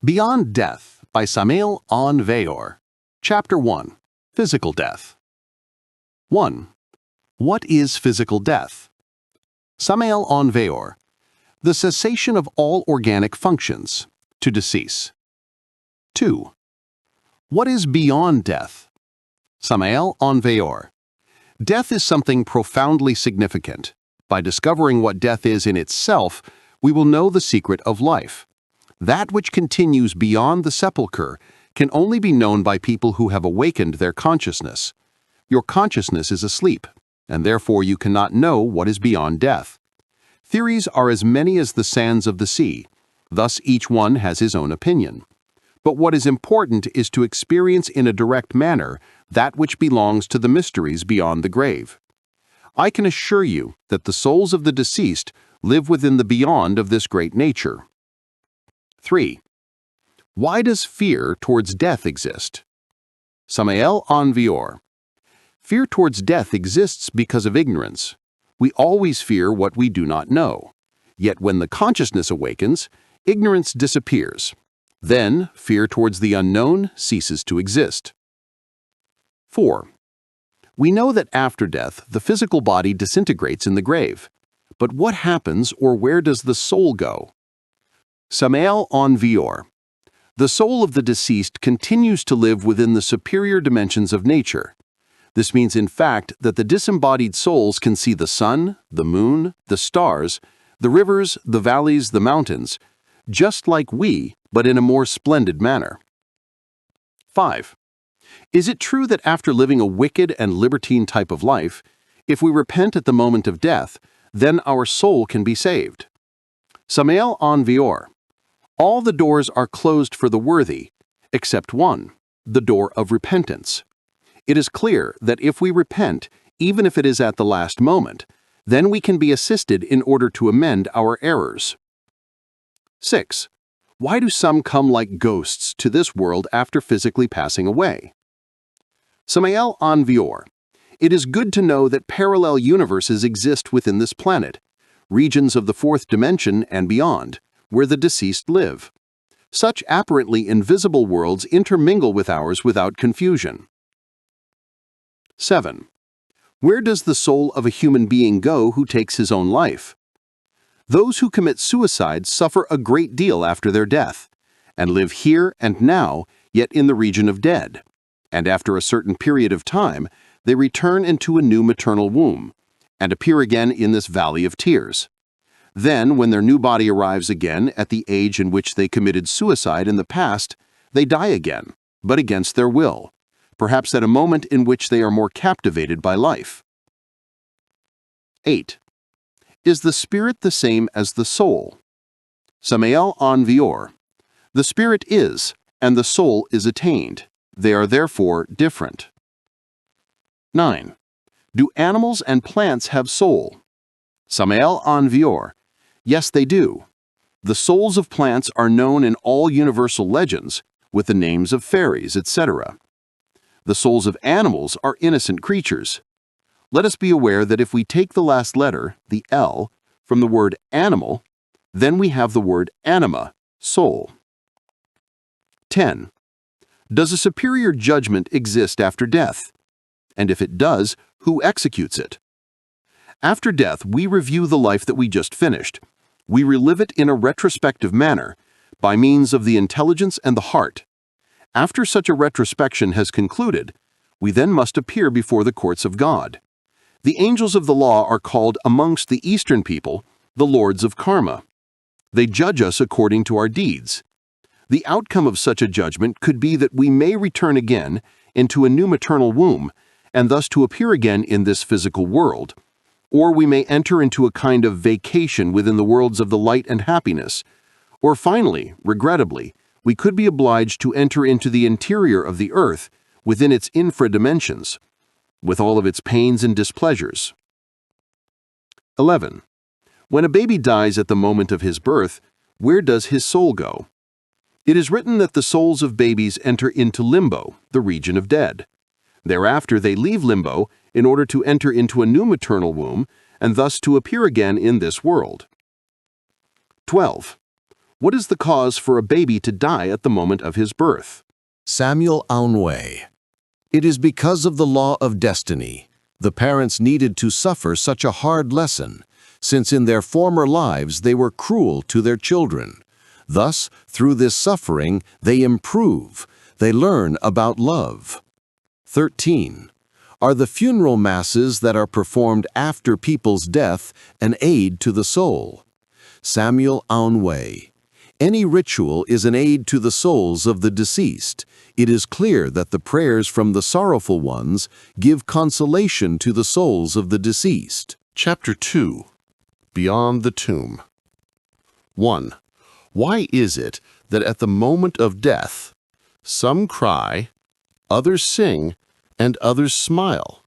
Beyond Death by Samael Aun Weor. Chapter 1. Physical Death. 1. What is physical death? Samael Aun Weor. The cessation of all organic functions, to decease. 2. What is beyond death? Samael Aun Weor. Death is something profoundly significant. By discovering what death is in itself, we will know the secret of life. That which continues beyond the sepulchre can only be known by people who have awakened their consciousness. Your consciousness is asleep, and therefore you cannot know what is beyond death. Theories are as many as the sands of the sea, thus each one has his own opinion. But what is important is to experience in a direct manner that which belongs to the mysteries beyond the grave. I can assure you that the souls of the deceased live within the beyond of this great nature. 3. Why does fear towards death exist? Samael Aun Weor. Fear towards death exists because of ignorance. We always fear what we do not know. Yet when the consciousness awakens, ignorance disappears. Then, fear towards the unknown ceases to exist. 4. We know that after death, the physical body disintegrates in the grave. But what happens, or where does the soul go? Samael Aun Weor. The soul of the deceased continues to live within the superior dimensions of nature. This means, in fact, that the disembodied souls can see the sun, the moon, the stars, the rivers, the valleys, the mountains, just like we, but in a more splendid manner. 5. Is it true that after living a wicked and libertine type of life, if we repent at the moment of death, then our soul can be saved? Samael Aun Weor. All the doors are closed for the worthy, except one, the door of repentance. It is clear that if we repent, even if it is at the last moment, then we can be assisted in order to amend our errors. 6. Why do some come like ghosts to this world after physically passing away? Samael Aun Weor. It is good to know that parallel universes exist within this planet, regions of the fourth dimension and beyond, where the deceased live. Such apparently invisible worlds intermingle with ours without confusion. 7. Where does the soul of a human being go who takes his own life? Those who commit suicide suffer a great deal after their death, and live here and now, yet in the region of dead. And after a certain period of time, they return into a new maternal womb, and appear again in this valley of tears. Then, when their new body arrives again at the age in which they committed suicide in the past, they die again, but against their will, perhaps at a moment in which they are more captivated by life. 8. Is the spirit the same as the soul? Samael Aun Weor. The spirit is, and the soul is attained. They are therefore different. 9. Do animals and plants have soul? Samael Aun Weor. Yes, they do. The souls of plants are known in all universal legends, with the names of fairies, etc. The souls of animals are innocent creatures. Let us be aware that if we take the last letter, the L, from the word animal, then we have the word anima, soul. 10. Does a superior judgment exist after death? And if it does, who executes it? After death, we review the life that we just finished. We relive it in a retrospective manner, by means of the intelligence and the heart. After such a retrospection has concluded, we then must appear before the courts of God. The angels of the law are called amongst the Eastern people the lords of karma. They judge us according to our deeds. The outcome of such a judgment could be that we may return again into a new maternal womb, and thus to appear again in this physical world, or we may enter into a kind of vacation within the worlds of the light and happiness, or finally, regrettably, we could be obliged to enter into the interior of the earth within its infra-dimensions, with all of its pains and displeasures. 11. When a baby dies at the moment of his birth, where does his soul go? It is written that the souls of babies enter into limbo, the region of dead. Thereafter they leave limbo in order to enter into a new maternal womb and thus to appear again in this world. 12. What is the cause for a baby to die at the moment of his birth? Samael Aun Weor. It is because of the law of destiny. The parents needed to suffer such a hard lesson, since in their former lives they were cruel to their children. Thus, through this suffering, they improve. They learn about love. 13. Are the funeral masses that are performed after people's death an aid to the soul? Samael Aun Weor. Any ritual is an aid to the souls of the deceased. It is clear that the prayers from the sorrowful ones give consolation to the souls of the deceased. Chapter 2. Beyond the Tomb. 1. Why is it that at the moment of death, some cry, others sing, and others smile?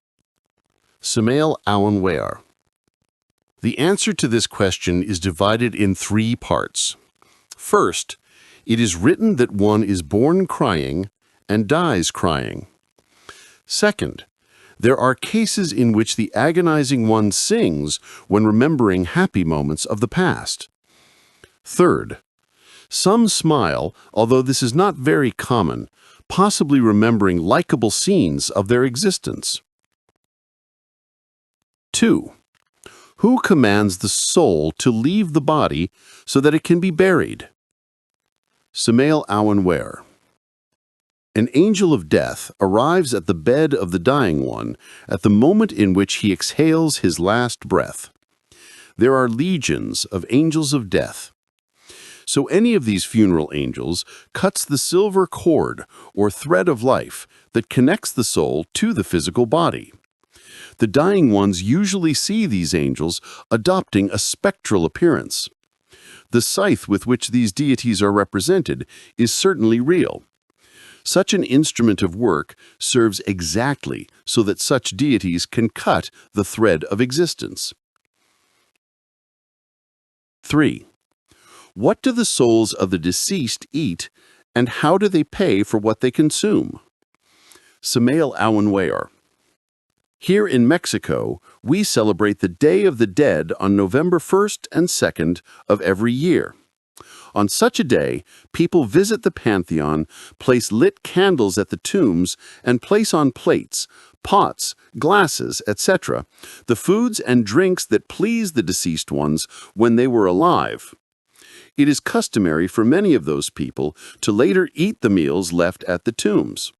Samael Aun Weor. The answer to this question is divided in 3 parts. First, it is written that one is born crying and dies crying. Second, there are cases in which the agonizing one sings when remembering happy moments of the past. Third, some smile, although this is not very common, possibly remembering likable scenes of their existence. 2. Who commands the soul to leave the body so that it can be buried? Samael Aun Weor. An angel of death arrives at the bed of the dying one at the moment in which he exhales his last breath. There are legions of angels of death. So any of these funeral angels cuts the silver cord or thread of life that connects the soul to the physical body. The dying ones usually see these angels adopting a spectral appearance. The scythe with which these deities are represented is certainly real. Such an instrument of work serves exactly so that such deities can cut the thread of existence. 3. What do the souls of the deceased eat, and how do they pay for what they consume? Samael Aun Weor. Here in Mexico, we celebrate the Day of the Dead on November 1st and 2nd of every year. On such a day, people visit the pantheon, place lit candles at the tombs, and place on plates, pots, glasses, etc., the foods and drinks that pleased the deceased ones when they were alive. It is customary for many of those people to later eat the meals left at the tombs.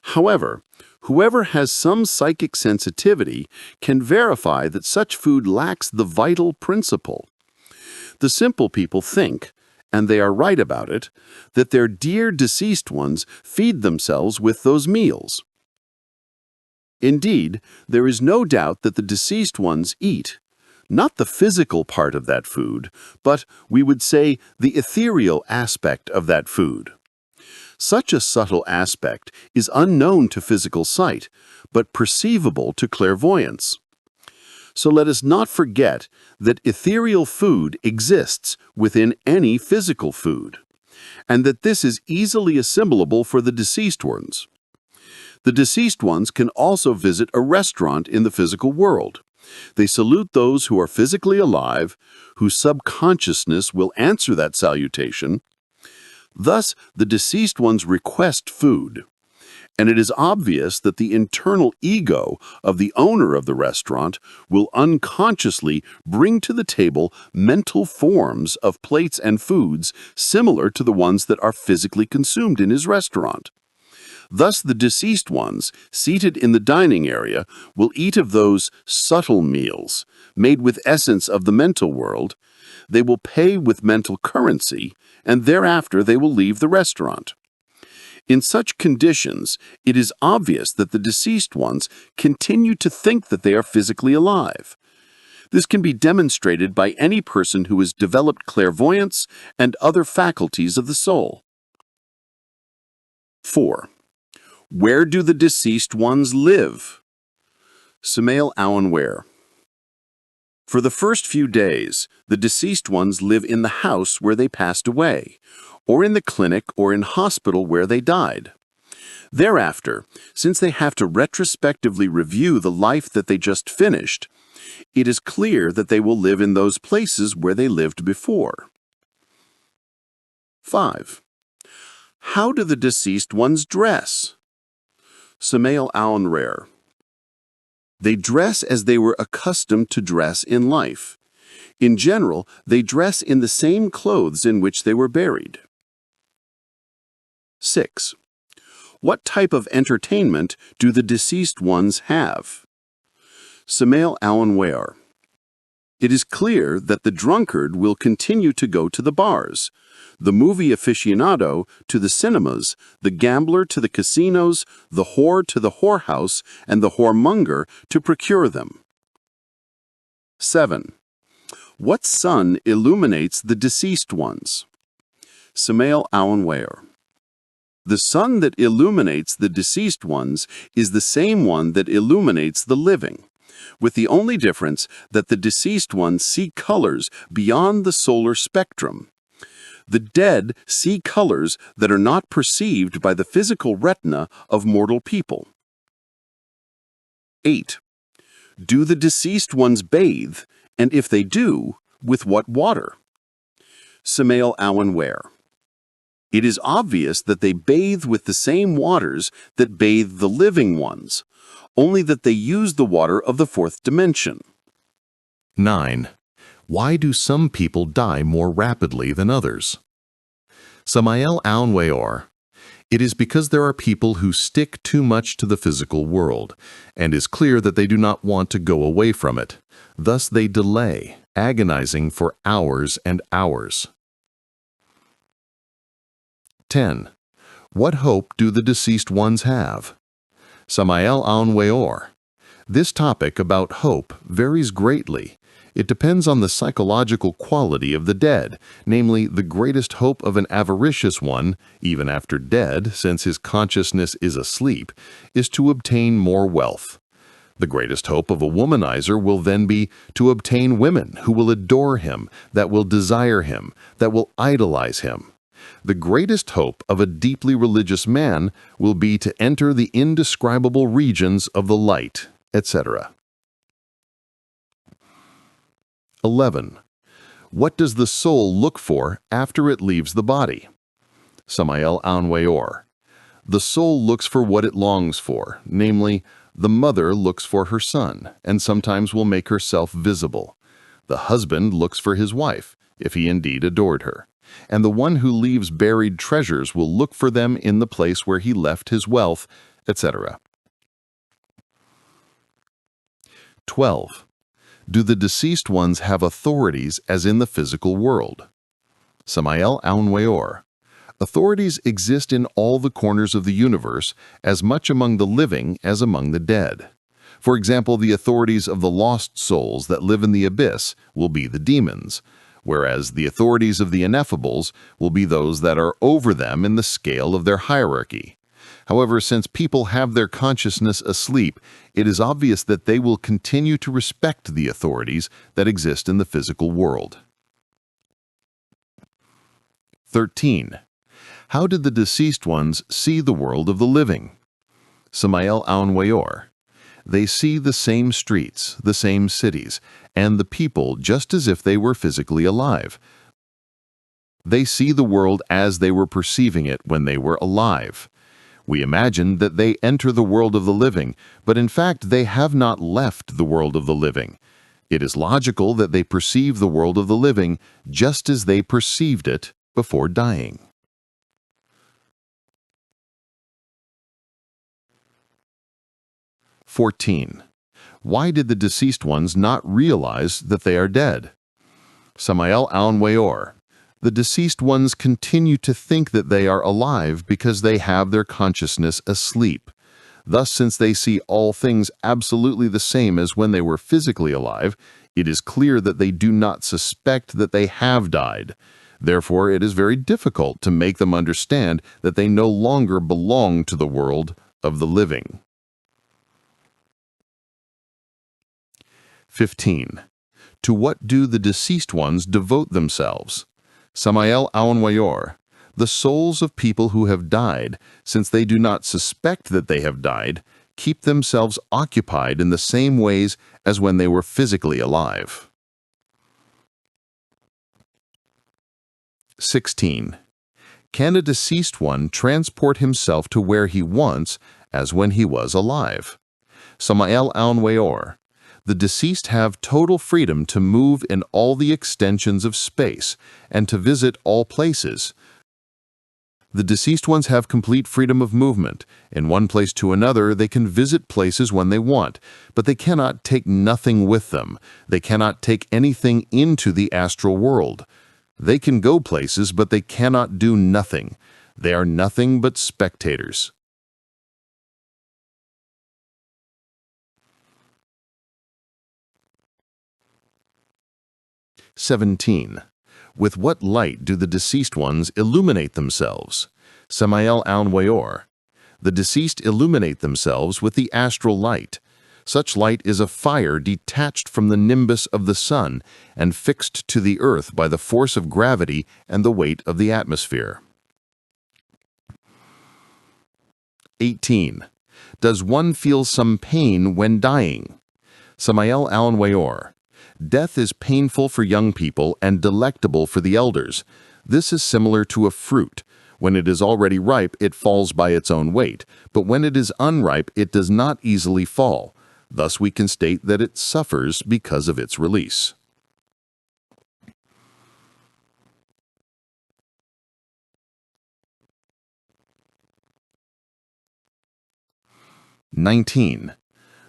However, whoever has some psychic sensitivity can verify that such food lacks the vital principle. The simple people think, and they are right about it, that their dear deceased ones feed themselves with those meals. Indeed, there is no doubt that the deceased ones eat, not the physical part of that food, but, we would say, the ethereal aspect of that food. Such a subtle aspect is unknown to physical sight, but perceivable to clairvoyance. So let us not forget that ethereal food exists within any physical food, and that this is easily assimilable for the deceased ones. The deceased ones can also visit a restaurant in the physical world. They salute those who are physically alive, whose subconsciousness will answer that salutation. Thus, the deceased ones request food, and it is obvious that the internal ego of the owner of the restaurant will unconsciously bring to the table mental forms of plates and foods similar to the ones that are physically consumed in his restaurant. Thus, the deceased ones, seated in the dining area, will eat of those subtle meals, made with essence of the mental world. They will pay with mental currency, and thereafter they will leave the restaurant. In such conditions, it is obvious that the deceased ones continue to think that they are physically alive. This can be demonstrated by any person who has developed clairvoyance and other faculties of the soul. 4. Where do the deceased ones live? Samael Aun Weor. For the first few days, the deceased ones live in the house where they passed away, or in the clinic or in hospital where they died. Thereafter, since they have to retrospectively review the life that they just finished, it is clear that they will live in those places where they lived before. 5. How do the deceased ones dress? Samael Aun Weor. They dress as they were accustomed to dress in life. In general, they dress in the same clothes in which they were buried. 6. What type of entertainment do the deceased ones have? Samael Aun Weor. It is clear that the drunkard will continue to go to the bars, the movie aficionado to the cinemas, the gambler to the casinos, the whore to the whorehouse, and the whoremonger to procure them. 7. What sun illuminates the deceased ones? Samael Aun Weor. The sun that illuminates the deceased ones is the same one that illuminates the living, with the only difference that the deceased ones see colors beyond the solar spectrum. The dead see colors that are not perceived by the physical retina of mortal people. 8. Do the deceased ones bathe, and if they do, with what water? Samael Aun Weor. It is obvious that they bathe with the same waters that bathe the living ones, only that they use the water of the fourth dimension. 9. Why do some people die more rapidly than others? Samael Aun Weor. It is because there are people who stick too much to the physical world, and is clear that they do not want to go away from it. Thus they delay, agonizing for hours and hours. 10. What hope do the deceased ones have? Samael Aun Weor. This topic about hope varies greatly. It depends on the psychological quality of the dead, namely the greatest hope of an avaricious one, even after dead, since his consciousness is asleep, is to obtain more wealth. The greatest hope of a womanizer will then be to obtain women who will adore him, that will desire him, that will idolize him. The greatest hope of a deeply religious man will be to enter the indescribable regions of the light, etc. 11. What does the soul look for after it leaves the body? Samael Aun Weor. The soul looks for what it longs for, namely, the mother looks for her son, and sometimes will make herself visible. The husband looks for his wife, if he indeed adored her. And the one who leaves buried treasures will look for them in the place where he left his wealth, etc. 12. Do the deceased ones have authorities as in the physical world? Samael Aun Weor. Authorities exist in all the corners of the universe, as much among the living as among the dead. For example, the authorities of the lost souls that live in the abyss will be the demons, whereas the authorities of the inefables will be those that are over them in the scale of their hierarchy. However, since people have their consciousness asleep, it is obvious that they will continue to respect the authorities that exist in the physical world. 13. How did the deceased ones see the world of the living? Samael Aun Weor. They see the same streets, the same cities, and the people just as if they were physically alive. They see the world as they were perceiving it when they were alive. We imagine that they enter the world of the living, but in fact they have not left the world of the living. It is logical that they perceive the world of the living just as they perceived it before dying. 14. Why did the deceased ones not realize that they are dead? Samael Aun Weor. The deceased ones continue to think that they are alive because they have their consciousness asleep. Thus, since they see all things absolutely the same as when they were physically alive, it is clear that they do not suspect that they have died. Therefore, it is very difficult to make them understand that they no longer belong to the world of the living. 15. To what do the deceased ones devote themselves? Samael Aun Weor. The souls of people who have died, since they do not suspect that they have died, keep themselves occupied in the same ways as when they were physically alive. 16. Can a deceased one transport himself to where he wants as when he was alive? Samael Aun Weor. The deceased have total freedom to move in all the extensions of space and to visit all places. The deceased ones have complete freedom of movement. In one place to another, they can visit places when they want, but they cannot take nothing with them. They cannot take anything into the astral world. They can go places, but they cannot do nothing. They are nothing but spectators. "17. With what light do the deceased ones illuminate themselves? Samael Aun Weor. The deceased illuminate themselves with the astral light. Such light is a fire detached from the nimbus of the sun and fixed to the earth by the force of gravity and the weight of the atmosphere. 18. Does one feel some pain when dying? Samael Aun Weor. Death is painful for young people and delectable for the elders. This is similar to a fruit. When it is already ripe, it falls by its own weight, but when it is unripe, it does not easily fall. Thus we can state that it suffers because of its release. "19.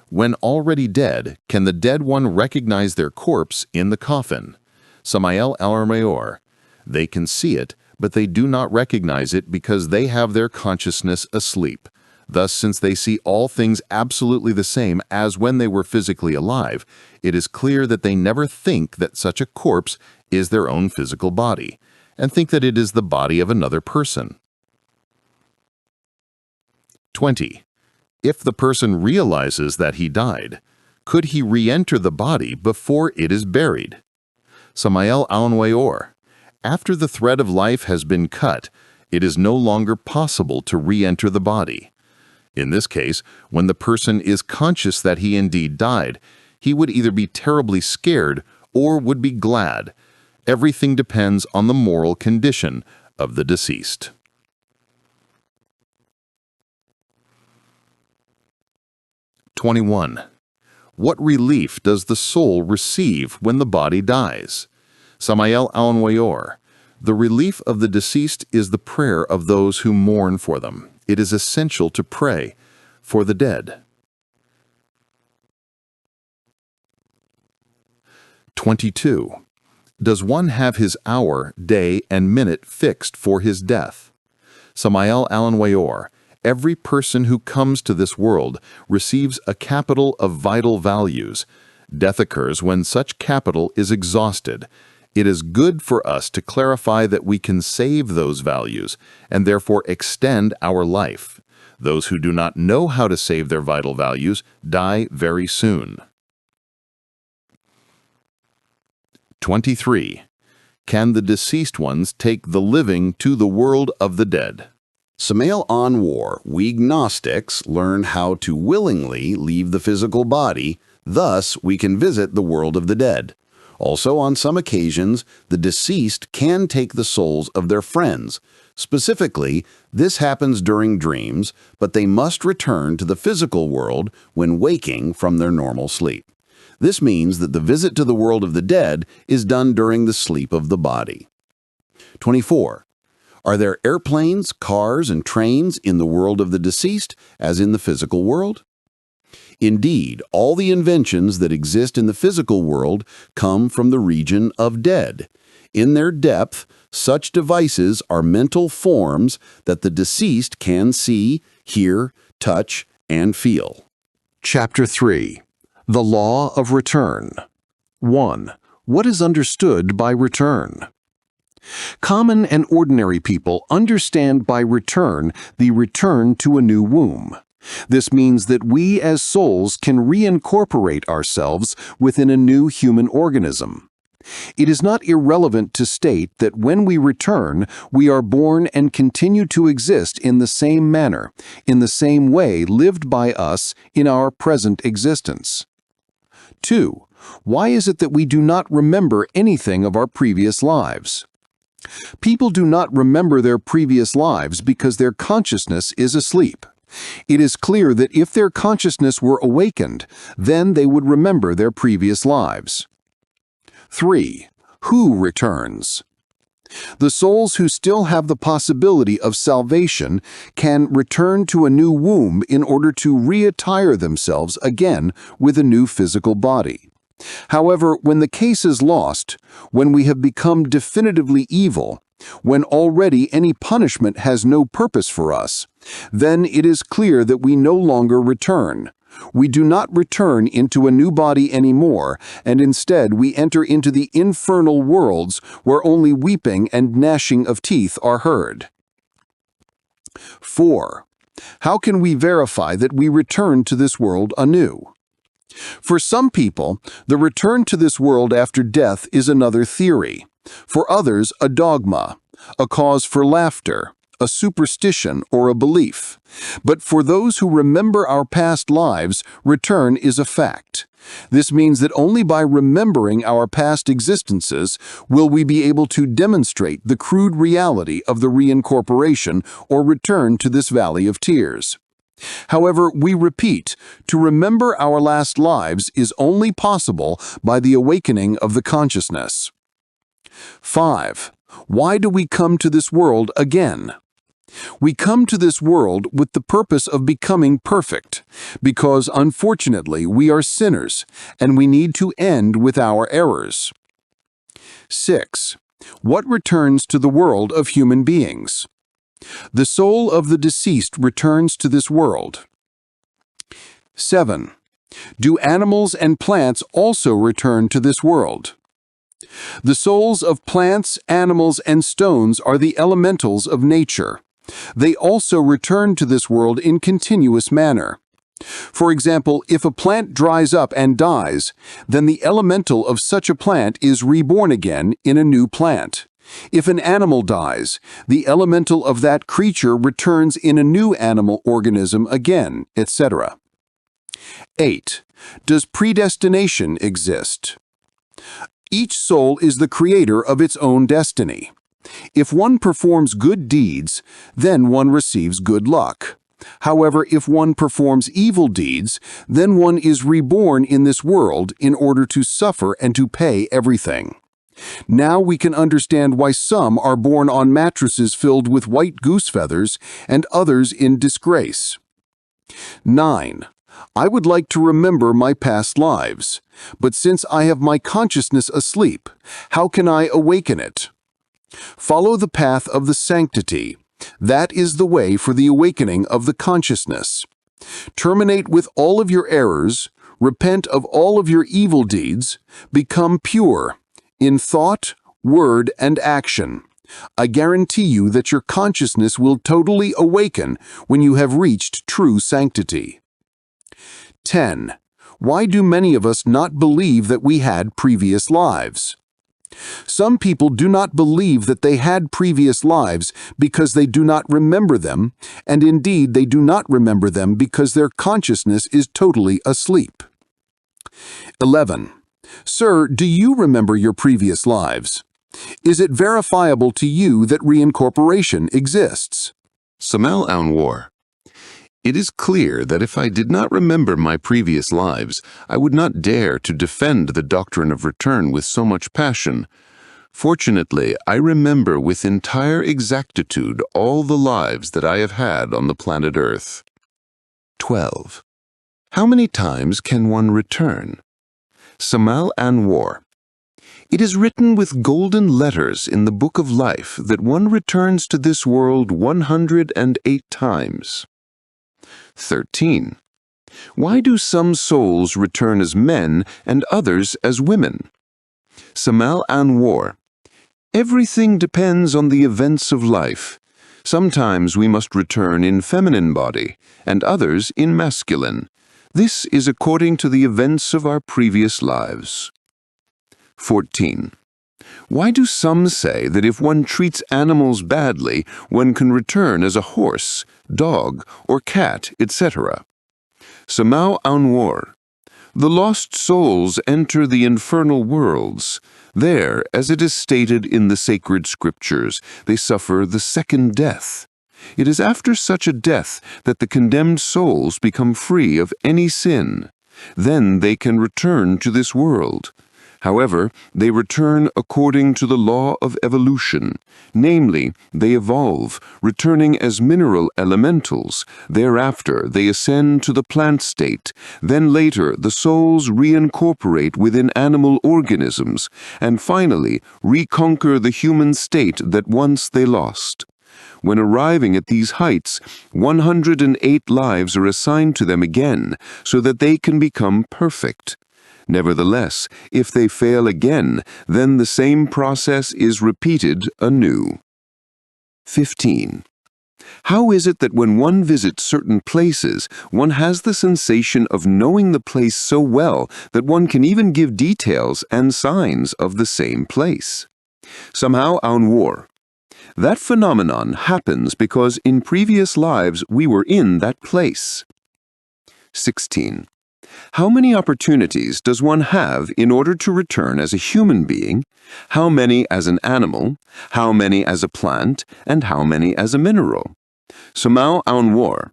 When already dead, can the dead one recognize their corpse in the coffin? Samael Aun Weor. They can see it, but they do not recognize it because they have their consciousness asleep. Thus, since they see all things absolutely the same as when they were physically alive, it is clear that they never think that such a corpse is their own physical body, and think that it is the body of another person. 20. If the person realizes that he died, could he re-enter the body before it is buried? Samael Aun Weor. After the thread of life has been cut, it is no longer possible to re-enter the body. In this case, when the person is conscious that he indeed died, he would either be terribly scared or would be glad. Everything depends on the moral condition of the deceased. "21. What relief does the soul receive when the body dies? Samael Aun Weor. The relief of the deceased is the prayer of those who mourn for them. It is essential to pray for the dead. 22. Does one have his hour, day, and minute fixed for his death? Samael Aun Weor. Every person who comes to this world receives a capital of vital values. Death occurs when such capital is exhausted. It is good for us to clarify that we can save those values and therefore extend our life. Those who do not know how to save their vital values die very soon. 23. Can the deceased ones take the living to the world of the dead? Samael Aun Weor, we Gnostics learn how to willingly leave the physical body, thus we can visit the world of the dead. Also, on some occasions, the deceased can take the souls of their friends. Specifically, this happens during dreams, but they must return to the physical world when waking from their normal sleep. This means that the visit to the world of the dead is done during the sleep of the body. 24. Are there airplanes, cars, and trains in the world of the deceased as in the physical world? Indeed, all the inventions that exist in the physical world come from the region of dead. In their depth, such devices are mental forms that the deceased can see, hear, touch, and feel. Chapter 3. The Law of Return. 1. What is understood by return? Common and ordinary people understand by return the return to a new womb. This means that we as souls can reincorporate ourselves within a new human organism. It is not irrelevant to state that when we return, we are born and continue to exist in the same manner, in the same way lived by us in our present existence. 2. Why is it that we do not remember anything of our previous lives? People do not remember their previous lives because their consciousness is asleep. It is clear that if their consciousness were awakened, then they would remember their previous lives. 3. Who returns? The souls who still have the possibility of salvation can return to a new womb in order to reattire themselves again with a new physical body. However, when the case is lost, when we have become definitively evil, when already any punishment has no purpose for us, then it is clear that we no longer return. We do not return into a new body anymore, and instead we enter into the infernal worlds where only weeping and gnashing of teeth are heard. 4. How can we verify that we return to this world anew? For some people, the return to this world after death is another theory. For others, a dogma, a cause for laughter, a superstition, or a belief. But for those who remember our past lives, return is a fact. This means that only by remembering our past existences will we be able to demonstrate the crude reality of the reincorporation or return to this valley of tears. However, we repeat, to remember our last lives is only possible by the awakening of the consciousness. 5. Why do we come to this world again? We come to this world with the purpose of becoming perfect, because unfortunately we are sinners, and we need to end with our errors. 6. What returns to the world of human beings? The soul of the deceased returns to this world. 7. Do animals and plants also return to this world? The souls of plants, animals, and stones are the elementals of nature. They also return to this world in continuous manner. For example, if a plant dries up and dies, then the elemental of such a plant is reborn again in a new plant. If an animal dies, the elemental of that creature returns in a new animal organism again, etc. 8. Does predestination exist? Each soul is the creator of its own destiny. If one performs good deeds, then one receives good luck. However, if one performs evil deeds, then one is reborn in this world in order to suffer and to pay everything. Now we can understand why some are born on mattresses filled with white goose feathers and others in disgrace. 9. I would like to remember my past lives, but since I have my consciousness asleep, how can I awaken it? Follow the path of the sanctity. That is the way for the awakening of the consciousness. Terminate with all of your errors, repent of all of your evil deeds, become pure in thought, word, and action. I guarantee you that your consciousness will totally awaken when you have reached true sanctity. 10. Why do many of us not believe that we had previous lives? Some people do not believe that they had previous lives because they do not remember them, and indeed they do not remember them because their consciousness is totally asleep. 11. Sir, do you remember your previous lives? Is it verifiable to you that reincorporation exists? Samael Aun Weor. It is clear that if I did not remember my previous lives, I would not dare to defend the doctrine of return with so much passion. Fortunately, I remember with entire exactitude all the lives that I have had on the planet Earth. 12. How many times can one return? Samael Aun Weor. It is written with golden letters in the Book of Life that one returns to this world 108 times. 13. Why do some souls return as men and others as women? Samael Aun Weor. Everything depends on the events of life. Sometimes we must return in feminine body, and others in masculine. This is according to the events of our previous lives. 14. Why do some say that if one treats animals badly, one can return as a horse, dog, or cat, etc.? Samael Aun Weor. The lost souls enter the infernal worlds. There, as it is stated in the sacred scriptures, they suffer the second death. It is after such a death that the condemned souls become free of any sin. Then they can return to this world. However, they return according to the law of evolution. Namely, they evolve, returning as mineral elementals. Thereafter, they ascend to the plant state. Then later, the souls reincorporate within animal organisms, and finally, reconquer the human state that once they lost. When arriving at these heights, 108 lives are assigned to them again, so that they can become perfect. Nevertheless, if they fail again, then the same process is repeated anew. 15. How is it that when one visits certain places, one has the sensation of knowing the place so well that one can even give details and signs of the same place? Samael Aun Weor. That phenomenon happens because in previous lives we were in that place. 16. How many opportunities does one have in order to return as a human being? How many as an animal? How many as a plant? And how many as a mineral? Samael Aun Weor.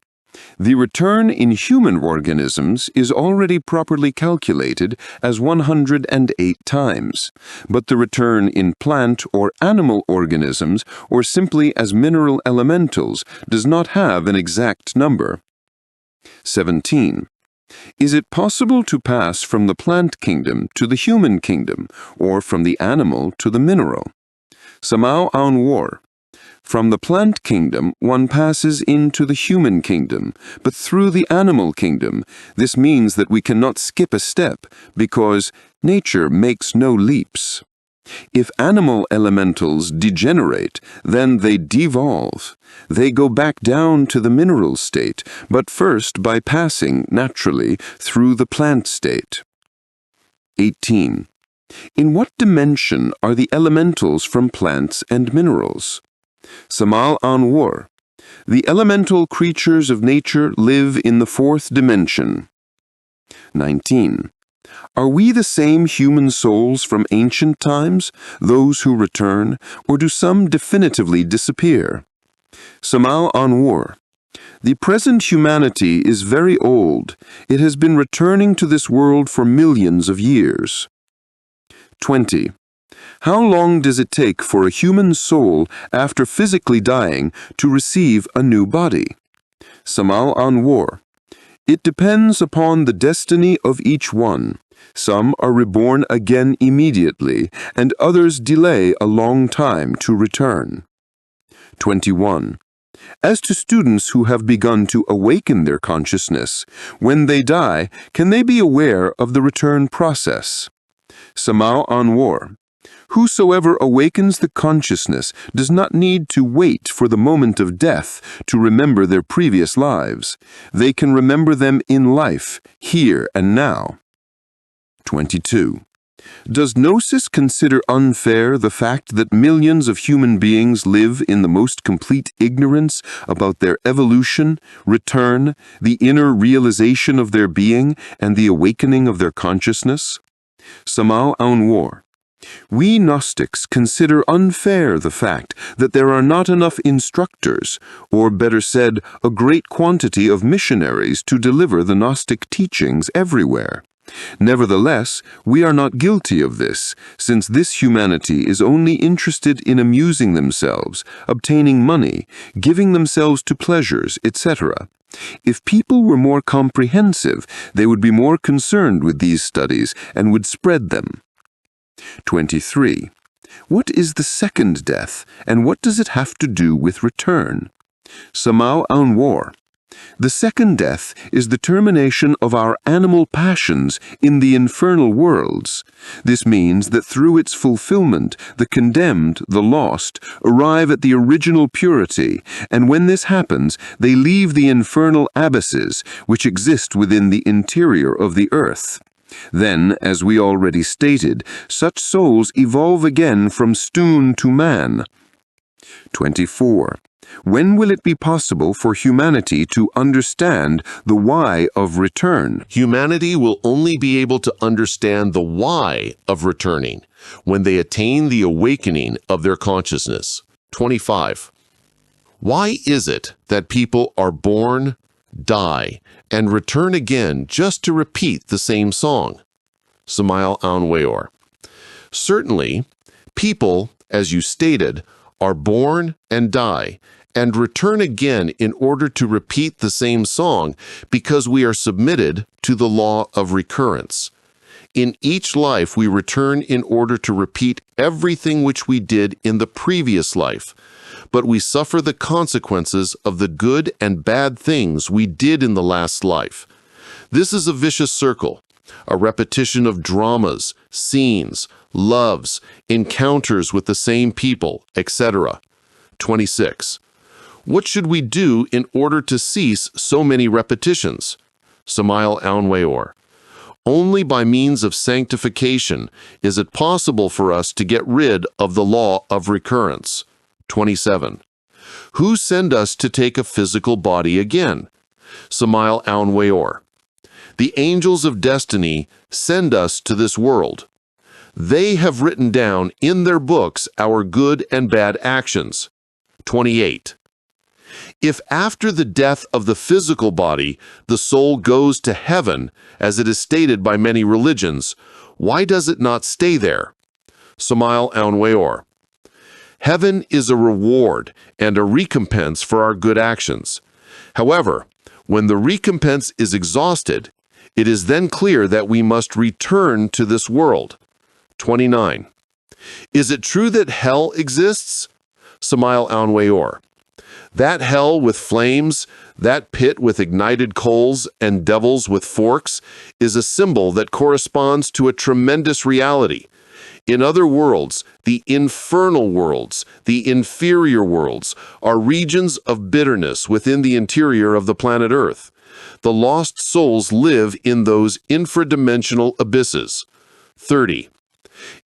The return in human organisms is already properly calculated as 108 times, but the return in plant or animal organisms, or simply as mineral elementals, does not have an exact number. 17. Is it possible to pass from the plant kingdom to the human kingdom, or from the animal to the mineral? Samael Aun Weor. From the plant kingdom, one passes into the human kingdom, but through the animal kingdom. This means that we cannot skip a step, because nature makes no leaps. If animal elementals degenerate, then they devolve. They go back down to the mineral state, but first by passing, naturally, through the plant state. 18. In what dimension are the elementals from plants and minerals? Samael Aun Weor. The elemental creatures of nature live in the fourth dimension. 19. Are we the same human souls from ancient times, those who return, or do some definitively disappear? Samael Aun Weor. The present humanity is very old. It has been returning to this world for millions of years. 20. How long does it take for a human soul, after physically dying, to receive a new body? Samael Aun Weor. It depends upon the destiny of each one. Some are reborn again immediately, and others delay a long time to return. 21. As to students who have begun to awaken their consciousness, when they die, can they be aware of the return process? Samael Aun Weor. Whosoever awakens the consciousness does not need to wait for the moment of death to remember their previous lives. They can remember them in life, here and now. 22. Does Gnosis consider unfair the fact that millions of human beings live in the most complete ignorance about their evolution, return, the inner realization of their being, and the awakening of their consciousness? Samael Aun Weor. We Gnostics consider unfair the fact that there are not enough instructors, or better said, a great quantity of missionaries to deliver the Gnostic teachings everywhere. Nevertheless, we are not guilty of this, since this humanity is only interested in amusing themselves, obtaining money, giving themselves to pleasures, etc. If people were more comprehensive, they would be more concerned with these studies and would spread them. 23. What is the second death, and what does it have to do with return? Samael Aun Weor. The second death is the termination of our animal passions in the infernal worlds. This means that through its fulfillment, the condemned, the lost, arrive at the original purity, and when this happens, they leave the infernal abysses, which exist within the interior of the earth. Then, as we already stated, such souls evolve again from stoon to man. 24. When will it be possible for humanity to understand the why of return? Humanity will only be able to understand the why of returning when they attain the awakening of their consciousness. 25. Why is it that people are born, die, and return again just to repeat the same song? Samael Aun Weor. Certainly, people, as you stated, are born and die, and return again in order to repeat the same song because we are submitted to the law of recurrence. In each life, we return in order to repeat everything which we did in the previous life, but we suffer the consequences of the good and bad things we did in the last life. This is a vicious circle, a repetition of dramas, scenes, loves, encounters with the same people, etc. 26. What should we do in order to cease so many repetitions? Samael Aun Weor. Only by means of sanctification is it possible for us to get rid of the law of recurrence. 27. Who send us to take a physical body again? Samael Aun Weor. The angels of destiny send us to this world. They have written down in their books our good and bad actions. 28. If after the death of the physical body, the soul goes to heaven, as it is stated by many religions, why does it not stay there? Samael Aun Weor. Heaven is a reward and a recompense for our good actions. However, when the recompense is exhausted, it is then clear that we must return to this world. 29. Is it true that hell exists? Samael Aun Weor. That hell with flames, that pit with ignited coals and devils with forks, is a symbol that corresponds to a tremendous reality. In other worlds, the infernal worlds, the inferior worlds, are regions of bitterness within the interior of the planet Earth. The lost souls live in those infradimensional abysses. 30.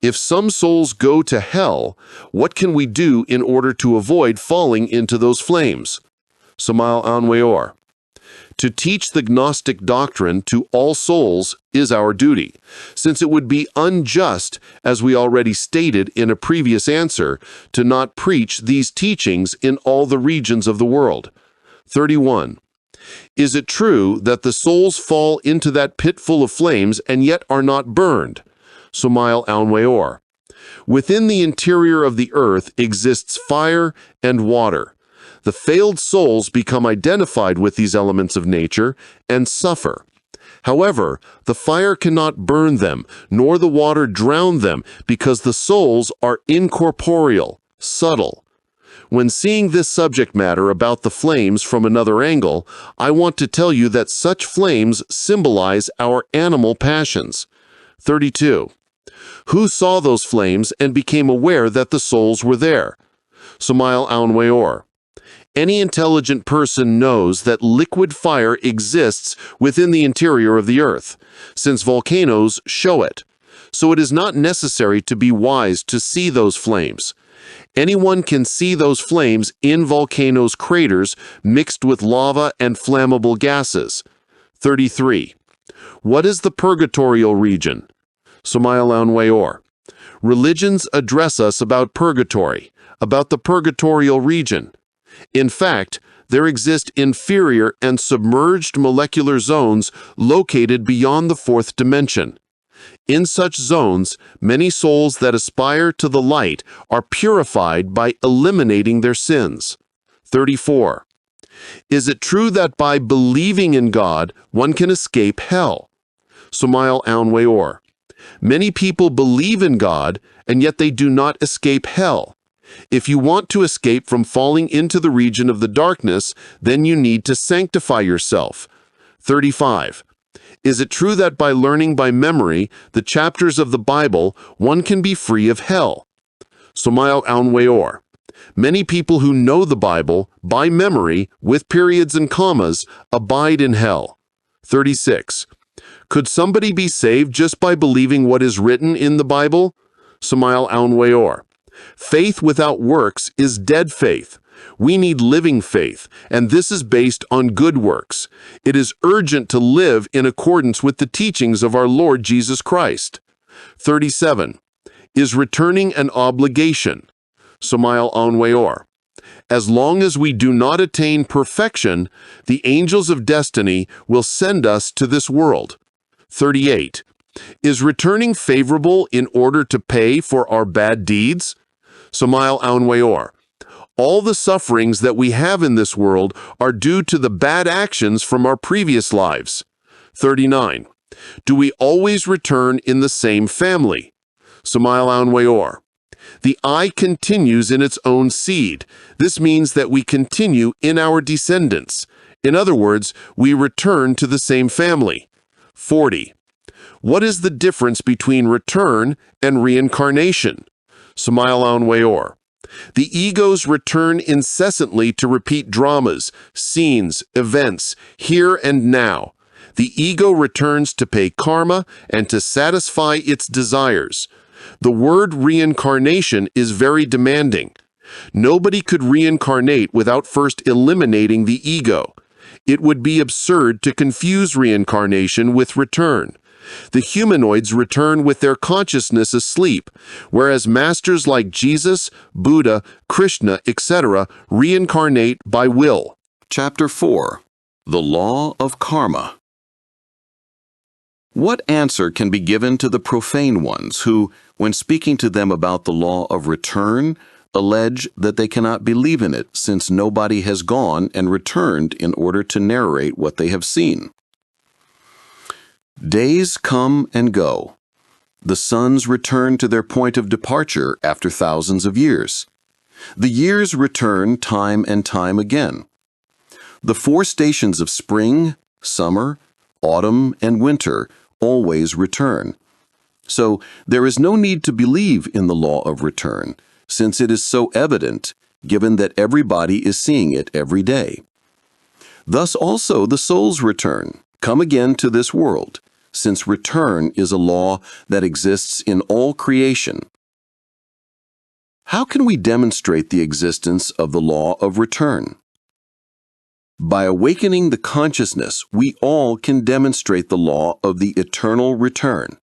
If some souls go to hell, what can we do in order to avoid falling into those flames? Samael Aun Weor. To teach the Gnostic doctrine to all souls is our duty, since it would be unjust, as we already stated in a previous answer, to not preach these teachings in all the regions of the world. 31. Is it true that the souls fall into that pit full of flames and yet are not burned? Samael Aun Weor. Within the interior of the earth exists fire and water. The failed souls become identified with these elements of nature and suffer. However, the fire cannot burn them, nor the water drown them, because the souls are incorporeal, subtle. When seeing this subject matter about the flames from another angle, I want to tell you that such flames symbolize our animal passions. 32. Who saw those flames and became aware that the souls were there? Samael Aun Weor. Any intelligent person knows that liquid fire exists within the interior of the earth, since volcanoes show it. So it is not necessary to be wise to see those flames. Anyone can see those flames in volcanoes' craters mixed with lava and flammable gases. 33. What is the purgatorial region? Samael Aun Weor. Religions address us about purgatory, about the purgatorial region. In fact, there exist inferior and submerged molecular zones located beyond the fourth dimension. In such zones, many souls that aspire to the light are purified by eliminating their sins. 34. Is it true that by believing in God, one can escape hell? Samael Aun Weor. Many people believe in God, and yet they do not escape hell. If you want to escape from falling into the region of the darkness, then you need to sanctify yourself. 35. Is it true that by learning by memory the chapters of the Bible, one can be free of hell? Samael Aun Weor. Many people who know the Bible, by memory, with periods and commas, abide in hell. 36. Could somebody be saved just by believing what is written in the Bible? Samael Aun Weor. Faith without works is dead faith. We need living faith, and this is based on good works. It is urgent to live in accordance with the teachings of our Lord Jesus Christ. 37. Is returning an obligation? Samael Aun Weor. As long as we do not attain perfection, the angels of destiny will send us to this world. 38. Is returning favorable in order to pay for our bad deeds? Samael Aun Weor. All the sufferings that we have in this world are due to the bad actions from our previous lives. 39. Do we always return in the same family? Samael Aun Weor. The eye continues in its own seed. This means that we continue in our descendants. In other words, we return to the same family. 40. What is the difference between return and reincarnation? Samael Aun Weor. The egos return incessantly to repeat dramas, scenes, events, here and now. The ego returns to pay karma and to satisfy its desires. The word reincarnation is very demanding. Nobody could reincarnate without first eliminating the ego. It would be absurd to confuse reincarnation with return. The humanoids return with their consciousness asleep, whereas masters like Jesus, Buddha, Krishna, etc. reincarnate by will. Chapter 4. The Law of Karma. What answer can be given to the profane ones who, when speaking to them about the law of return, allege that they cannot believe in it since nobody has gone and returned in order to narrate what they have seen? Days come and go. The suns return to their point of departure after thousands of years. The years return time and time again. The 4 stations of spring, summer, autumn, and winter always return. So there is no need to believe in the law of return, since it is so evident, given that everybody is seeing it every day. Thus also the souls return, come again to this world, since return is a law that exists in all creation. How can we demonstrate the existence of the law of return? By awakening the consciousness, we all can demonstrate the law of the eternal return.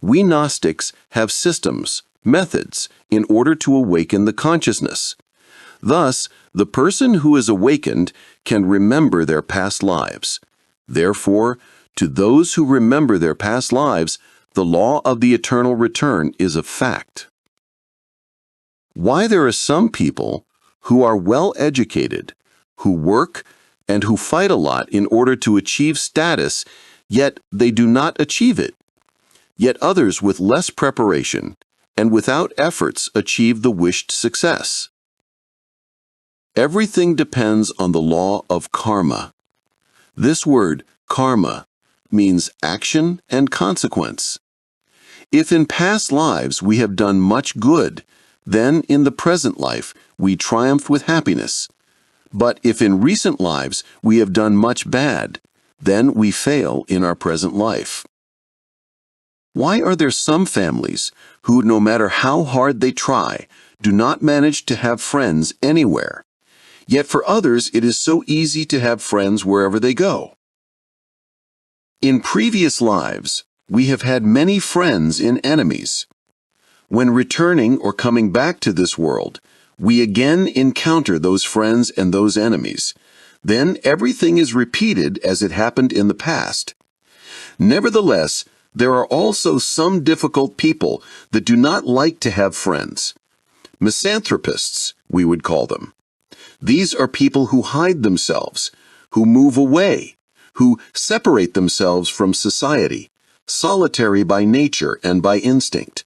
We Gnostics have systems, methods, in order to awaken the consciousness. Thus, the person who is awakened can remember their past lives. Therefore, to those who remember their past lives, the law of the eternal return is a fact. Why there are some people who are well educated, who work, and who fight a lot in order to achieve status, yet they do not achieve it. Yet others with less preparation and without efforts achieve the wished success. Everything depends on the law of karma. This word, karma, means action and consequence. If in past lives we have done much good, then in the present life we triumph with happiness. But if in recent lives we have done much bad, then we fail in our present life. Why are there some families who, no matter how hard they try, do not manage to have friends anywhere? Yet for others it is so easy to have friends wherever they go. In previous lives, we have had many friends in enemies. When returning or coming back to this world, we again encounter those friends and those enemies. Then everything is repeated as it happened in the past. Nevertheless, there are also some difficult people that do not like to have friends. Misanthropists, we would call them. These are people who hide themselves, who move away, who separate themselves from society, solitary by nature and by instinct.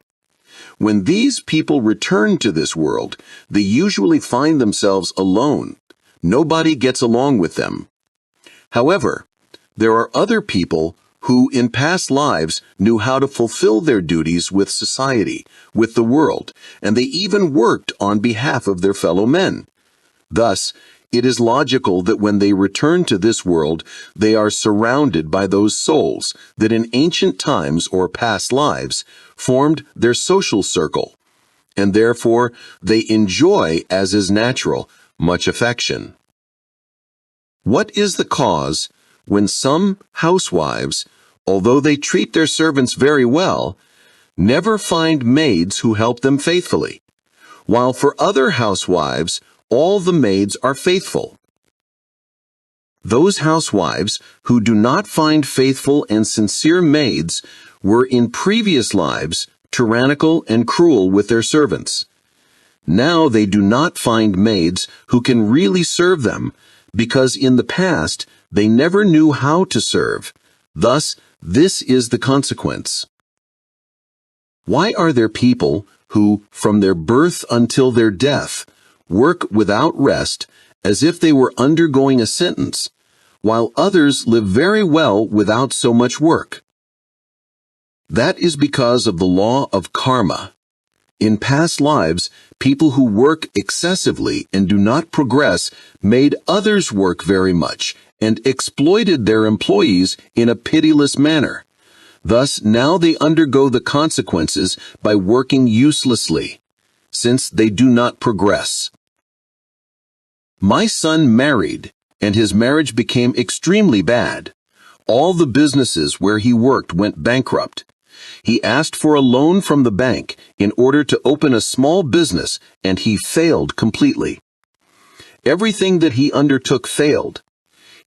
When these people return to this world, they usually find themselves alone. Nobody gets along with them. However, there are other people who in past lives knew how to fulfill their duties with society, with the world, and they even worked on behalf of their fellow men. Thus, it is logical that when they return to this world, they are surrounded by those souls that in ancient times or past lives formed their social circle, and therefore they enjoy, as is natural, much affection. What is the cause when some housewives, although they treat their servants very well, never find maids who help them faithfully, while for other housewives all the maids are faithful? Those housewives who do not find faithful and sincere maids were in previous lives tyrannical and cruel with their servants. Now they do not find maids who can really serve them, because in the past they never knew how to serve. Thus, this is the consequence. Why are there people who, from their birth until their death, work without rest as if they were undergoing a sentence, while others live very well without so much work? That is because of the law of karma. In past lives, people who work excessively and do not progress made others work very much and exploited their employees in a pitiless manner. Thus, now they undergo the consequences by working uselessly, since they do not progress. My son married, and his marriage became extremely bad. All the businesses where he worked went bankrupt. He asked for a loan from the bank in order to open a small business, and he failed completely. Everything that he undertook failed.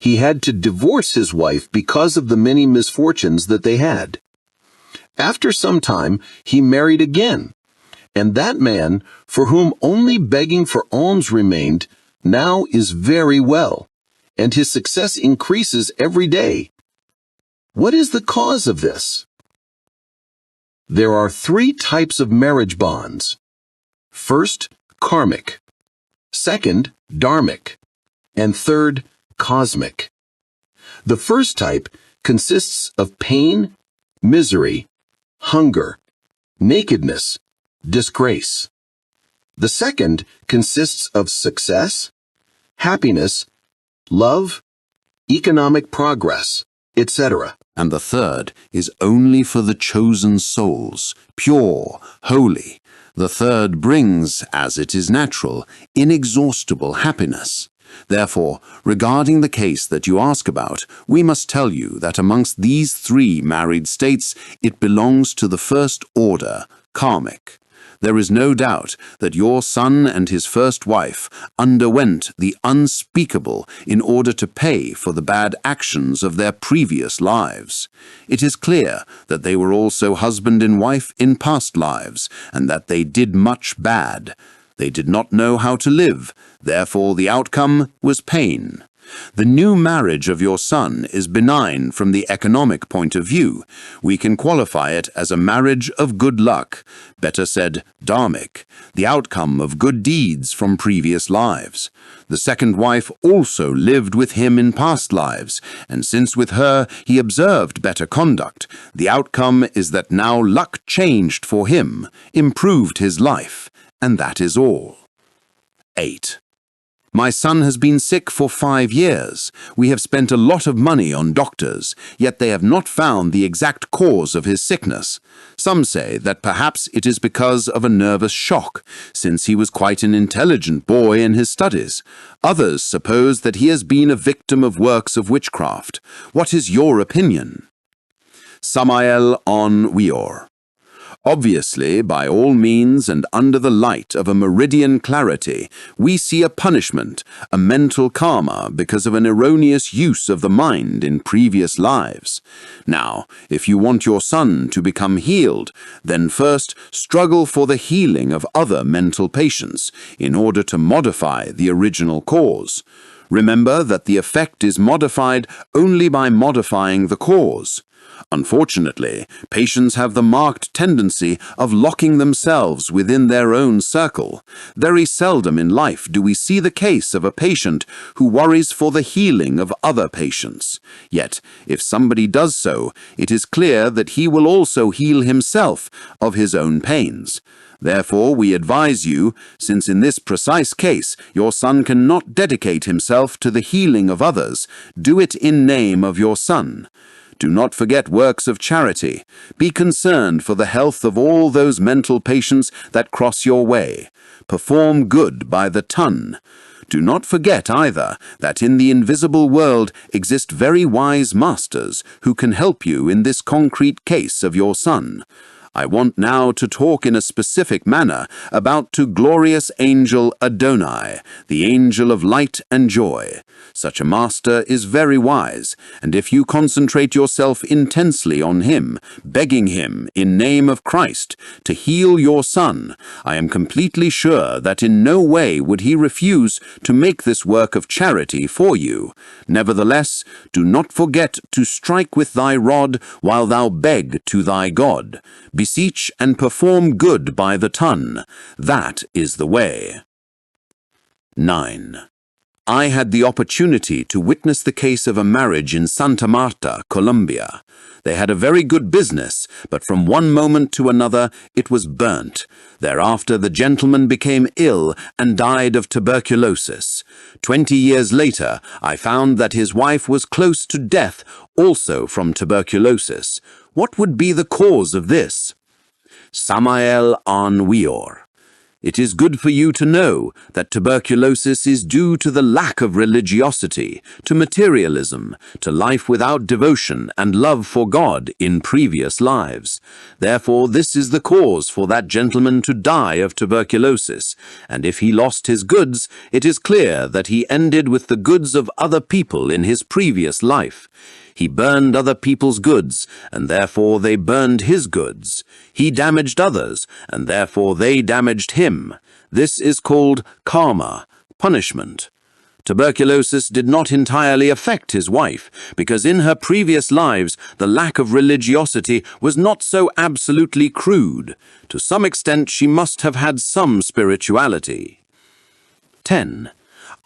He had to divorce his wife because of the many misfortunes that they had. After some time, he married again, and that man, for whom only begging for alms remained, now is very well, and his success increases every day. What is the cause of this? There are 3 types of marriage bonds. First, karmic. Second, dharmic. And third, cosmic. The first type consists of pain, misery, hunger, nakedness, disgrace. The second consists of success, happiness, love, economic progress, etc. And the third is only for the chosen souls, pure, holy. The third brings, as it is natural, inexhaustible happiness. Therefore, regarding the case that you ask about, we must tell you that amongst these 3 married states, it belongs to the first order, karmic. There is no doubt that your son and his first wife underwent the unspeakable in order to pay for the bad actions of their previous lives. It is clear that they were also husband and wife in past lives, and that they did much bad. They did not know how to live, therefore the outcome was pain. The new marriage of your son is benign from the economic point of view. We can qualify it as a marriage of good luck, better said, dharmic, the outcome of good deeds from previous lives. The second wife also lived with him in past lives, and since with her he observed better conduct, the outcome is that now luck changed for him, improved his life, and that is all. 8. My son has been sick for 5 years. We have spent a lot of money on doctors, yet they have not found the exact cause of his sickness. Some say that perhaps it is because of a nervous shock, since he was quite an intelligent boy in his studies. Others suppose that he has been a victim of works of witchcraft. What is your opinion? Samael Aun Weor. Obviously, by all means and under the light of a meridian clarity, we see a punishment, a mental karma because of an erroneous use of the mind in previous lives. Now, if you want your son to become healed, then first struggle for the healing of other mental patients in order to modify the original cause. Remember that the effect is modified only by modifying the cause. Unfortunately, patients have the marked tendency of locking themselves within their own circle. Very seldom in life do we see the case of a patient who worries for the healing of other patients. Yet, if somebody does so, it is clear that he will also heal himself of his own pains. Therefore, we advise you, since in this precise case your son cannot dedicate himself to the healing of others, do it in name of your son. Do not forget works of charity. Be concerned for the health of all those mental patients that cross your way. Perform good by the ton. Do not forget either that in the invisible world exist very wise masters who can help you in this concrete case of your son. I want now to talk in a specific manner about to glorious angel Adonai, the angel of light and joy. Such a master is very wise, and if you concentrate yourself intensely on him, begging him, in name of Christ, to heal your son, I am completely sure that in no way would he refuse to make this work of charity for you. Nevertheless, do not forget to strike with thy rod while thou beg to thy God. Beseech and perform good by the ton. That is the way. 9. I had the opportunity to witness the case of a marriage in Santa Marta, Colombia. They had a very good business, but from one moment to another it was burnt. Thereafter the gentleman became ill and died of tuberculosis. 20 years later, I found that his wife was close to death, also from tuberculosis. What would be the cause of this? Samael Aun Weor. It is good for you to know that tuberculosis is due to the lack of religiosity, to materialism, to life without devotion and love for God in previous lives. Therefore, this is the cause for that gentleman to die of tuberculosis, and if he lost his goods, it is clear that he ended with the goods of other people in his previous life. He burned other people's goods, and therefore they burned his goods. He damaged others, and therefore they damaged him. This is called karma, punishment. Tuberculosis did not entirely affect his wife, because in her previous lives the lack of religiosity was not so absolutely crude. To some extent she must have had some spirituality. 10.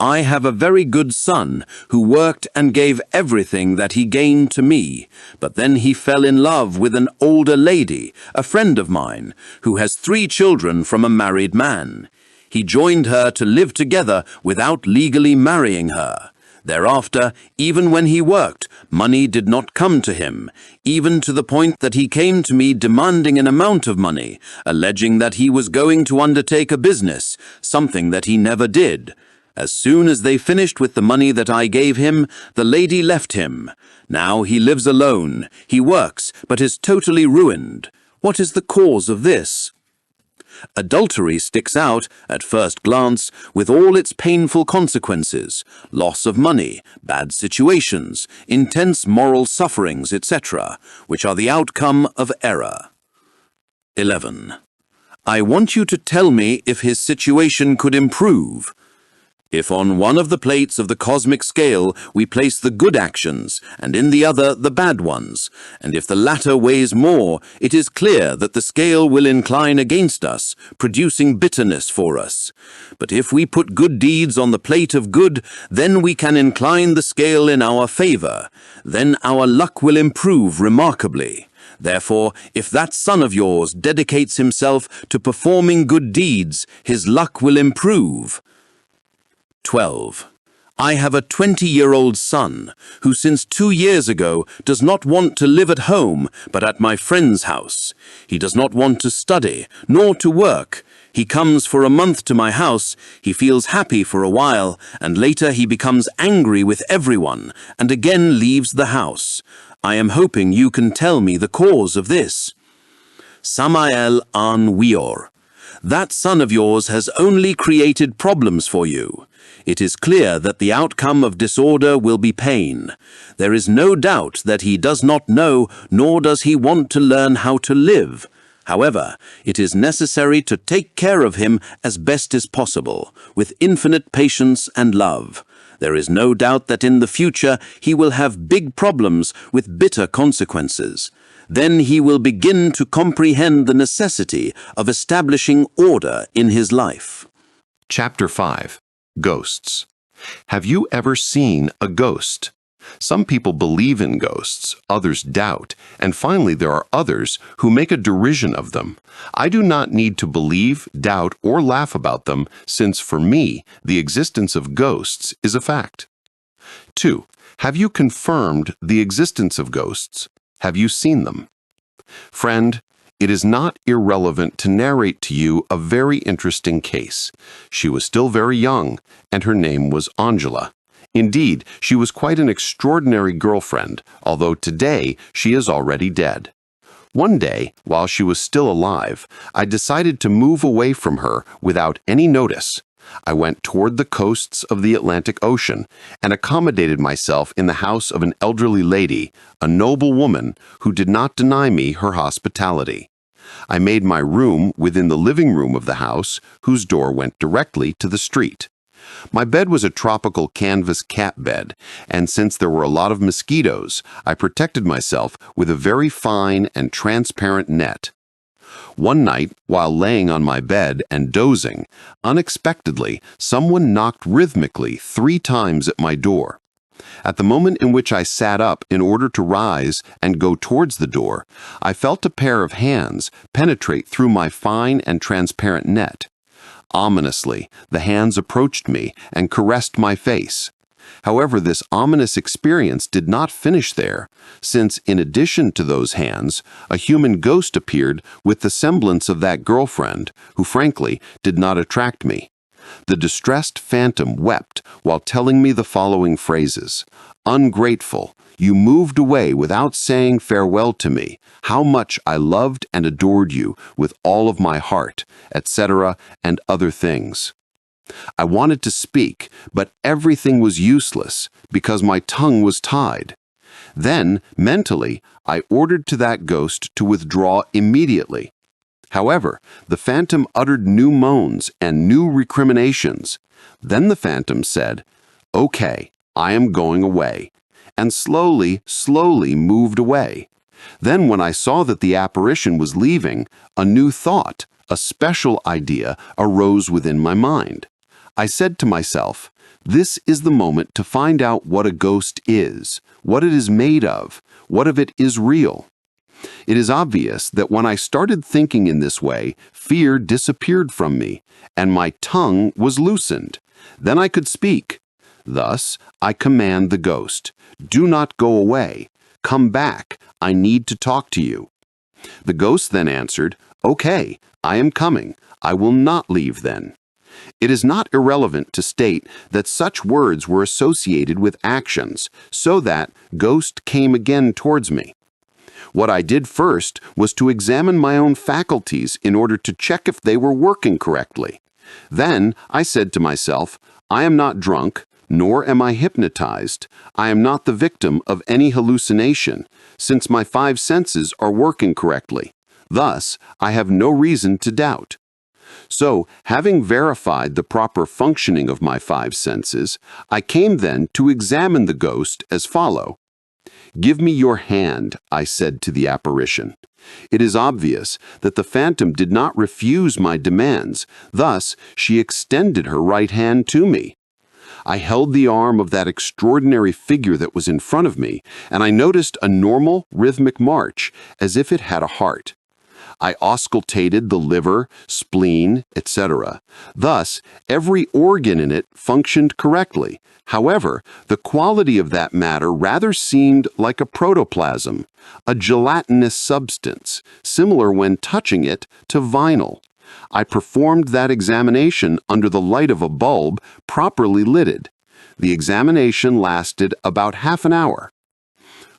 I have a very good son who worked and gave everything that he gained to me, but then he fell in love with an older lady, a friend of mine, who has 3 children from a married man. He joined her to live together without legally marrying her. Thereafter, even when he worked, money did not come to him, even to the point that he came to me demanding an amount of money, alleging that he was going to undertake a business, something that he never did. As soon as they finished with the money that I gave him, the lady left him. Now he lives alone. He works, but is totally ruined. What is the cause of this? Adultery sticks out, at first glance, with all its painful consequences, loss of money, bad situations, intense moral sufferings, etc., which are the outcome of error. 11. I want you to tell me if his situation could improve. If on one of the plates of the cosmic scale we place the good actions, and in the other the bad ones, and if the latter weighs more, it is clear that the scale will incline against us, producing bitterness for us. But if we put good deeds on the plate of good, then we can incline the scale in our favor. Then our luck will improve remarkably. Therefore, if that son of yours dedicates himself to performing good deeds, his luck will improve. 12. I have a 20-year-old son who since 2 years ago does not want to live at home but at my friend's house. He does not want to study, nor to work. He comes for a month to my house, he feels happy for a while, and later he becomes angry with everyone, and again leaves the house. I am hoping you can tell me the cause of this. Samael Aun Weor. That son of yours has only created problems for you. It is clear that the outcome of disorder will be pain. There is no doubt that he does not know, nor does he want to learn how to live. However, it is necessary to take care of him as best as possible, with infinite patience and love. There is no doubt that in the future he will have big problems with bitter consequences. Then he will begin to comprehend the necessity of establishing order in his life. Chapter 5. Ghosts. Have you ever seen a ghost? Some people believe in ghosts, others doubt, and finally there are others who make a derision of them. I do not need to believe, doubt, or laugh about them, since for me, the existence of ghosts is a fact. 2. Have you confirmed the existence of ghosts? Have you seen them? Friend, It is not irrelevant to narrate to you a very interesting case. She was still very young, and her name was Angela. Indeed, she was quite an extraordinary girlfriend, although today she is already dead. One day, while she was still alive, I decided to move away from her without any notice. I went toward the coasts of the Atlantic Ocean and accommodated myself in the house of an elderly lady, a noble woman who did not deny me her hospitality. I made my room within the living room of the house, whose door went directly to the street. My bed was a tropical canvas cat bed, and since there were a lot of mosquitoes, I protected myself with a very fine and transparent net. One night, while laying on my bed and dozing, unexpectedly, someone knocked rhythmically 3 times at my door. At the moment in which I sat up in order to rise and go towards the door, I felt a pair of hands penetrate through my fine and transparent net. Ominously, the hands approached me and caressed my face. However, this ominous experience did not finish there, since in addition to those hands, a human ghost appeared with the semblance of that girlfriend, who frankly did not attract me. The distressed phantom wept while telling me the following phrases: "Ungrateful, you moved away without saying farewell to me, how much I loved and adored you with all of my heart," etc., and other things. I wanted to speak, but everything was useless because my tongue was tied. Then, mentally, I ordered to that ghost to withdraw immediately. However, the phantom uttered new moans and new recriminations. Then the phantom said, "Okay, I am going away," and slowly moved away. Then when I saw that the apparition was leaving, a new thought, a special idea, arose within my mind. I said to myself, this is the moment to find out what a ghost is, what it is made of, what of it is real. It is obvious that when I started thinking in this way, fear disappeared from me, and my tongue was loosened. Then I could speak. Thus, I command the ghost, "Do not go away. Come back. I need to talk to you." The ghost then answered, "Okay, I am coming. I will not leave then." It is not irrelevant to state that such words were associated with actions, so that ghost came again towards me. What I did first was to examine my own faculties in order to check if they were working correctly. Then I said to myself, I am not drunk, nor am I hypnotized. I am not the victim of any hallucination, since my 5 senses are working correctly. Thus, I have no reason to doubt. So, having verified the proper functioning of my 5 senses, I came then to examine the ghost as follow. "Give me your hand," I said to the apparition. It is obvious that the phantom did not refuse my demands, thus she extended her right hand to me. I held the arm of that extraordinary figure that was in front of me, and I noticed a normal, rhythmic march, as if it had a heart. I auscultated the liver, spleen, etc. Thus, every organ in it functioned correctly. However, the quality of that matter rather seemed like a protoplasm, a gelatinous substance, similar when touching it to vinyl. I performed that examination under the light of a bulb properly lighted. The examination lasted about half an hour.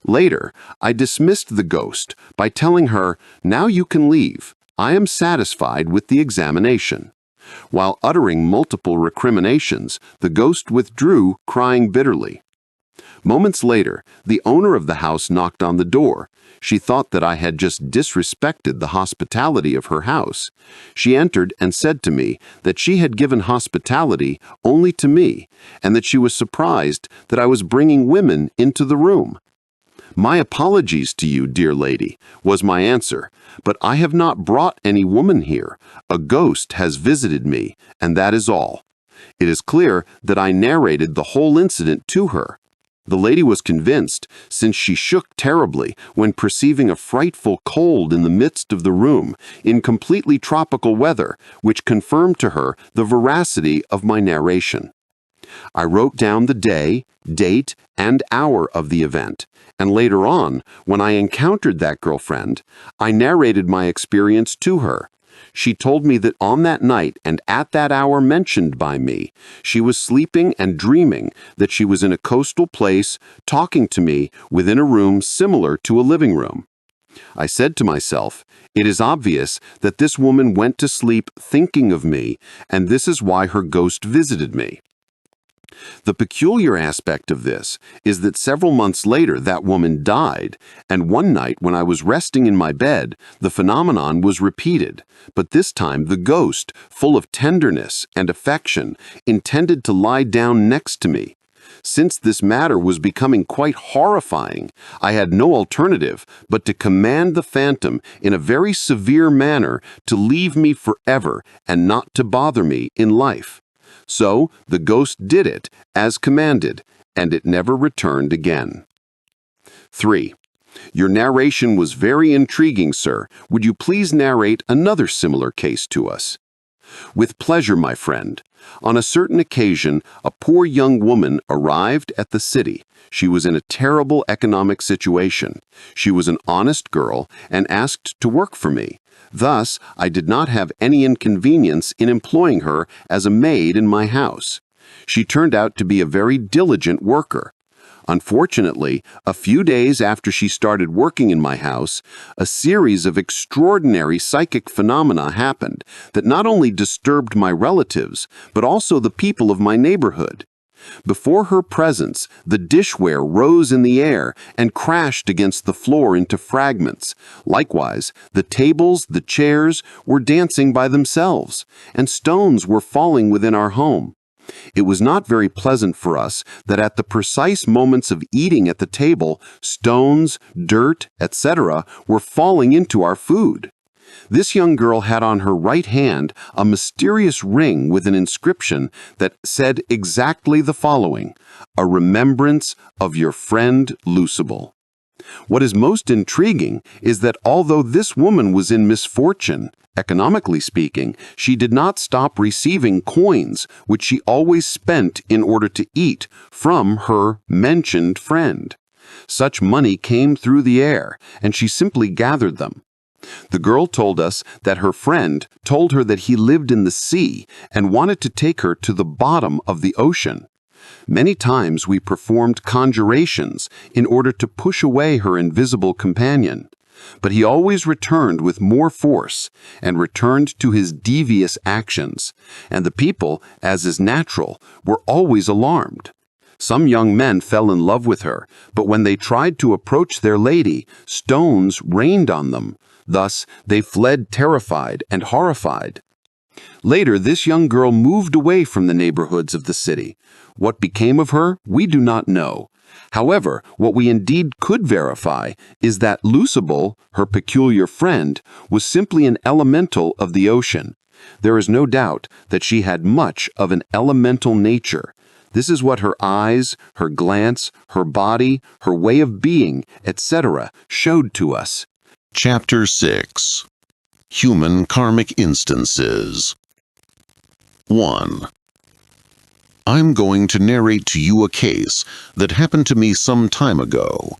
Later, I dismissed the ghost by telling her, "Now you can leave. I am satisfied with the examination." While uttering multiple recriminations, the ghost withdrew, crying bitterly. Moments later, the owner of the house knocked on the door. She thought that I had just disrespected the hospitality of her house. She entered and said to me that she had given hospitality only to me, and that she was surprised that I was bringing women into the room. "My apologies to you, dear lady," was my answer, "but I have not brought any woman here. A ghost has visited me, and that is all." It is clear that I narrated the whole incident to her. The lady was convinced, since she shook terribly when perceiving a frightful cold in the midst of the room, in completely tropical weather, which confirmed to her the veracity of my narration. I wrote down the day, date, and hour of the event, and later on, when I encountered that girlfriend, I narrated my experience to her. She told me that on that night and at that hour mentioned by me, she was sleeping and dreaming that she was in a coastal place talking to me within a room similar to a living room. I said to myself, it is obvious that this woman went to sleep thinking of me, and this is why her ghost visited me. The peculiar aspect of this is that several months later that woman died, and one night when I was resting in my bed, the phenomenon was repeated, but this time the ghost, full of tenderness and affection, intended to lie down next to me. Since this matter was becoming quite horrifying, I had no alternative but to command the phantom in a very severe manner to leave me forever and not to bother me in life. So the ghost did it as commanded, and it never returned again. 3. Your narration was very intriguing, sir. Would you please narrate another similar case to us? With pleasure, my friend. On a certain occasion, a poor young woman arrived at the city. She was in a terrible economic situation. She was an honest girl and asked to work for me. Thus, I did not have any inconvenience in employing her as a maid in my house. She turned out to be a very diligent worker. Unfortunately, a few days after she started working in my house, a series of extraordinary psychic phenomena happened that not only disturbed my relatives, but also the people of my neighborhood. Before her presence, the dishware rose in the air and crashed against the floor into fragments. Likewise, the tables, the chairs were dancing by themselves, and stones were falling within our home. It was not very pleasant for us that at the precise moments of eating at the table, stones, dirt, etc. were falling into our food. This young girl had on her right hand a mysterious ring with an inscription that said exactly the following: "A remembrance of your friend Lucible." What is most intriguing is that although this woman was in misfortune, economically speaking, she did not stop receiving coins, which she always spent in order to eat, from her mentioned friend. Such money came through the air, and she simply gathered them. The girl told us that her friend told her that he lived in the sea and wanted to take her to the bottom of the ocean. Many times we performed conjurations in order to push away her invisible companion, but he always returned with more force and returned to his devious actions, and the people, as is natural, were always alarmed. Some young men fell in love with her, but when they tried to approach their lady, stones rained on them. Thus, they fled terrified and horrified. Later, this young girl moved away from the neighborhoods of the city. What became of her, we do not know. However, what we indeed could verify is that Lucible, her peculiar friend, was simply an elemental of the ocean. There is no doubt that she had much of an elemental nature. This is what her eyes, her glance, her body, her way of being, etc. showed to us. Chapter 6. Human Karmic Instances. 1. I'm going to narrate to you a case that happened to me some time ago.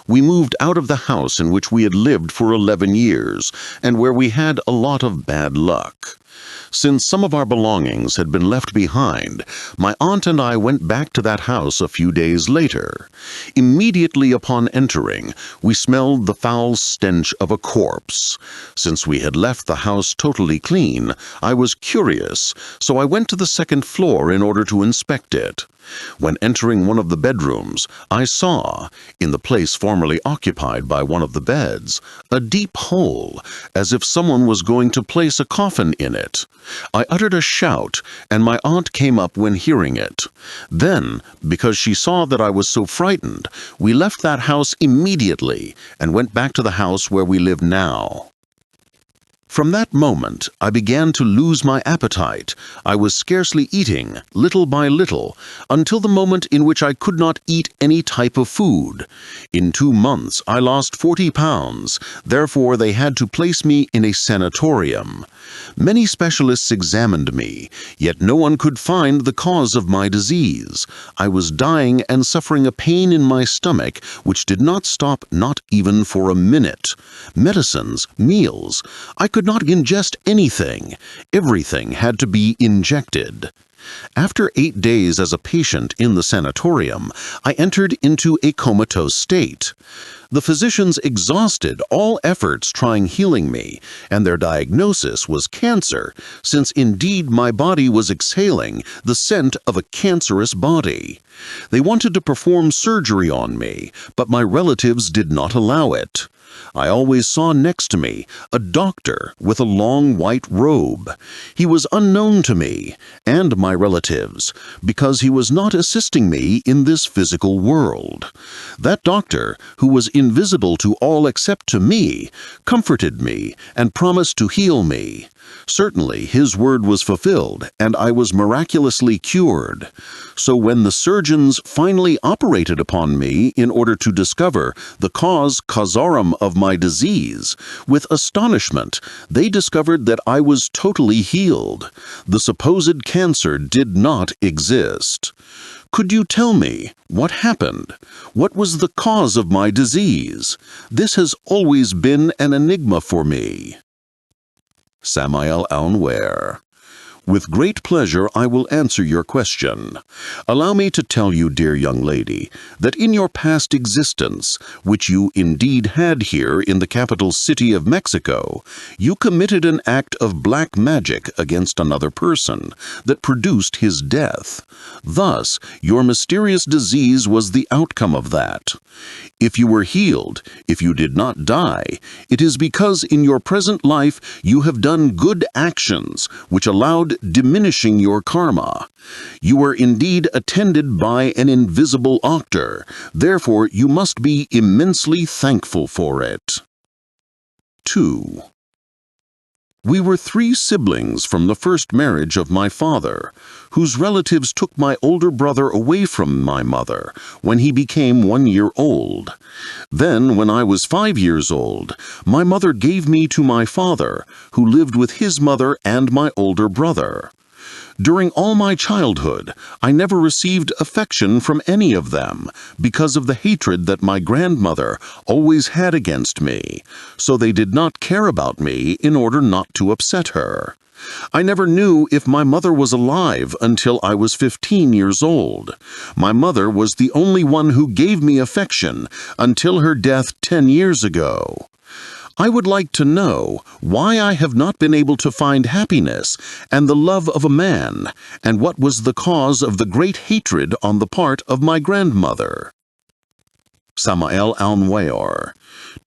We moved out of the house in which we had lived for 11 years, and where we had a lot of bad luck. Since some of our belongings had been left behind, my aunt and I went back to that house a few days later. Immediately upon entering, we smelled the foul stench of a corpse. Since we had left the house totally clean, I was curious, so I went to the second floor in order to inspect it. When entering one of the bedrooms, I saw, in the place formerly occupied by one of the beds, a deep hole, as if someone was going to place a coffin in it. I uttered a shout, and my aunt came up when hearing it. Then, because she saw that I was so frightened, we left that house immediately and went back to the house where we live now. From that moment, I began to lose my appetite. I was scarcely eating, little by little, until the moment in which I could not eat any type of food. In 2 months, I lost 40 pounds. Therefore, they had to place me in a sanatorium. Many specialists examined me, yet no one could find the cause of my disease. I was dying and suffering a pain in my stomach, which did not stop not even for a minute. Medicines, meals, I could not ingest anything. Everything had to be injected. After 8 days as a patient in the sanatorium, I entered into a comatose state. The physicians exhausted all efforts trying healing me, and their diagnosis was cancer, since indeed my body was exhaling the scent of a cancerous body. They wanted to perform surgery on me, but my relatives did not allow it. I always saw next to me a doctor with a long white robe. He was unknown to me and my relatives because he was not assisting me in this physical world. That doctor, who was invisible to all except to me, comforted me and promised to heal me. Certainly his word was fulfilled, and I was miraculously cured. So when the surgeons finally operated upon me in order to discover the cause causarum of my disease, with astonishment they discovered that I was totally healed. The supposed cancer did not exist. Could you tell me what happened? What was the cause of my disease? This has always been an enigma for me. Samael Aun Weor. With great pleasure I will answer your question. Allow me to tell you, dear young lady, that in your past existence, which you indeed had here in the capital city of Mexico, you committed an act of black magic against another person that produced his death. Thus, your mysterious disease was the outcome of that. If you were healed, if you did not die, it is because in your present life you have done good actions which allowed diminishing your karma. You were indeed attended by an invisible actor, therefore you must be immensely thankful for it. 2. We were 3 siblings from the first marriage of my father, whose relatives took my older brother away from my mother when he became 1 year old. Then, when I was 5 years old, my mother gave me to my father, who lived with his mother and my older brother. During all my childhood, I never received affection from any of them because of the hatred that my grandmother always had against me, so they did not care about me in order not to upset her. I never knew if my mother was alive until I was 15 years old. My mother was the only one who gave me affection until her death 10 years ago. I would like to know why I have not been able to find happiness and the love of a man, and what was the cause of the great hatred on the part of my grandmother. Samael Aun Weor.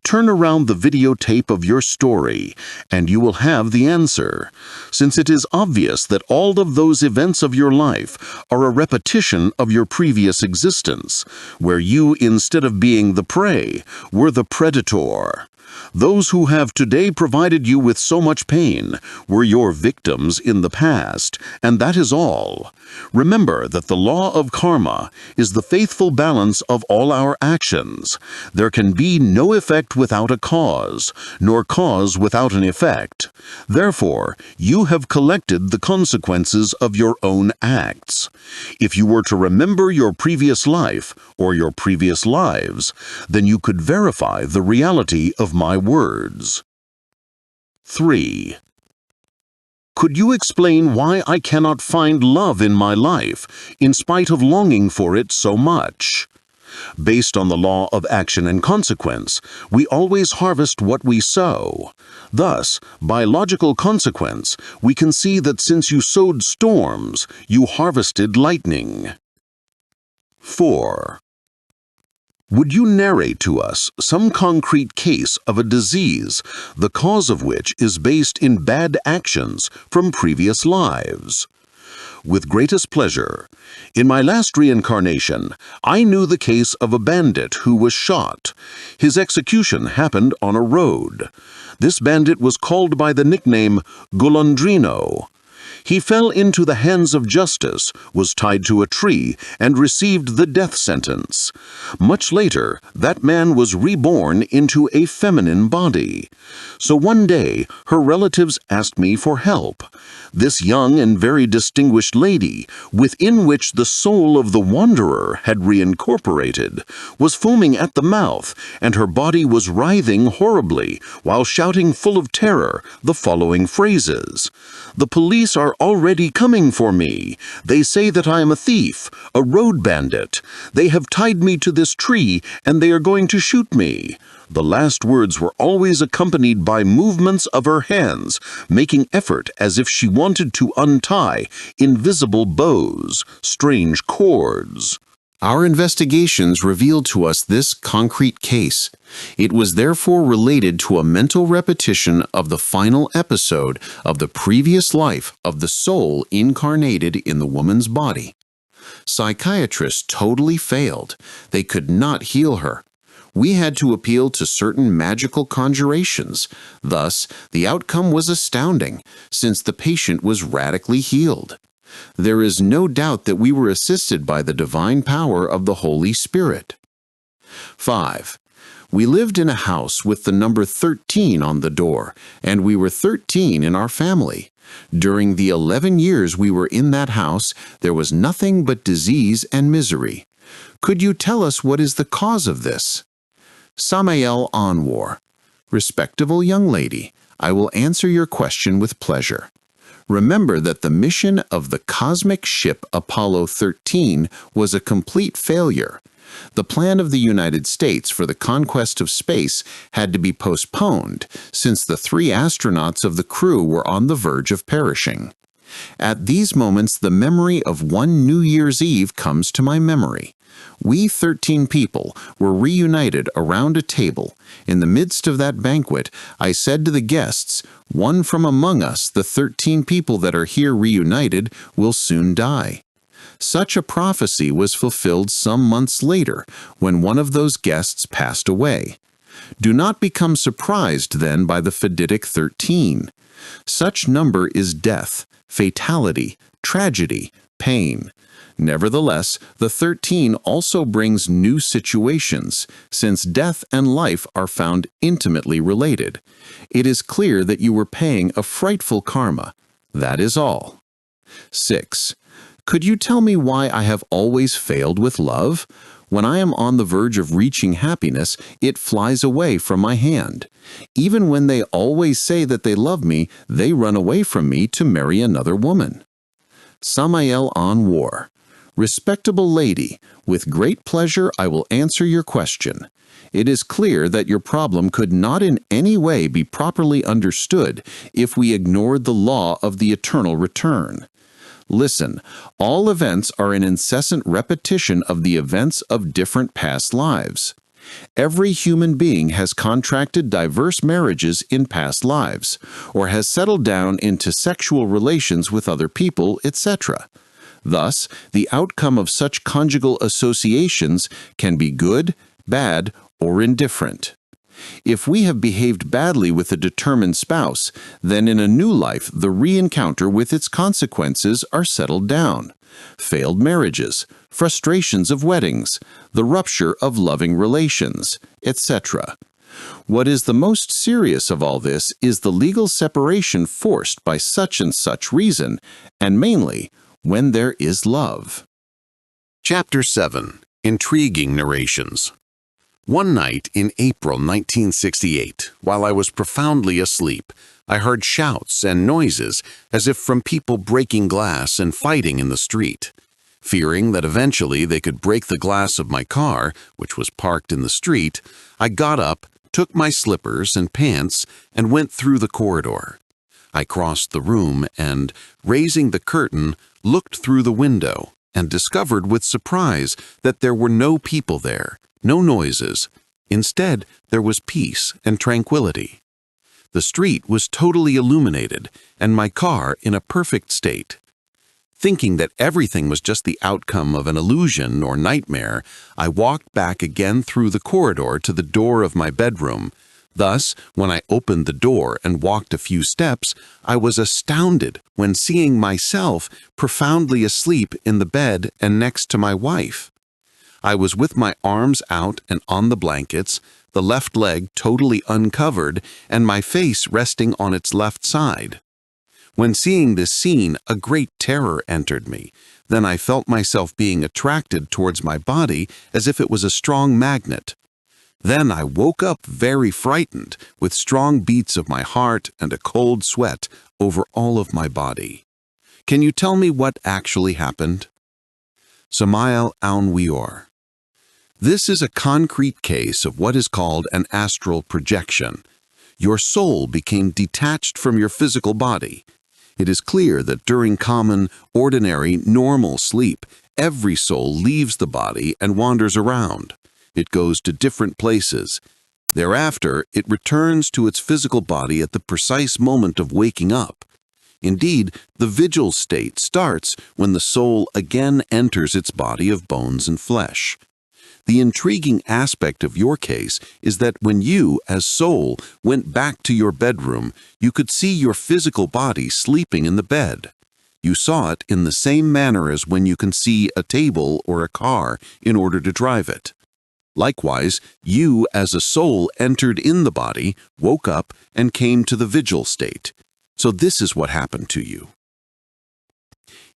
Turn around the videotape of your story, and you will have the answer, since it is obvious that all of those events of your life are a repetition of your previous existence, where you, instead of being the prey, were the predator. Those who have today provided you with so much pain were your victims in the past, and that is all. Remember that the law of karma is the faithful balance of all our actions. There can be no effect without a cause, nor cause without an effect. Therefore, you have collected the consequences of your own acts. If you were to remember your previous life or your previous lives, then you could verify the reality of my words. 3. Could you explain why I cannot find love in my life, in spite of longing for it so much? Based on the law of action and consequence, we always harvest what we sow. Thus, by logical consequence, we can see that since you sowed storms, you harvested lightning. 4. Would you narrate to us some concrete case of a disease, the cause of which is based in bad actions from previous lives? with greatest pleasure. In my last reincarnation, I knew the case of a bandit who was shot. His execution happened on a road. This bandit was called by the nickname Golondrino. He fell into the hands of justice, was tied to a tree, and received the death sentence. Much later, that man was reborn into a feminine body. So one day, her relatives asked me for help. This young and very distinguished lady, within which the soul of the wanderer had reincorporated, was foaming at the mouth, and her body was writhing horribly, while shouting full of terror the following phrases. "The police are already coming for me. They say that I am a thief, a road bandit. They have tied me to this tree, and they are going to shoot me." The last words were always accompanied by movements of her hands, making effort as if she wanted to untie invisible bows, strange cords. Our investigations revealed to us this concrete case. It was therefore related to a mental repetition of the final episode of the previous life of the soul incarnated in the woman's body. Psychiatrists totally failed. They could not heal her. We had to appeal to certain magical conjurations. Thus, the outcome was astounding, since the patient was radically healed. There is no doubt that we were assisted by the divine power of the Holy Spirit. 5. We lived in a house with the number 13 on the door, and we were 13 in our family. During the 11 years we were in that house, there was nothing but disease and misery. Could you tell us what is the cause of this? Samael Aun Weor. Respectable young lady, I will answer your question with pleasure. Remember that the mission of the cosmic ship Apollo 13 was a complete failure. The plan of the United States for the conquest of space had to be postponed since the 3 astronauts of the crew were on the verge of perishing. At these moments, the memory of one New Year's Eve comes to my memory. We 13 people were reunited around a table. In the midst of that banquet, I said to the guests, "One from among us, the 13 people that are here reunited, will soon die." Such a prophecy was fulfilled some months later, when one of those guests passed away. Do not become surprised then by the fatidic 13. Such number is death, fatality, tragedy, pain. Nevertheless, the 13 also brings new situations, since death and life are found intimately related. It is clear that you were paying a frightful karma. That is all. 6. Could you tell me why I have always failed with love? When I am on the verge of reaching happiness, it flies away from my hand. Even when they always say that they love me, they run away from me to marry another woman. Samael Aun Weor. Respectable lady, with great pleasure I will answer your question. It is clear that your problem could not in any way be properly understood if we ignored the law of the eternal return. Listen, all events are an incessant repetition of the events of different past lives. Every human being has contracted diverse marriages in past lives, or has settled down into sexual relations with other people, etc. Thus, the outcome of such conjugal associations can be good, bad, or indifferent. If we have behaved badly with a determined spouse, then in a new life the re-encounter with its consequences are settled down. Failed marriages, frustrations of weddings, the rupture of loving relations, etc. What is the most serious of all this is the legal separation forced by such and such reason, and mainly when there is love. Chapter 7. Intriguing Narrations. One night in April 1968, while I was profoundly asleep, I heard shouts and noises as if from people breaking glass and fighting in the street. Fearing that eventually they could break the glass of my car, which was parked in the street, I got up, took my slippers and pants, and went through the corridor. I crossed the room and, raising the curtain, looked through the window and discovered with surprise that there were no people there, no noises. Instead, there was peace and tranquility. The street was totally illuminated and my car in a perfect state. Thinking that everything was just the outcome of an illusion or nightmare, I walked back again through the corridor to the door of my bedroom. Thus, when I opened the door and walked a few steps, I was astounded when seeing myself profoundly asleep in the bed and next to my wife. I was with my arms out and on the blankets, the left leg totally uncovered, and my face resting on its left side. When seeing this scene, a great terror entered me. Then I felt myself being attracted towards my body as if it was a strong magnet. Then I woke up very frightened, with strong beats of my heart and a cold sweat over all of my body. Can you tell me what actually happened? Samael Aun Weor. This is a concrete case of what is called an astral projection. Your soul became detached from your physical body. It is clear that during common, ordinary, normal sleep, every soul leaves the body and wanders around. It goes to different places. Thereafter, it returns to its physical body at the precise moment of waking up. Indeed, the vigil state starts when the soul again enters its body of bones and flesh. The intriguing aspect of your case is that when you, as soul, went back to your bedroom, you could see your physical body sleeping in the bed. You saw it in the same manner as when you can see a table or a car in order to drive it. Likewise, you, as a soul, entered in the body, woke up, and came to the vigil state. So this is what happened to you.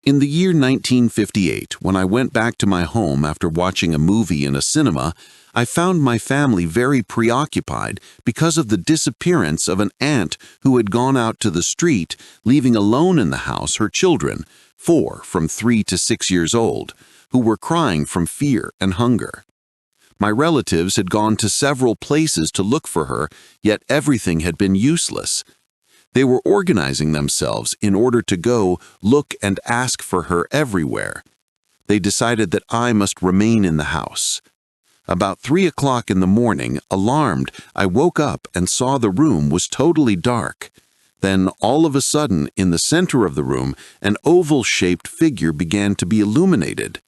In the year 1958, when I went back to my home after watching a movie in a cinema, I found my family very preoccupied because of the disappearance of an aunt who had gone out to the street, leaving alone in the house her children, 4 from 3 to 6 years old, who were crying from fear and hunger. My relatives had gone to several places to look for her, yet everything had been useless. They were organizing themselves in order to go look and ask for her everywhere. They decided that I must remain in the house. About 3 o'clock in the morning, alarmed, I woke up and saw the room was totally dark. Then, all of a sudden, in the center of the room, an oval-shaped figure began to be illuminated.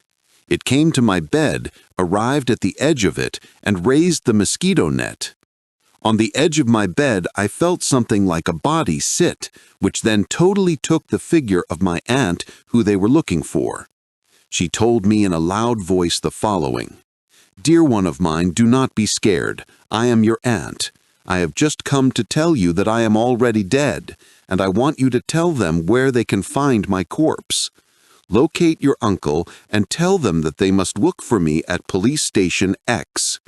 It came to my bed, arrived at the edge of it, and raised the mosquito net. On the edge of my bed, I felt something like a body sit, which then totally took the figure of my aunt who they were looking for. She told me in a loud voice the following: "Dear one of mine, do not be scared. I am your aunt. I have just come to tell you that I am already dead, and I want you to tell them where they can find my corpse. Locate your uncle and tell them that they must look for me at police station X.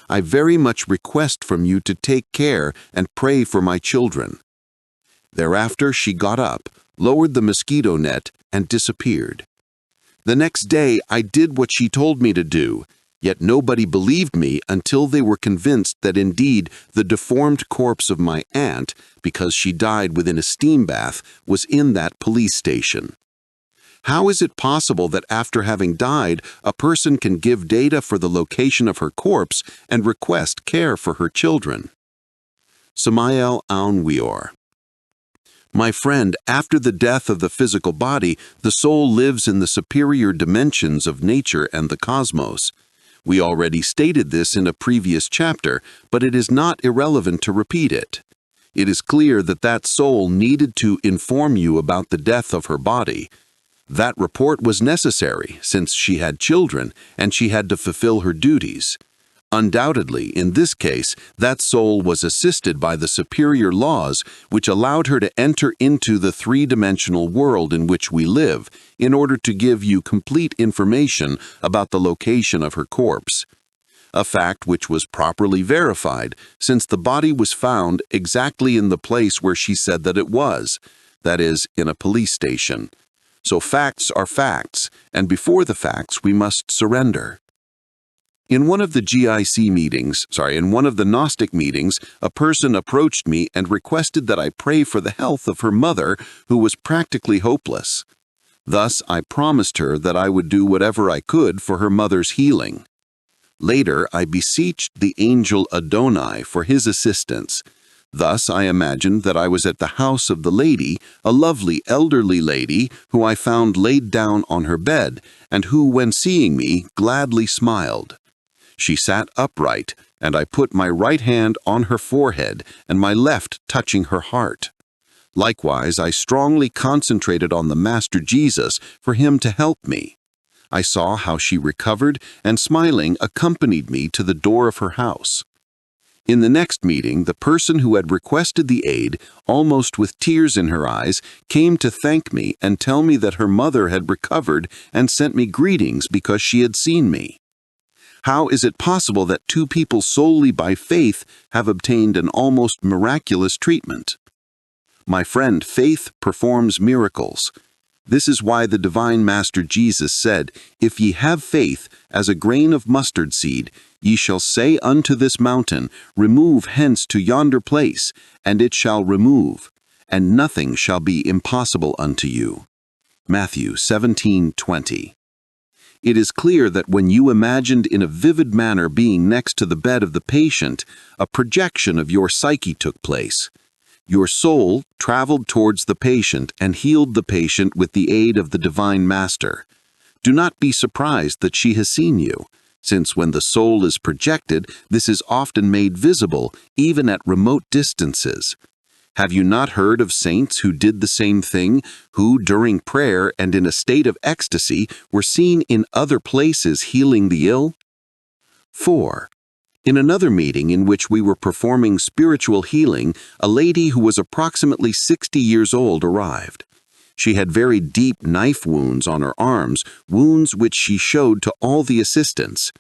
I very much request from you to take care and pray for my children." Thereafter she got up, lowered the mosquito net, and disappeared. The next day I did what she told me to do, yet nobody believed me until they were convinced that indeed the deformed corpse of my aunt, because she died within a steam bath, was in that police station. How is it possible that after having died, a person can give data for the location of her corpse and request care for her children? Samael Aun Weor. My friend, after the death of the physical body, the soul lives in the superior dimensions of nature and the cosmos. We already stated this in a previous chapter, but it is not irrelevant to repeat it. It is clear that that soul needed to inform you about the death of her body. That report was necessary since she had children and she had to fulfill her duties. Undoubtedly, in this case, that soul was assisted by the superior laws which allowed her to enter into the three-dimensional world in which we live in order to give you complete information about the location of her corpse. A fact which was properly verified since the body was found exactly in the place where she said that it was, that is, in a police station. So facts are facts, and before the facts we must surrender. In one of the Gnostic meetings, a person approached me and requested that I pray for the health of her mother, who was practically hopeless. Thus, I promised her that I would do whatever I could for her mother's healing. Later, I beseeched the angel Adonai for his assistance. Thus I imagined that I was at the house of the lady, a lovely elderly lady who I found laid down on her bed, and who, when seeing me, gladly smiled. She sat upright, and I put my right hand on her forehead and my left touching her heart. Likewise, I strongly concentrated on the Master Jesus for him to help me. I saw how she recovered and, smiling, accompanied me to the door of her house. In the next meeting, the person who had requested the aid, almost with tears in her eyes, came to thank me and tell me that her mother had recovered and sent me greetings because she had seen me. How is it possible that two people solely by faith have obtained an almost miraculous treatment? My friend, faith performs miracles. This is why the Divine Master Jesus said, "If ye have faith as a grain of mustard seed, ye shall say unto this mountain, Remove hence to yonder place, and it shall remove, and nothing shall be impossible unto you." Matthew 17:20. It is clear that when you imagined in a vivid manner being next to the bed of the patient, a projection of your psyche took place. Your soul traveled towards the patient and healed the patient with the aid of the Divine Master. Do not be surprised that she has seen you, since when the soul is projected, this is often made visible, even at remote distances. Have you not heard of saints who did the same thing, who, during prayer and in a state of ecstasy, were seen in other places healing the ill? 4. In another meeting in which we were performing spiritual healing, a lady who was approximately 60 years old arrived. She had very deep knife wounds on her arms, wounds which she showed to all the assistants.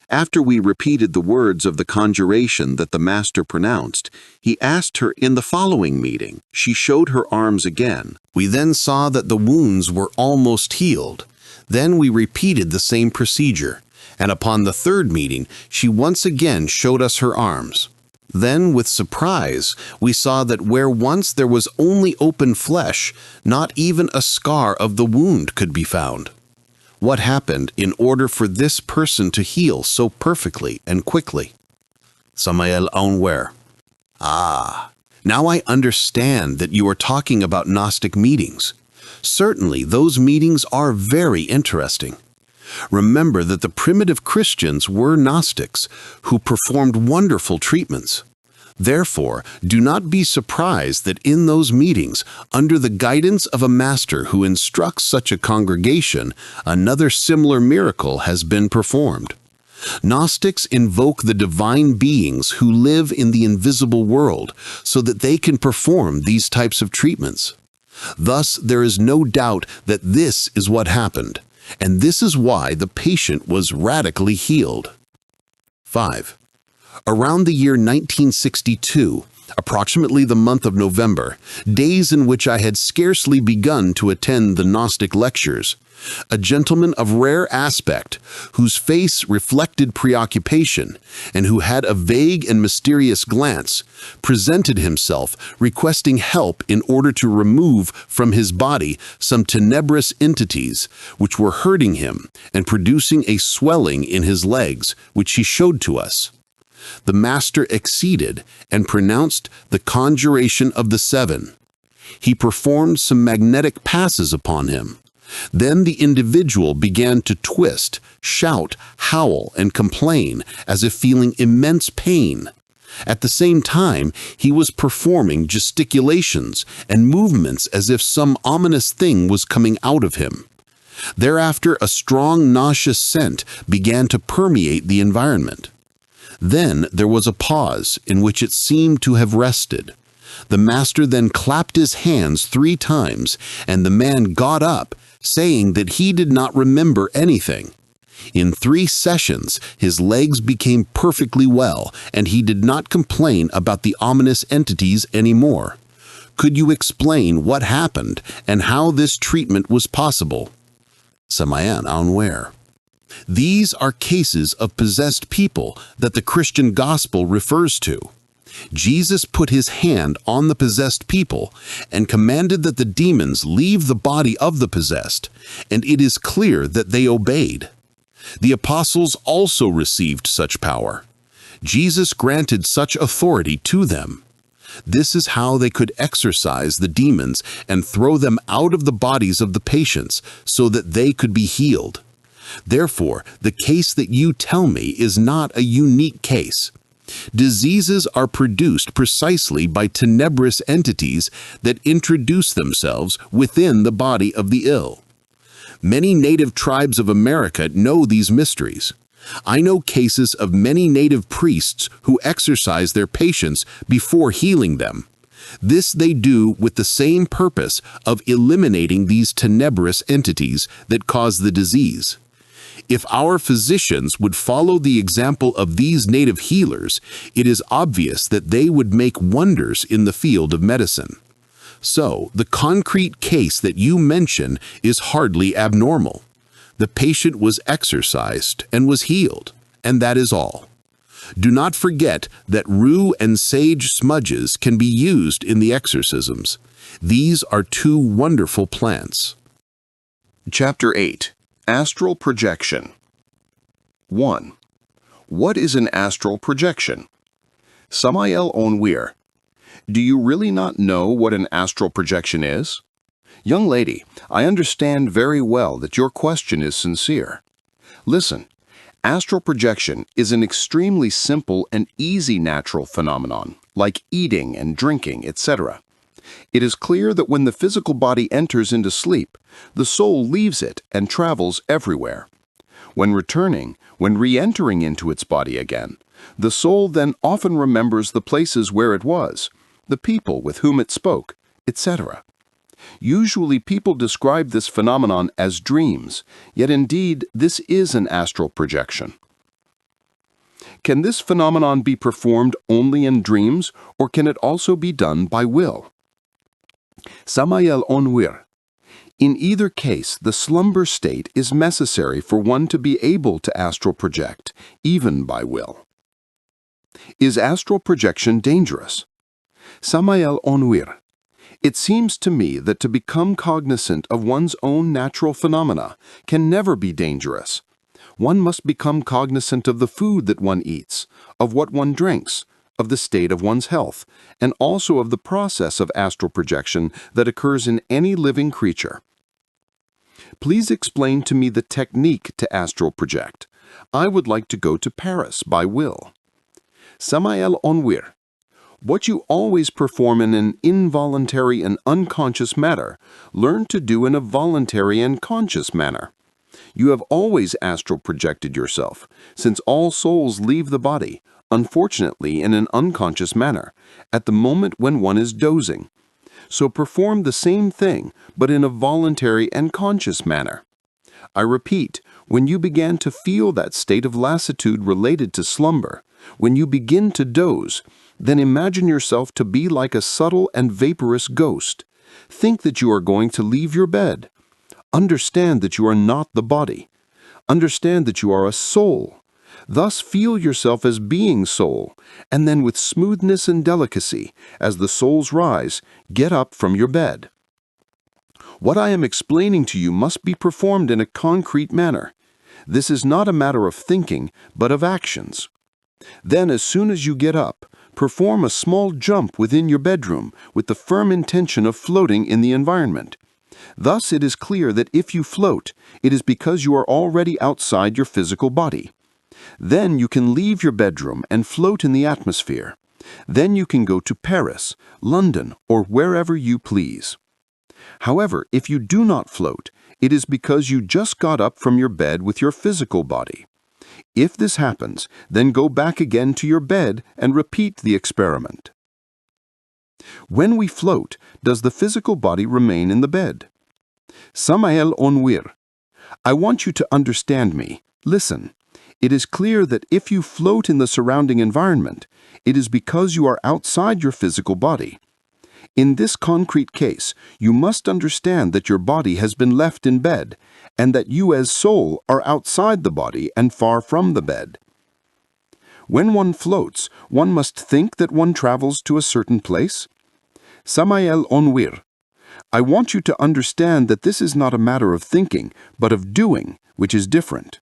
After we repeated the words of the conjuration that the Master pronounced, he asked her in the following meeting. She showed her arms again. We then saw that the wounds were almost healed. Then we repeated the same procedure, and upon the third meeting, she once again showed us her arms. Then, with surprise, we saw that where once there was only open flesh, not even a scar of the wound could be found. What happened in order for this person to heal so perfectly and quickly? Samael Aun Weor. Now I understand that you are talking about Gnostic meetings. Certainly, those meetings are very interesting. Remember that the primitive Christians were Gnostics who performed wonderful treatments. Therefore, do not be surprised that in those meetings, under the guidance of a master who instructs such a congregation, another similar miracle has been performed. Gnostics invoke the divine beings who live in the invisible world so that they can perform these types of treatments. Thus, there is no doubt that this is what happened, and this is why the patient was radically healed. 5. Around the year 1962, approximately the month of November, days in which I had scarcely begun to attend the Gnostic lectures, a gentleman of rare aspect, whose face reflected preoccupation, and who had a vague and mysterious glance, presented himself, requesting help in order to remove from his body some tenebrous entities which were hurting him and producing a swelling in his legs, which he showed to us. The Master acceded and pronounced the conjuration of the seven. He performed some magnetic passes upon him. Then the individual began to twist, shout, howl, and complain as if feeling immense pain. At the same time, he was performing gesticulations and movements as if some ominous thing was coming out of him. Thereafter, a strong nauseous scent began to permeate the environment. Then there was a pause in which it seemed to have rested. The Master then clapped his hands 3 times, and the man got up, saying that he did not remember anything. In 3 sessions, his legs became perfectly well, and he did not complain about the ominous entities anymore. Could you explain what happened and how this treatment was possible? Samael Aun Weor. These are cases of possessed people that the Christian gospel refers to. Jesus put his hand on the possessed people and commanded that the demons leave the body of the possessed, and it is clear that they obeyed. The apostles also received such power. Jesus granted such authority to them. This is how they could exorcise the demons and throw them out of the bodies of the patients so that they could be healed. Therefore, the case that you tell me is not a unique case. Diseases are produced precisely by tenebrous entities that introduce themselves within the body of the ill. Many native tribes of America know these mysteries. I know cases of many native priests who exorcise their patients before healing them. This they do with the same purpose of eliminating these tenebrous entities that cause the disease. If our physicians would follow the example of these native healers, it is obvious that they would make wonders in the field of medicine. So, the concrete case that you mention is hardly abnormal. The patient was exorcised and was healed, and that is all. Do not forget that rue and sage smudges can be used in the exorcisms. These are two wonderful plants. Chapter 8. Astral Projection. 1. What is an astral projection? Samael Aun Weor. Do you really not know what an astral projection is? Young lady, I understand very well that your question is sincere. Listen, astral projection is an extremely simple and easy natural phenomenon, like eating and drinking, etc. It is clear that when the physical body enters into sleep, the soul leaves it and travels everywhere. When re-entering into its body again, the soul then often remembers the places where it was, the people with whom it spoke, etc. Usually people describe this phenomenon as dreams, yet indeed this is an astral projection. Can this phenomenon be performed only in dreams, or can it also be done by will? Samael Aun Weor. In either case, the slumber state is necessary for one to be able to astral project, even by will. Is astral projection dangerous? Samael Aun Weor. It seems to me that to become cognizant of one's own natural phenomena can never be dangerous. One must become cognizant of the food that one eats, of what one drinks, of the state of one's health, and also of the process of astral projection that occurs in any living creature. Please explain to me the technique to astral project. I would like to go to Paris by will. Samael Aun Weor. What you always perform in an involuntary and unconscious manner, learn to do in a voluntary and conscious manner. You have always astral projected yourself, since all souls leave the body, unfortunately in an unconscious manner, at the moment when one is dozing. So perform the same thing, but in a voluntary and conscious manner. I repeat, when you began to feel that state of lassitude related to slumber, when you begin to doze, then imagine yourself to be like a subtle and vaporous ghost. Think that you are going to leave your bed. Understand that you are not the body. Understand that you are a soul. Thus feel yourself as being soul, and then with smoothness and delicacy, as the souls rise, get up from your bed. What I am explaining to you must be performed in a concrete manner. This is not a matter of thinking, but of actions. Then, as soon as you get up, perform a small jump within your bedroom with the firm intention of floating in the environment. Thus it is clear that if you float, it is because you are already outside your physical body. Then you can leave your bedroom and float in the atmosphere. Then you can go to Paris, London, or wherever you please. However, if you do not float, it is because you just got up from your bed with your physical body. If this happens, then go back again to your bed and repeat the experiment. When we float, does the physical body remain in the bed? Samael Aun Weor. I want you to understand me. Listen. It is clear that if you float in the surrounding environment, it is because you are outside your physical body. In this concrete case, you must understand that your body has been left in bed, and that you as soul are outside the body and far from the bed. When one floats, one must think that one travels to a certain place. Samael Aun Weor. I want you to understand that this is not a matter of thinking, but of doing, which is different.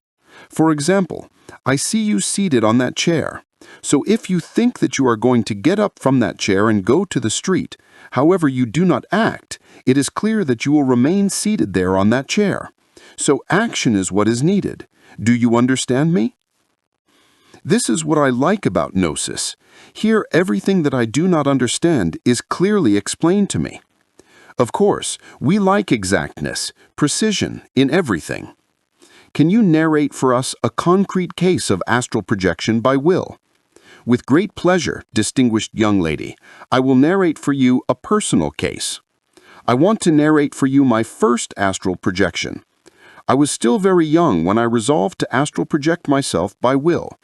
For example, I see you seated on that chair. So if you think that you are going to get up from that chair and go to the street, however you do not act, it is clear that you will remain seated there on that chair. So action is what is needed. Do you understand me? This is what I like about Gnosis. Here, everything that I do not understand is clearly explained to me. Of course, we like exactness, precision in everything. Can you narrate for us a concrete case of astral projection by will? With great pleasure, distinguished young lady, I will narrate for you a personal case. I want to narrate for you my first astral projection. I was still very young when I resolved to astral project myself by will.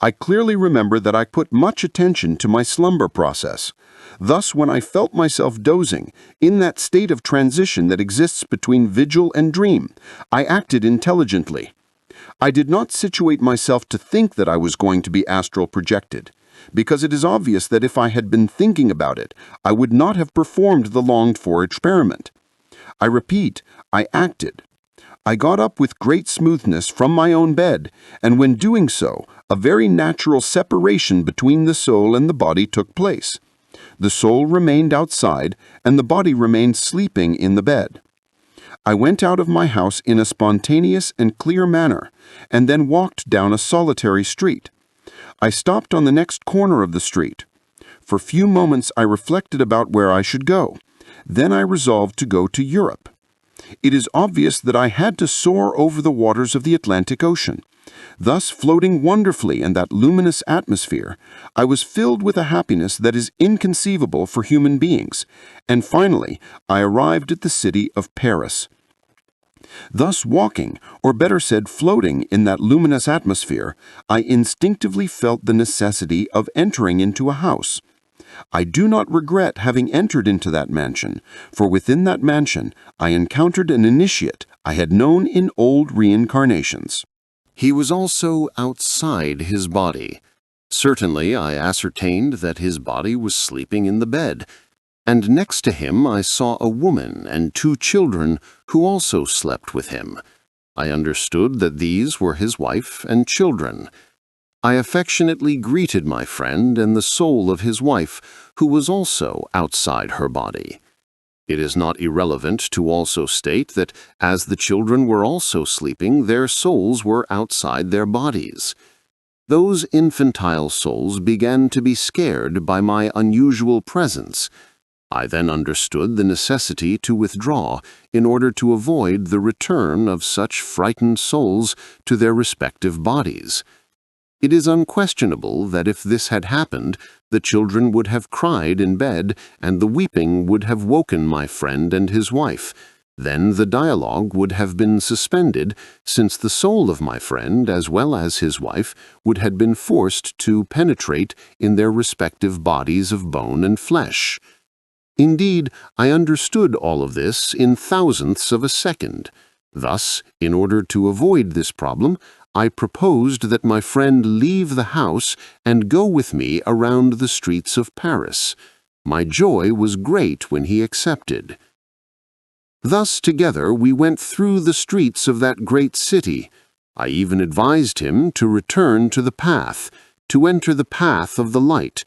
I clearly remember that I put much attention to my slumber process. Thus, when I felt myself dozing, in that state of transition that exists between vigil and dream, I acted intelligently. I did not situate myself to think that I was going to be astral projected, because it is obvious that if I had been thinking about it, I would not have performed the longed-for experiment. I repeat, I acted. I got up with great smoothness from my own bed, and when doing so, a very natural separation between the soul and the body took place. The soul remained outside, and the body remained sleeping in the bed. I went out of my house in a spontaneous and clear manner, and then walked down a solitary street. I stopped on the next corner of the street. For few moments I reflected about where I should go. Then I resolved to go to Europe. It is obvious that I had to soar over the waters of the Atlantic Ocean. Thus, floating wonderfully in that luminous atmosphere, I was filled with a happiness that is inconceivable for human beings, and finally I arrived at the city of Paris. Thus walking, or better said floating in that luminous atmosphere, I instinctively felt the necessity of entering into a house. I do not regret having entered into that mansion, for within that mansion I encountered an initiate I had known in old reincarnations. He was also outside his body. Certainly I ascertained that his body was sleeping in the bed, and next to him I saw a woman and 2 children who also slept with him. I understood that these were his wife and children. I affectionately greeted my friend and the soul of his wife, who was also outside her body. It is not irrelevant to also state that as the children were also sleeping, their souls were outside their bodies. Those infantile souls began to be scared by my unusual presence. I then understood the necessity to withdraw in order to avoid the return of such frightened souls to their respective bodies. It is unquestionable that if this had happened, the children would have cried in bed, and the weeping would have woken my friend and his wife. Then the dialogue would have been suspended, since the soul of my friend, as well as his wife, would have been forced to penetrate in their respective bodies of bone and flesh. Indeed, I understood all of this in thousandths of a second. Thus, in order to avoid this problem, I proposed that my friend leave the house and go with me around the streets of Paris. My joy was great when he accepted. Thus together we went through the streets of that great city. I even advised him to return to the path, to enter the path of the light.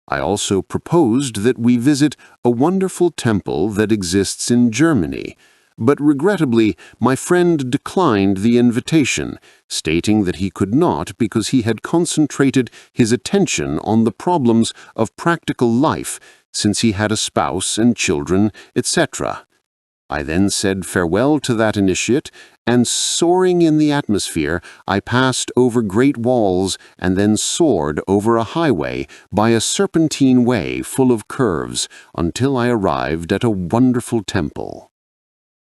I also proposed that we visit a wonderful temple that exists in Germany. But regrettably, my friend declined the invitation, stating that he could not because he had concentrated his attention on the problems of practical life since he had a spouse and children, etc. I then said farewell to that initiate, and soaring in the atmosphere, I passed over great walls and then soared over a highway by a serpentine way full of curves until I arrived at a wonderful temple.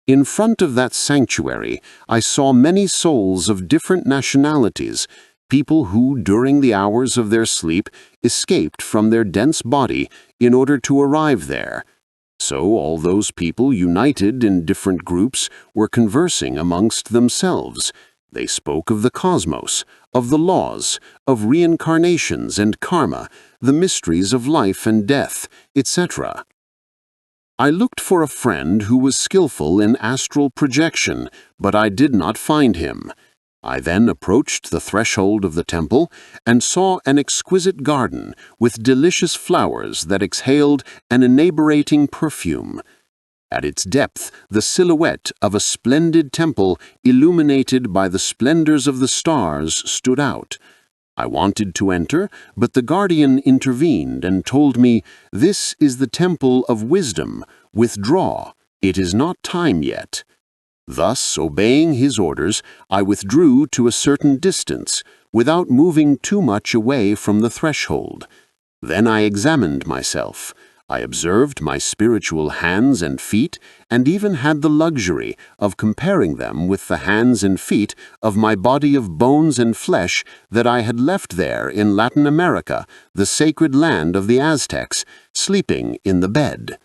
In front of that sanctuary, I saw many souls of different nationalities, people who, during the hours of their sleep, escaped from their dense body in order to arrive there. So all those people united in different groups were conversing amongst themselves. They spoke of the cosmos, of the laws, of reincarnations and karma, the mysteries of life and death, etc. I looked for a friend who was skillful in astral projection, but I did not find him. I then approached the threshold of the temple and saw an exquisite garden with delicious flowers that exhaled an inebriating perfume. At its depth, the silhouette of a splendid temple illuminated by the splendors of the stars stood out. I wanted to enter, but the guardian intervened and told me, "This is the temple of wisdom. Withdraw. It is not time yet." Thus, obeying his orders, I withdrew to a certain distance, without moving too much away from the threshold. Then I examined myself. I observed my spiritual hands and feet, and even had the luxury of comparing them with the hands and feet of my body of bones and flesh that I had left there in Latin America, the sacred land of the Aztecs, sleeping in the bed.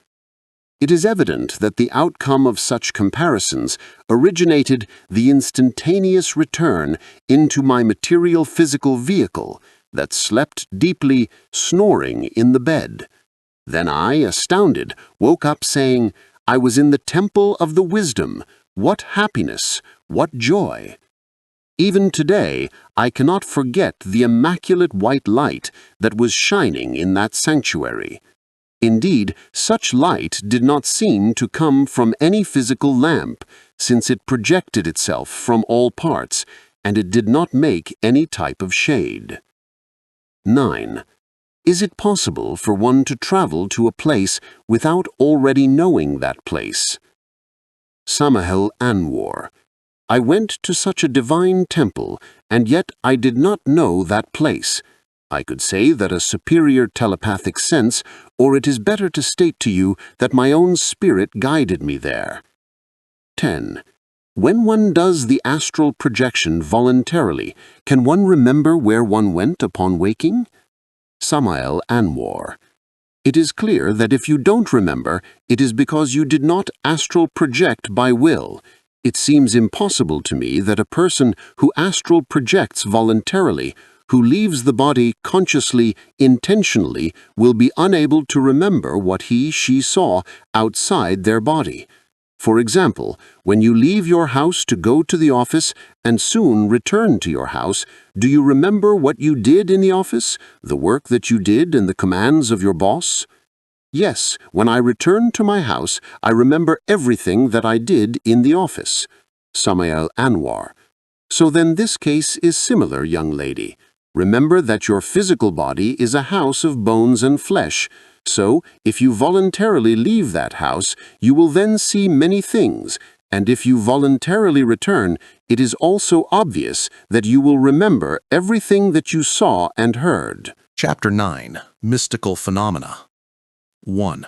It is evident that the outcome of such comparisons originated the instantaneous return into my material physical vehicle that slept deeply, snoring in the bed. Then I, astounded, woke up saying, "I was in the temple of the wisdom. What happiness! What joy!" Even today, I cannot forget the immaculate white light that was shining in that sanctuary. Indeed, such light did not seem to come from any physical lamp, since it projected itself from all parts, and it did not make any type of shade. 9. Is it possible for one to travel to a place without already knowing that place? Samael Aun Weor. I went to such a divine temple, and yet I did not know that place. I could say that a superior telepathic sense, or it is better to state to you that my own spirit guided me there. 10. When one does the astral projection voluntarily, can one remember where one went upon waking? Samael Aun Weor. It is clear that if you don't remember, it is because you did not astral project by will. It seems impossible to me that a person who astral projects voluntarily, who leaves the body consciously, intentionally, will be unable to remember what she saw outside their body. For example, when you leave your house to go to the office and soon return to your house, do you remember what you did in the office, the work that you did and the commands of your boss? Yes, when I return to my house, I remember everything that I did in the office. Samael Aun Weor. So then this case is similar, young lady. Remember that your physical body is a house of bones and flesh. So, if you voluntarily leave that house, you will then see many things, and if you voluntarily return, it is also obvious that you will remember everything that you saw and heard. Chapter 9. Mystical Phenomena. 1.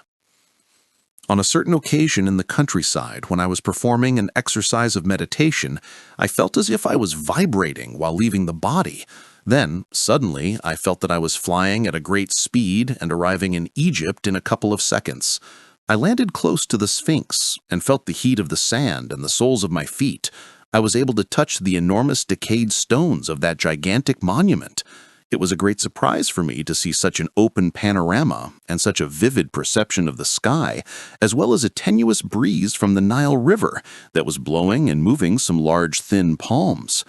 On a certain occasion in the countryside, when I was performing an exercise of meditation, I felt as if I was vibrating while leaving the body. Then, suddenly, I felt that I was flying at a great speed and arriving in Egypt in a couple of seconds. I landed close to the Sphinx and felt the heat of the sand and the soles of my feet. I was able to touch the enormous decayed stones of that gigantic monument. It was a great surprise for me to see such an open panorama and such a vivid perception of the sky, as well as a tenuous breeze from the Nile River that was blowing and moving some large thin palms.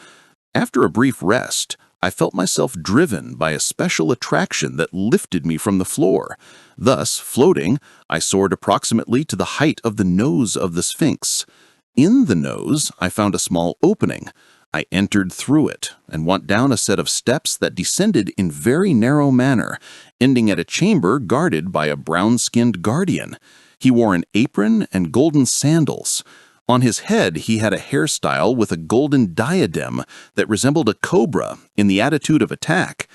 After a brief rest, I felt myself driven by a special attraction that lifted me from the floor. Thus, floating, I soared approximately to the height of the nose of the Sphinx. In the nose, I found a small opening. I entered through it and went down a set of steps that descended in very narrow manner, ending at a chamber guarded by a brown-skinned guardian. He wore an apron and golden sandals. On his head, he had a hairstyle with a golden diadem that resembled a cobra in the attitude of attack.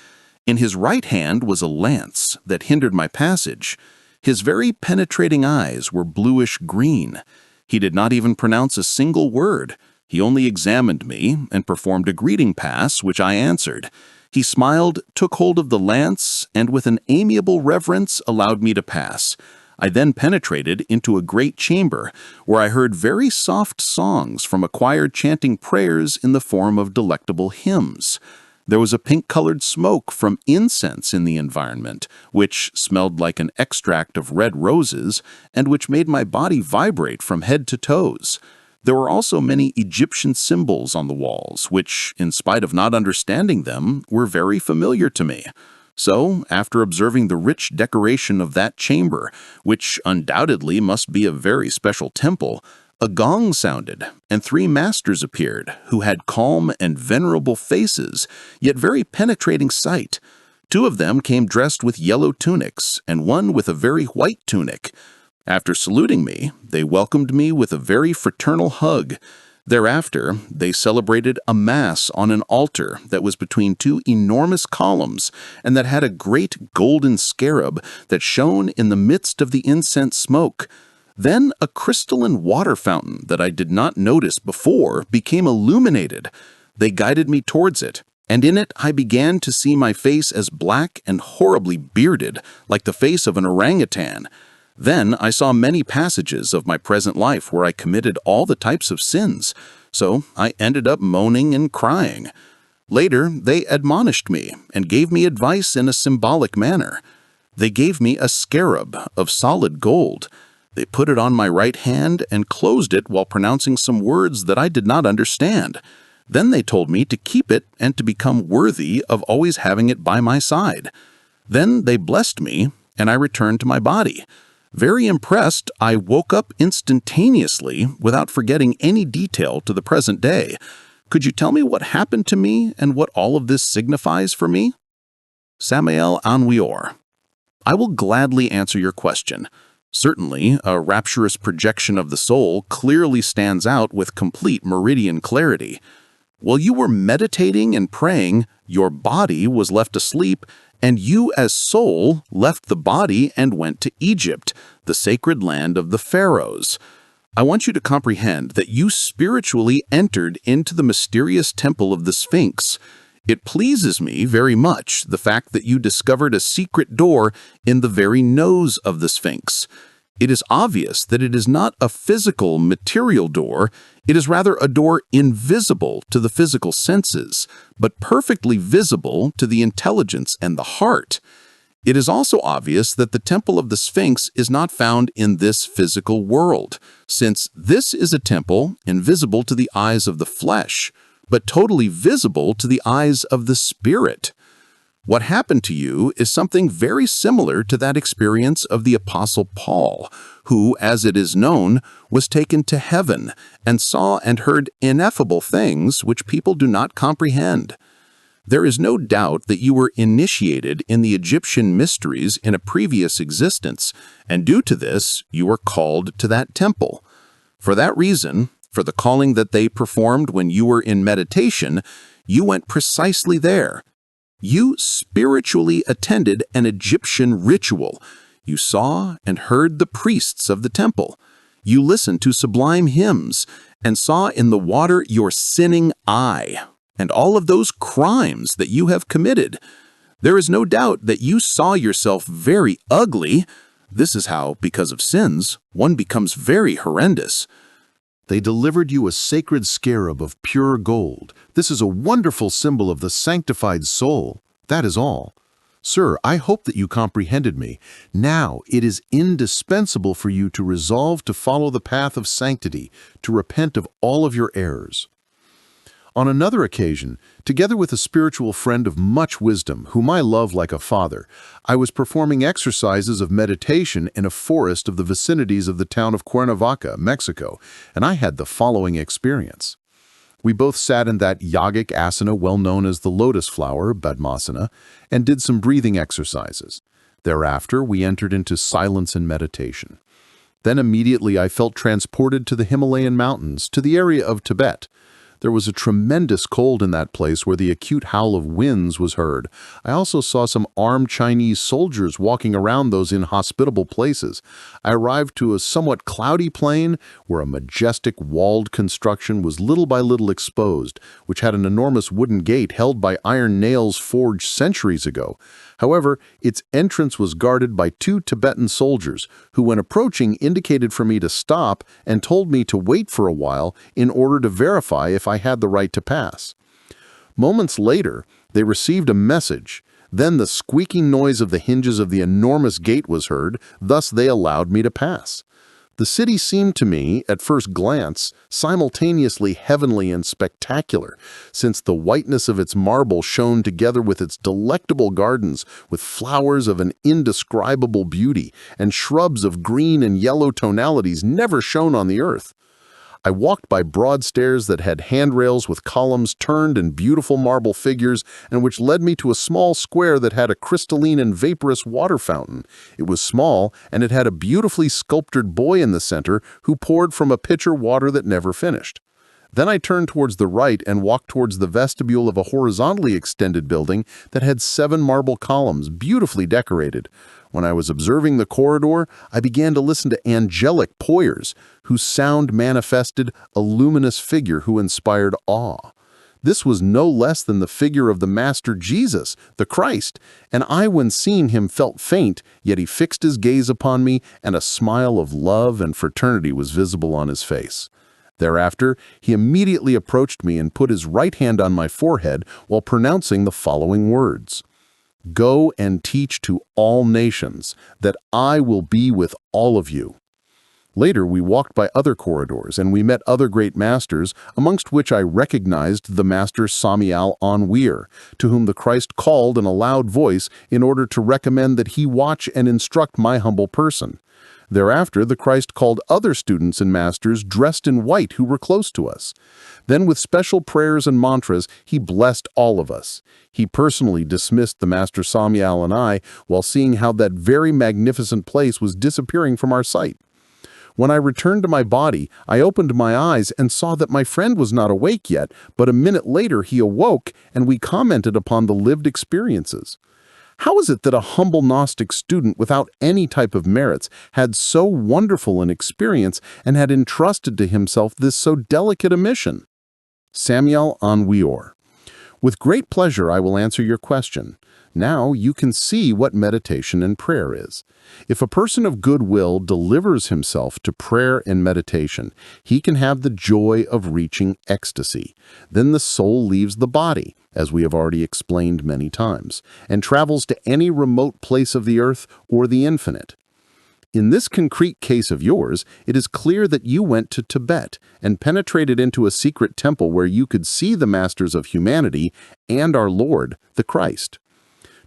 In his right hand was a lance that hindered my passage. His very penetrating eyes were bluish-green. He did not even pronounce a single word. He only examined me and performed a greeting pass, which I answered. He smiled, took hold of the lance, and with an amiable reverence allowed me to pass. I then penetrated into a great chamber where I heard very soft songs from a choir chanting prayers in the form of delectable hymns. There was a pink-colored smoke from incense in the environment, which smelled like an extract of red roses and which made my body vibrate from head to toes. There were also many Egyptian symbols on the walls, which, in spite of not understanding them, were very familiar to me. So, after observing the rich decoration of that chamber, which undoubtedly must be a very special temple, a gong sounded, and 3 masters appeared, who had calm and venerable faces, yet very penetrating sight. 2 of them came dressed with yellow tunics, and 1 with a very white tunic. After saluting me, they welcomed me with a very fraternal hug. Thereafter, they celebrated a mass on an altar that was between 2 enormous columns and that had a great golden scarab that shone in the midst of the incense smoke. Then a crystalline water fountain that I did not notice before became illuminated. They guided me towards it, and in it I began to see my face as black and horribly bearded, like the face of an orangutan. Then I saw many passages of my present life where I committed all the types of sins, so I ended up moaning and crying. Later, they admonished me and gave me advice in a symbolic manner. They gave me a scarab of solid gold. They put it on my right hand and closed it while pronouncing some words that I did not understand. Then they told me to keep it and to become worthy of always having it by my side. Then they blessed me, and I returned to my body. Very impressed, I woke up instantaneously without forgetting any detail to the present day. Could you tell me what happened to me and what all of this signifies for me? Samael Aun Weor. I will gladly answer your question. Certainly, a rapturous projection of the soul clearly stands out with complete meridian clarity. While you were meditating and praying, your body was left asleep, and you as soul left the body and went to Egypt, the sacred land of the pharaohs. I want you to comprehend that you spiritually entered into the mysterious temple of the Sphinx. It pleases me very much, the fact that you discovered a secret door in the very nose of the Sphinx. It is obvious that it is not a physical, material door. It is rather a door invisible to the physical senses, but perfectly visible to the intelligence and the heart. It is also obvious that the temple of the Sphinx is not found in this physical world, since this is a temple invisible to the eyes of the flesh, but totally visible to the eyes of the spirit. What happened to you is something very similar to that experience of the Apostle Paul, who, as it is known, was taken to heaven and saw and heard ineffable things which people do not comprehend. There is no doubt that you were initiated in the Egyptian mysteries in a previous existence, and due to this, you were called to that temple. For that reason, for the calling that they performed when you were in meditation, you went precisely there. You spiritually attended an Egyptian ritual. You saw and heard the priests of the temple. You listened to sublime hymns and saw in the water your sinning eye and all of those crimes that you have committed. There is no doubt that you saw yourself very ugly. This is how, because of sins, one becomes very horrendous. They delivered you a sacred scarab of pure gold. This is a wonderful symbol of the sanctified soul. That is all. Sir, I hope that you comprehended me. Now it is indispensable for you to resolve to follow the path of sanctity, to repent of all of your errors. On another occasion, together with a spiritual friend of much wisdom, whom I love like a father, I was performing exercises of meditation in a forest of the vicinities of the town of Cuernavaca, Mexico, and I had the following experience. We both sat in that yogic asana well known as the lotus flower, Padmasana, and did some breathing exercises. Thereafter, we entered into silence and meditation. Then immediately I felt transported to the Himalayan mountains, to the area of Tibet. There was a tremendous cold in that place where the acute howl of winds was heard. I also saw some armed Chinese soldiers walking around those inhospitable places. I arrived to a somewhat cloudy plain where a majestic walled construction was little by little exposed, which had an enormous wooden gate held by iron nails forged centuries ago. However, its entrance was guarded by 2 Tibetan soldiers, who when approaching indicated for me to stop and told me to wait for a while in order to verify if I had the right to pass. Moments later, they received a message. Then the squeaking noise of the hinges of the enormous gate was heard, thus they allowed me to pass. The city seemed to me, at first glance, simultaneously heavenly and spectacular, since the whiteness of its marble shone together with its delectable gardens, with flowers of an indescribable beauty, and shrubs of green and yellow tonalities never shown on the earth. I walked by broad stairs that had handrails with columns turned and beautiful marble figures, and which led me to a small square that had a crystalline and vaporous water fountain. It was small, and it had a beautifully sculptured boy in the center who poured from a pitcher water that never finished. Then I turned towards the right and walked towards the vestibule of a horizontally extended building that had 7 marble columns, beautifully decorated. When I was observing the corridor, I began to listen to angelic poyers, whose sound manifested a luminous figure who inspired awe. This was no less than the figure of the Master Jesus, the Christ, and I, when seeing him, felt faint, yet he fixed his gaze upon me, and a smile of love and fraternity was visible on his face. Thereafter, he immediately approached me and put his right hand on my forehead while pronouncing the following words: "Go and teach to all nations, that I will be with all of you." Later, we walked by other corridors, and we met other great masters, amongst which I recognized the master Samael Aun Weor, to whom the Christ called in a loud voice in order to recommend that he watch and instruct my humble person. Thereafter, the Christ called other students and masters dressed in white who were close to us. Then, with special prayers and mantras, he blessed all of us. He personally dismissed the Master Samael and I while seeing how that very magnificent place was disappearing from our sight. When I returned to my body, I opened my eyes and saw that my friend was not awake yet, but a minute later he awoke and we commented upon the lived experiences. How is it that a humble Gnostic student without any type of merits had so wonderful an experience and had entrusted to himself this so delicate a mission? Samael Aun Weor. With great pleasure I will answer your question. Now you can see what meditation and prayer is. If a person of good will delivers himself to prayer and meditation, he can have the joy of reaching ecstasy. Then the soul leaves the body, as we have already explained many times, and travels to any remote place of the earth or the infinite. In this concrete case of yours, it is clear that you went to Tibet and penetrated into a secret temple where you could see the masters of humanity and our Lord, the Christ.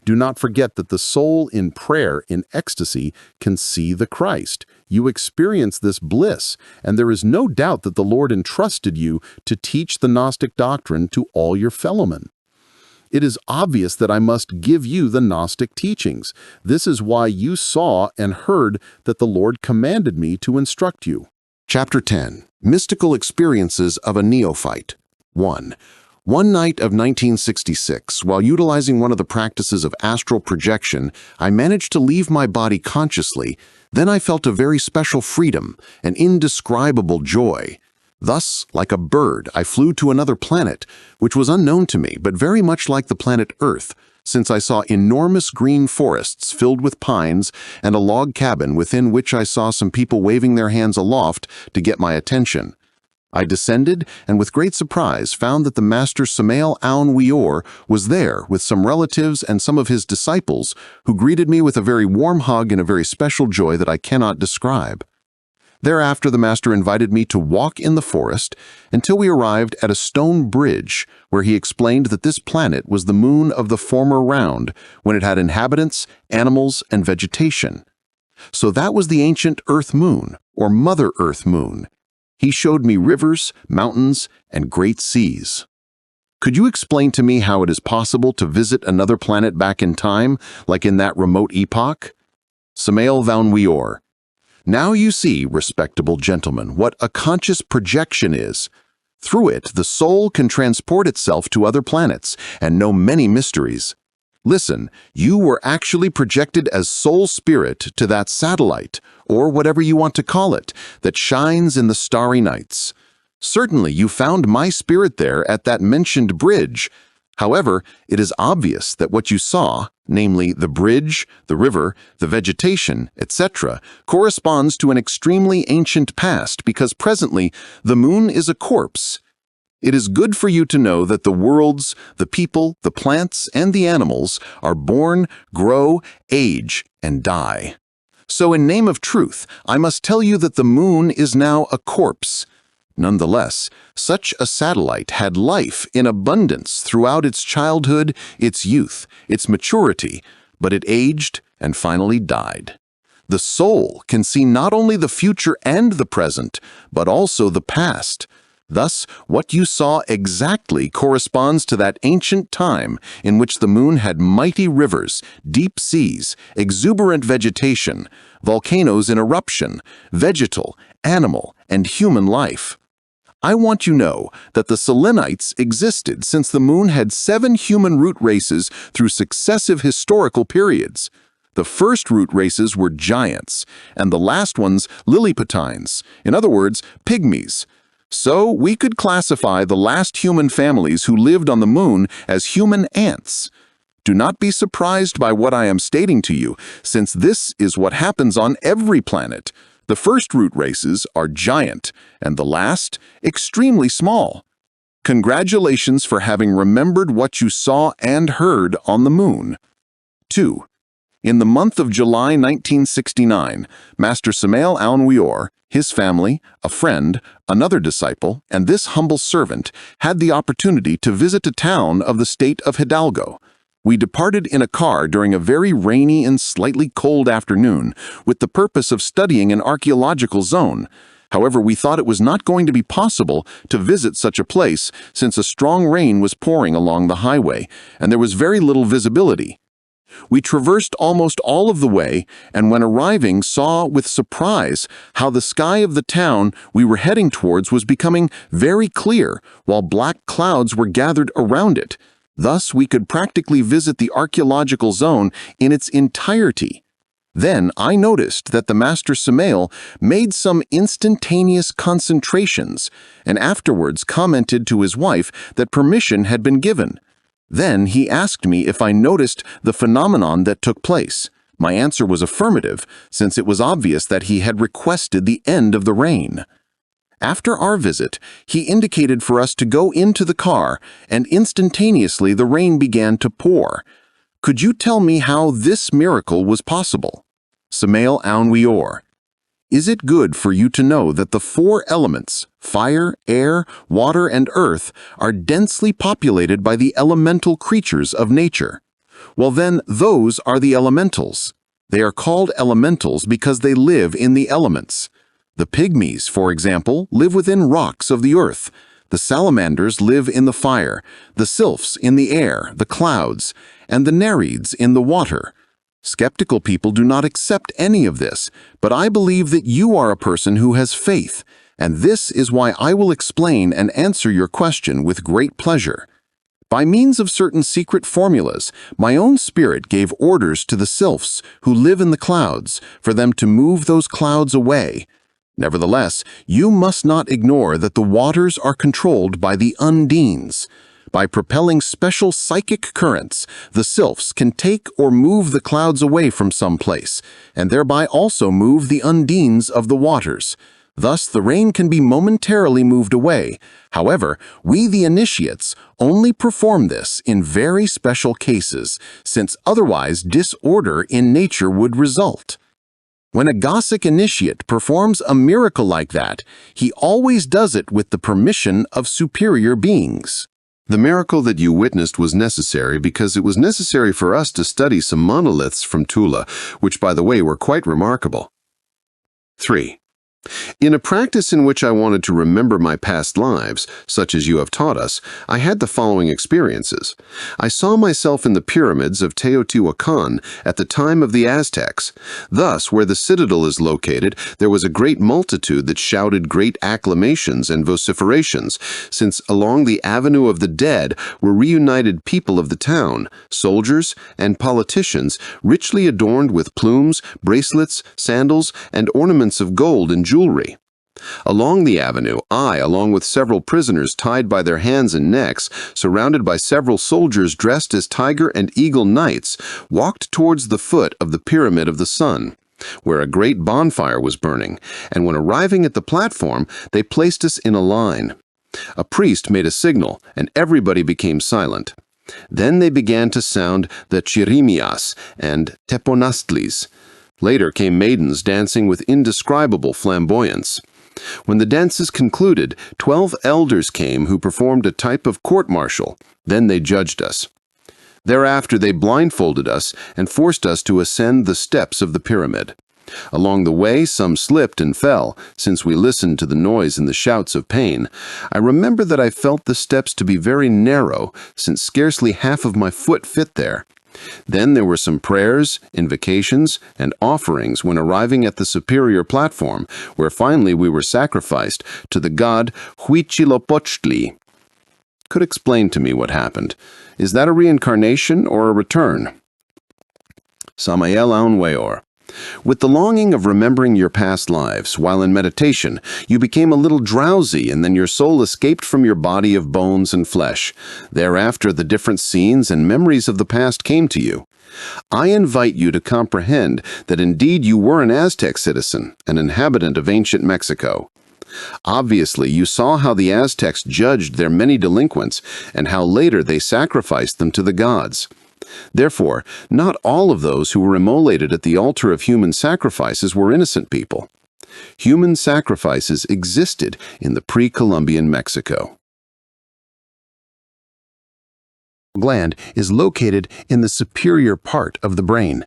Do not forget that the soul in prayer, in ecstasy, can see the Christ. You experience this bliss, and there is no doubt that the Lord entrusted you to teach the Gnostic doctrine to all your fellowmen. It is obvious that I must give you the Gnostic teachings. This is why you saw and heard that the Lord commanded me to instruct you. Chapter 10. Mystical Experiences of a Neophyte. 1. One night of 1966, while utilizing one of the practices of astral projection, I managed to leave my body consciously. Then I felt a very special freedom, an indescribable joy. Thus, like a bird, I flew to another planet, which was unknown to me, but very much like the planet Earth, since I saw enormous green forests filled with pines and a log cabin within which I saw some people waving their hands aloft to get my attention. I descended and with great surprise found that the Master Samael Aun Weor was there with some relatives and some of his disciples who greeted me with a very warm hug and a very special joy that I cannot describe. Thereafter the Master invited me to walk in the forest until we arrived at a stone bridge where he explained that this planet was the moon of the former round when it had inhabitants, animals, and vegetation. So that was the ancient Earth Moon, or Mother Earth Moon. He showed me rivers, mountains, and great seas. Could you explain to me how it is possible to visit another planet back in time, like in that remote epoch? Samael Aun Weor. Now you see, respectable gentlemen, what a conscious projection is. Through it, the soul can transport itself to other planets and know many mysteries. Listen, you were actually projected as soul spirit to that satellite, or whatever you want to call it, that shines in the starry nights. Certainly you found my spirit there at that mentioned bridge. However, it is obvious that what you saw, namely the bridge, the river, the vegetation, etc., corresponds to an extremely ancient past because presently the moon is a corpse. It is good for you to know that the worlds, the people, the plants, and the animals are born, grow, age, and die. So in name of truth, I must tell you that the moon is now a corpse. Nonetheless, such a satellite had life in abundance throughout its childhood, its youth, its maturity, but it aged and finally died. The soul can see not only the future and the present, but also the past. Thus, what you saw exactly corresponds to that ancient time in which the moon had mighty rivers, deep seas, exuberant vegetation, volcanoes in eruption, vegetal, animal, and human life. I want you to know that the Selenites existed since the moon had 7 human root races through successive historical periods. The first root races were giants, and the last ones Lilliputines, in other words, pygmies. So we could classify the last human families who lived on the moon as human ants. Do not be surprised by what I am stating to you, since this is what happens on every planet. The first root races are giant, and the last, extremely small. Congratulations for having remembered what you saw and heard on the moon. 2. In the month of July 1969, Master Samael Aun Weor, his family, a friend, another disciple, and this humble servant had the opportunity to visit a town of the state of Hidalgo. We departed in a car during a very rainy and slightly cold afternoon with the purpose of studying an archaeological zone. However, we thought it was not going to be possible to visit such a place since a strong rain was pouring along the highway and there was very little visibility. We traversed almost all of the way and when arriving saw with surprise how the sky of the town we were heading towards was becoming very clear while black clouds were gathered around it. Thus, we could practically visit the archaeological zone in its entirety. Then I noticed that the Master Samael made some instantaneous concentrations and afterwards commented to his wife that permission had been given. Then he asked me if I noticed the phenomenon that took place. My answer was affirmative, since it was obvious that he had requested the end of the rain. After our visit, he indicated for us to go into the car, and instantaneously the rain began to pour. Could you tell me how this miracle was possible? Samael Aun Weor. Is it good for you to know that the 4 elements, fire, air, water, and earth, are densely populated by the elemental creatures of nature? Well then, those are the elementals. They are called elementals because they live in the elements. The pygmies, for example, live within rocks of the earth. The salamanders live in the fire, the sylphs in the air, the clouds, and the nereids in the water. Skeptical people do not accept any of this, but I believe that you are a person who has faith, and this is why I will explain and answer your question with great pleasure. By means of certain secret formulas, my own spirit gave orders to the sylphs who live in the clouds for them to move those clouds away. Nevertheless, you must not ignore that the waters are controlled by the undines. By propelling special psychic currents, the sylphs can take or move the clouds away from some place, and thereby also move the undines of the waters. Thus, the rain can be momentarily moved away. However, we the initiates only perform this in very special cases, since otherwise disorder in nature would result. When a Gnosis initiate performs a miracle like that, he always does it with the permission of superior beings. The miracle that you witnessed was necessary because it was necessary for us to study some monoliths from Tula, which, by the way, were quite remarkable. 3. In a practice in which I wanted to remember my past lives, such as you have taught us, I had the following experiences. I saw myself in the pyramids of Teotihuacan at the time of the Aztecs. Thus, where the citadel is located, there was a great multitude that shouted great acclamations and vociferations, since along the Avenue of the Dead were reunited people of the town, soldiers and politicians, richly adorned with plumes, bracelets, sandals, and ornaments of gold and jewelry. Along the avenue, I, along with several prisoners tied by their hands and necks, surrounded by several soldiers dressed as tiger and eagle knights, walked towards the foot of the Pyramid of the Sun, where a great bonfire was burning, and when arriving at the platform, they placed us in a line. A priest made a signal, and everybody became silent. Then they began to sound the chirimias and teponastlis. Later came maidens dancing with indescribable flamboyance. When the dances concluded, 12 elders came who performed a type of court-martial. Then they judged us. Thereafter they blindfolded us and forced us to ascend the steps of the pyramid. Along the way, some slipped and fell, since we listened to the noise and the shouts of pain. I remember that I felt the steps to be very narrow, since scarcely half of my foot fit there. Then there were some prayers, invocations, and offerings when arriving at the superior platform, where finally we were sacrificed to the god Huitzilopochtli. Could explain to me what happened. Is that a reincarnation or a return? Samael Aun Weor. With the longing of remembering your past lives, while in meditation, you became a little drowsy and then your soul escaped from your body of bones and flesh. Thereafter, the different scenes and memories of the past came to you. I invite you to comprehend that indeed you were an Aztec citizen, an inhabitant of ancient Mexico. Obviously, you saw how the Aztecs judged their many delinquents and how later they sacrificed them to the gods. Therefore, not all of those who were immolated at the altar of human sacrifices were innocent people. Human sacrifices existed in the pre-Columbian Mexico. Gland is located in the superior part of the brain.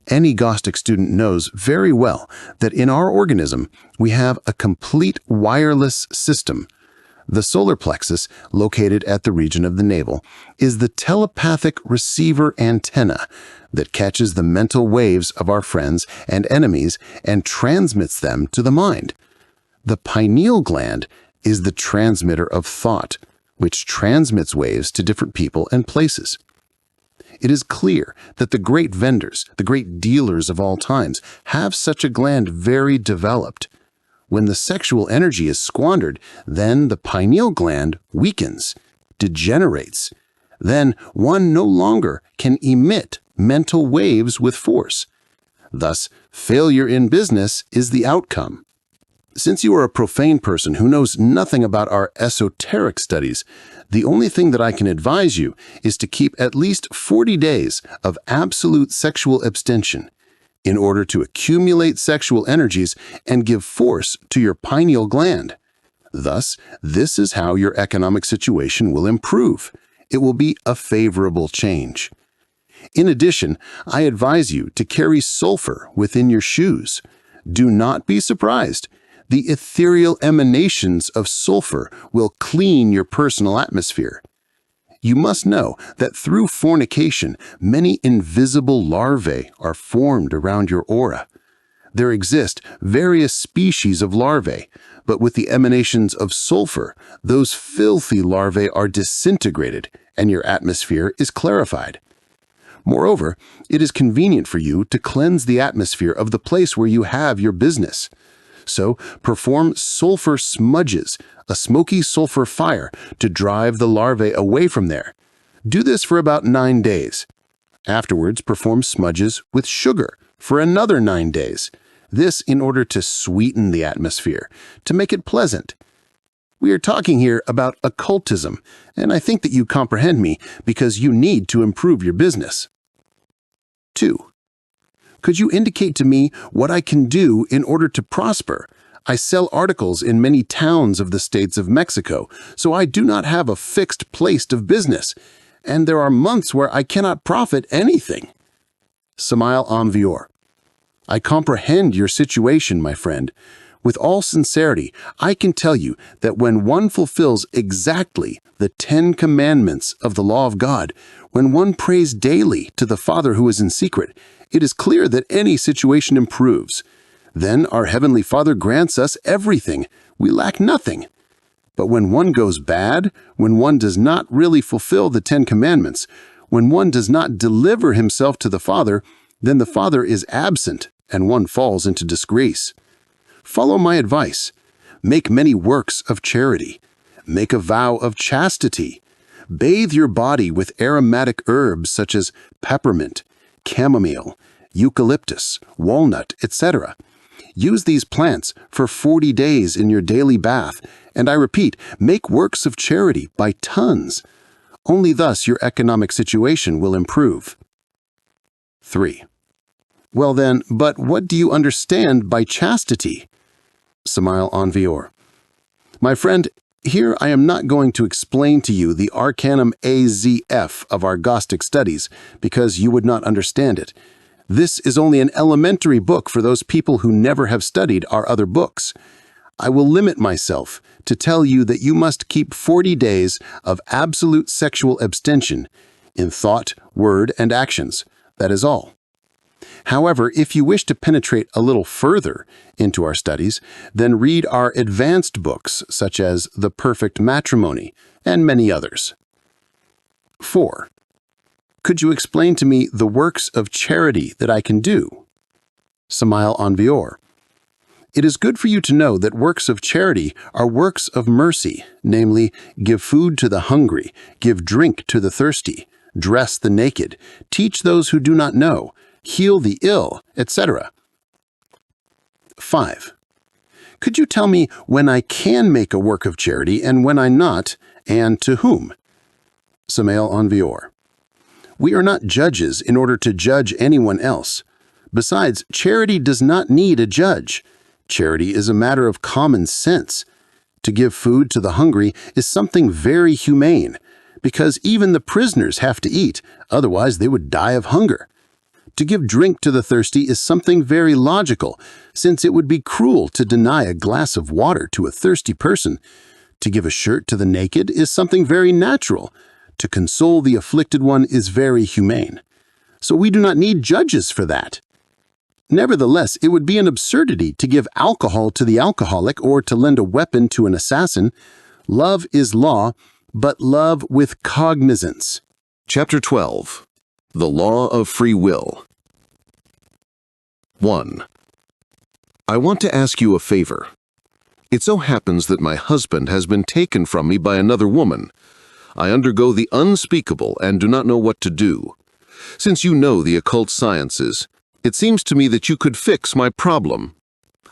Any Gnostic student knows very well that in our organism we have a complete wireless system. The solar plexus, located at the region of the navel, is the telepathic receiver antenna that catches the mental waves of our friends and enemies and transmits them to the mind. The pineal gland is the transmitter of thought, which transmits waves to different people and places. It is clear that the great vendors, the great dealers of all times, have such a gland very developed. When the sexual energy is squandered, then the pineal gland weakens, degenerates. Then one no longer can emit mental waves with force. Thus, failure in business is the outcome. Since you are a profane person who knows nothing about our esoteric studies, the only thing that I can advise you is to keep at least 40 days of absolute sexual abstention in order to accumulate sexual energies and give force to your pineal gland. Thus, this is how your economic situation will improve. It will be a favorable change. In addition, I advise you to carry sulfur within your shoes. Do not be surprised. The ethereal emanations of sulfur will clean your personal atmosphere. You must know that through fornication, many invisible larvae are formed around your aura. There exist various species of larvae, but with the emanations of sulfur, those filthy larvae are disintegrated and your atmosphere is clarified. Moreover, it is convenient for you to cleanse the atmosphere of the place where you have your business. So, perform sulfur smudges, a smoky sulfur fire, to drive the larvae away from there. Do this for about 9 days. Afterwards, perform smudges with sugar for another 9 days. This in order to sweeten the atmosphere, to make it pleasant. We are talking here about occultism, and I think that you comprehend me because you need to improve your business. 2. Could you indicate to me what I can do in order to prosper? I sell articles in many towns of the states of Mexico, so I do not have a fixed place of business, and there are months where I cannot profit anything. Samael Aun Weor. I comprehend your situation, my friend. With all sincerity, I can tell you that when one fulfills exactly the 10 commandments of the law of God, when one prays daily to the Father who is in secret, it is clear that any situation improves. Then our Heavenly Father grants us everything. We lack nothing. But when one goes bad, when one does not really fulfill the 10 commandments, when one does not deliver himself to the Father, then the Father is absent and one falls into disgrace. Follow my advice. Make many works of charity. Make a vow of chastity. Bathe your body with aromatic herbs such as peppermint, chamomile, eucalyptus, walnut, etc. Use these plants for 40 days in your daily bath, and I repeat, make works of charity by tons. Only thus your economic situation will improve. 3. Well then, but what do you understand by chastity? Samael Aun Weor. My friend, here I am not going to explain to you the Arcanum AZF of our Gnostic studies, because you would not understand it. This is only an elementary book for those people who never have studied our other books. I will limit myself to tell you that you must keep 40 days of absolute sexual abstention in thought, word, and actions. That is all. However, if you wish to penetrate a little further into our studies, then read our advanced books such as The Perfect Matrimony and many others. 4. Could you explain to me the works of charity that I can do? Samael Aun Weor. It is good for you to know that works of charity are works of mercy, namely, give food to the hungry, give drink to the thirsty, dress the naked, teach those who do not know, heal the ill, etc. 5. Could you tell me when I can make a work of charity and when I not, and to whom? Samael Aun Weor. We are not judges in order to judge anyone else. Besides, charity does not need a judge. Charity is a matter of common sense. To give food to the hungry is something very humane, because even the prisoners have to eat, otherwise they would die of hunger. To give drink to the thirsty is something very logical, since it would be cruel to deny a glass of water to a thirsty person. To give a shirt to the naked is something very natural. To console the afflicted one is very humane. So we do not need judges for that. Nevertheless, it would be an absurdity to give alcohol to the alcoholic or to lend a weapon to an assassin. Love is law, but love with cognizance. Chapter 12. The Law of Free Will. 1. I want to ask you a favor. It so happens that my husband has been taken from me by another woman. I undergo the unspeakable and do not know what to do. Since you know the occult sciences, it seems to me that you could fix my problem.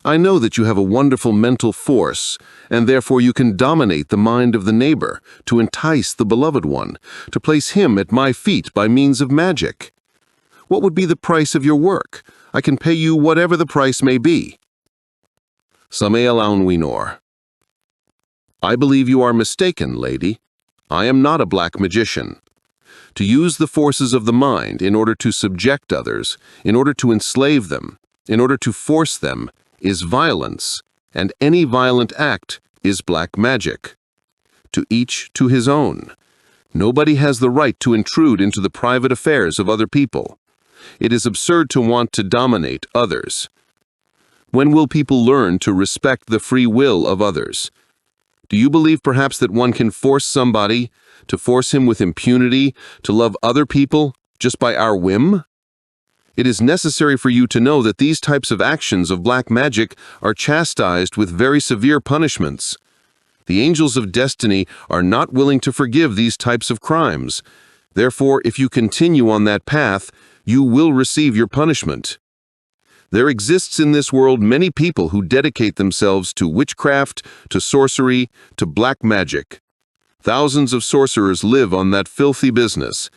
I know that you have a wonderful mental force, and therefore you can dominate the mind of the neighbor, to entice the beloved one, to place him at my feet by means of magic. What would be the price of your work? I can pay you whatever the price may be. Samael Aun Weor. I believe you are mistaken, lady. I am not a black magician. To use the forces of the mind in order to subject others, in order to enslave them, in order to force them, is violence, and any violent act is black magic. To each to his own. Nobody has the right to intrude into the private affairs of other people. It is absurd to want to dominate others. When will people learn to respect the free will of others? Do you believe perhaps that one can force somebody, to force him with impunity, to love other people, just by our whim? It is necessary for you to know that these types of actions of black magic are chastised with very severe punishments. The angels of destiny are not willing to forgive these types of crimes. Therefore, if you continue on that path, you will receive your punishment. There exists in this world many people who dedicate themselves to witchcraft, to sorcery, to black magic. Thousands of sorcerers live on that filthy business.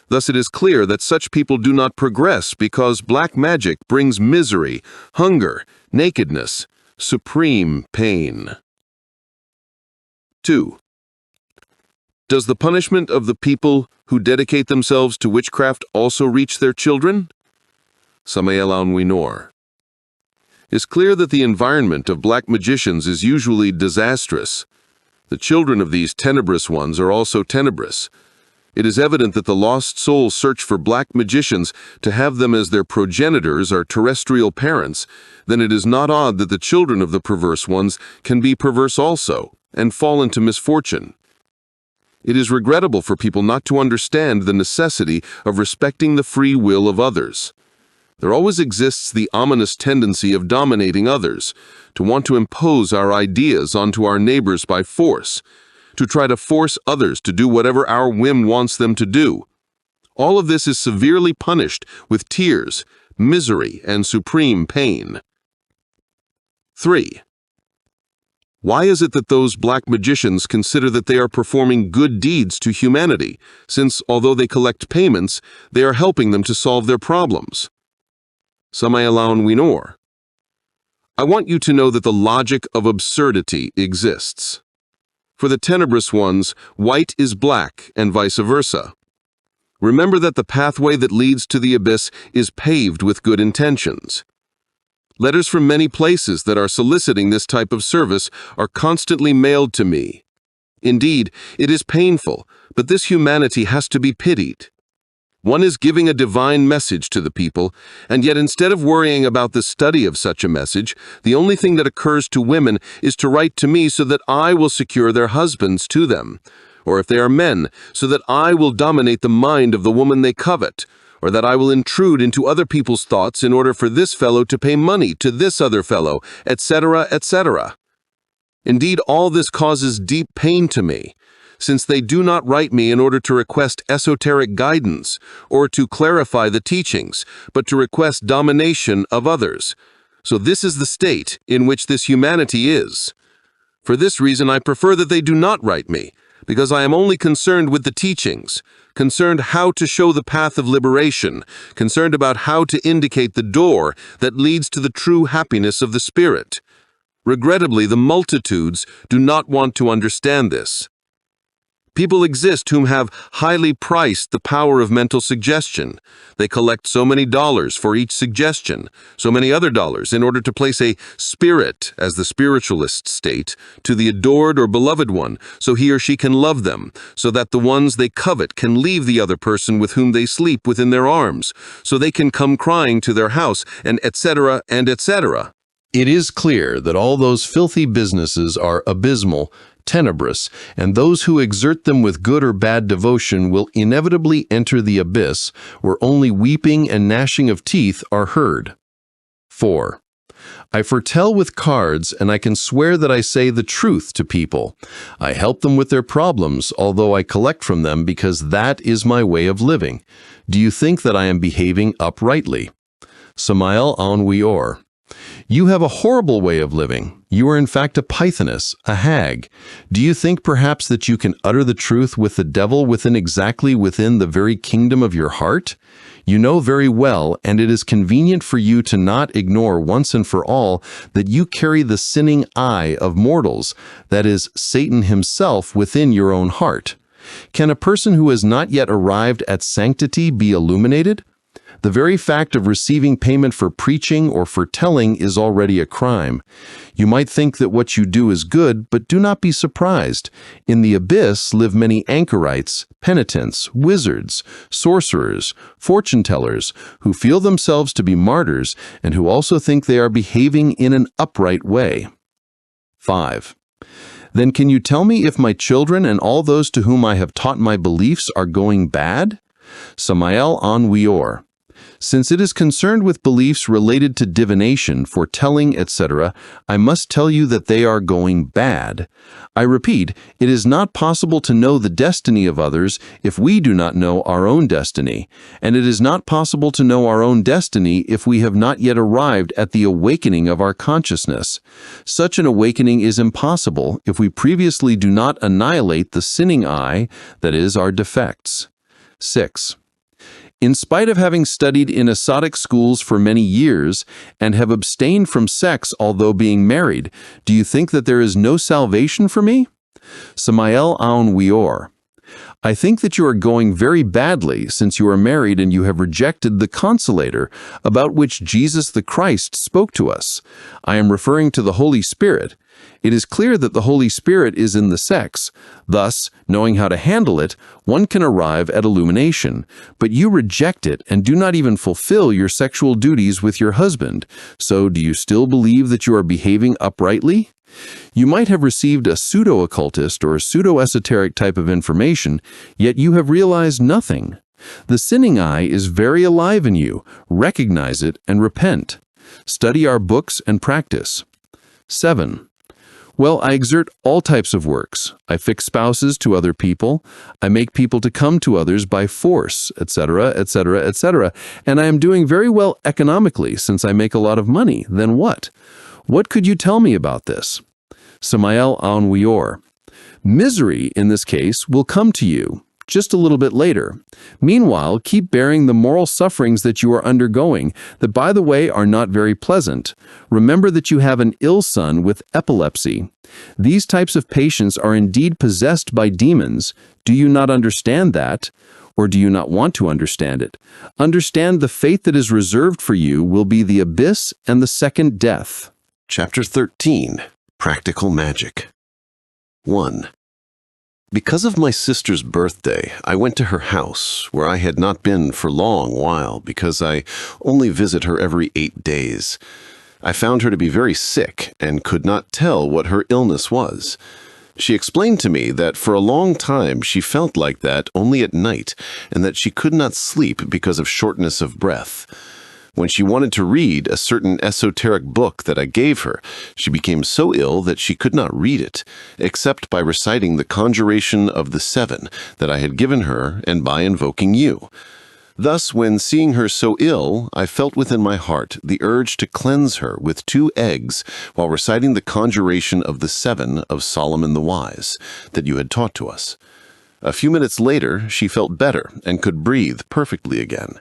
Thus it is clear that such people do not progress because black magic brings misery, hunger, nakedness, supreme pain. 2. Does the punishment of the people who dedicate themselves to witchcraft also reach their children? Samael Aun Weor. It's clear that the environment of black magicians is usually disastrous. The children of these tenebrous ones are also tenebrous. It is evident that the lost souls search for black magicians to have them as their progenitors or terrestrial parents. Then it is not odd that the children of the perverse ones can be perverse also, and fall into misfortune. It is regrettable for people not to understand the necessity of respecting the free will of others. There always exists the ominous tendency of dominating others, to want to impose our ideas onto our neighbors by force, to try to force others to do whatever our whim wants them to do. All of this is severely punished with tears, misery, and supreme pain. 3. Why is it that those black magicians consider that they are performing good deeds to humanity, since, although they collect payments, they are helping them to solve their problems? Samael Aun Weor. I want you to know that the logic of absurdity exists. For the tenebrous ones, white is black and vice versa. Remember that the pathway that leads to the abyss is paved with good intentions. Letters from many places that are soliciting this type of service are constantly mailed to me. Indeed, it is painful, but this humanity has to be pitied. One is giving a divine message to the people, and yet instead of worrying about the study of such a message, the only thing that occurs to women is to write to me so that I will secure their husbands to them, or if they are men, so that I will dominate the mind of the woman they covet, or that I will intrude into other people's thoughts in order for this fellow to pay money to this other fellow, etc., etc. Indeed, all this causes deep pain to me, since they do not write me in order to request esoteric guidance or to clarify the teachings, but to request domination of others. So this is the state in which this humanity is. For this reason, I prefer that they do not write me, because I am only concerned with the teachings, concerned how to show the path of liberation, concerned about how to indicate the door that leads to the true happiness of the spirit. Regrettably, the multitudes do not want to understand this. People exist whom have highly priced the power of mental suggestion. They collect so many dollars for each suggestion, so many other dollars in order to place a spirit, as the spiritualists state, to the adored or beloved one, so he or she can love them, so that the ones they covet can leave the other person with whom they sleep within their arms, so they can come crying to their house, and etc., and etc. It is clear that all those filthy businesses are abysmal, tenebrous, and those who exert them with good or bad devotion will inevitably enter the abyss, where only weeping and gnashing of teeth are heard. 4. I foretell with cards, and I can swear that I say the truth to people. I help them with their problems, although I collect from them because that is my way of living. Do you think that I am behaving uprightly? Samael Aun Weor. You have a horrible way of living. You are in fact a pythoness, a hag. Do you think perhaps that you can utter the truth with the devil exactly within the very kingdom of your heart? You know very well, and it is convenient for you to not ignore once and for all, that you carry the sinning eye of mortals, that is, Satan himself, within your own heart. Can a person who has not yet arrived at sanctity be illuminated? The very fact of receiving payment for preaching or for telling is already a crime. You might think that what you do is good, but do not be surprised. In the abyss live many anchorites, penitents, wizards, sorcerers, fortune-tellers, who feel themselves to be martyrs and who also think they are behaving in an upright way. 5. Then can you tell me if my children and all those to whom I have taught my beliefs are going bad? Samael Aun Weor. Since it is concerned with beliefs related to divination, foretelling, etc., I must tell you that they are going bad. I repeat, it is not possible to know the destiny of others if we do not know our own destiny, and it is not possible to know our own destiny if we have not yet arrived at the awakening of our consciousness. Such an awakening is impossible if we previously do not annihilate the sinning eye, that is, our defects. 6. In spite of having studied in ascetic schools for many years and have abstained from sex although being married, do you think that there is no salvation for me? Samael Aun Weor. I think that you are going very badly since you are married and you have rejected the consolator about which Jesus the Christ spoke to us. I am referring to the Holy Spirit. It is clear that the Holy Spirit is in the sex. Thus, knowing how to handle it, one can arrive at illumination. But you reject it and do not even fulfill your sexual duties with your husband. So do you still believe that you are behaving uprightly? You might have received a pseudo-occultist or a pseudo-esoteric type of information, yet you have realized nothing. The sinning eye is very alive in you. Recognize it and repent. Study our books and practice. 7. Well, I exert all types of works. I fix spouses to other people. I make people to come to others by force, etc., etc., etc. And I am doing very well economically since I make a lot of money. Then what? What could you tell me about this? Samael Aun Weor. Misery, in this case, will come to you. just a little bit later. Meanwhile, keep bearing the moral sufferings that you are undergoing, that by the way are not very pleasant. Remember that you have an ill son with epilepsy. These types of patients are indeed possessed by demons. Do you not understand that? Or do you not want to understand it? Understand the fate that is reserved for you will be the abyss and the second death. Chapter 13. Practical Magic. 1. Because of my sister's birthday, I went to her house, where I had not been for a long while because I only visit her every 8 days. I found her to be very sick and could not tell what her illness was. She explained to me that for a long time she felt like that only at night and that she could not sleep because of shortness of breath. When she wanted to read a certain esoteric book that I gave her, she became so ill that she could not read it, except by reciting the conjuration of the 7 that I had given her and by invoking you. Thus, when seeing her so ill, I felt within my heart the urge to cleanse her with 2 eggs while reciting the conjuration of the 7 of Solomon the Wise that you had taught to us. A few minutes later, she felt better and could breathe perfectly again.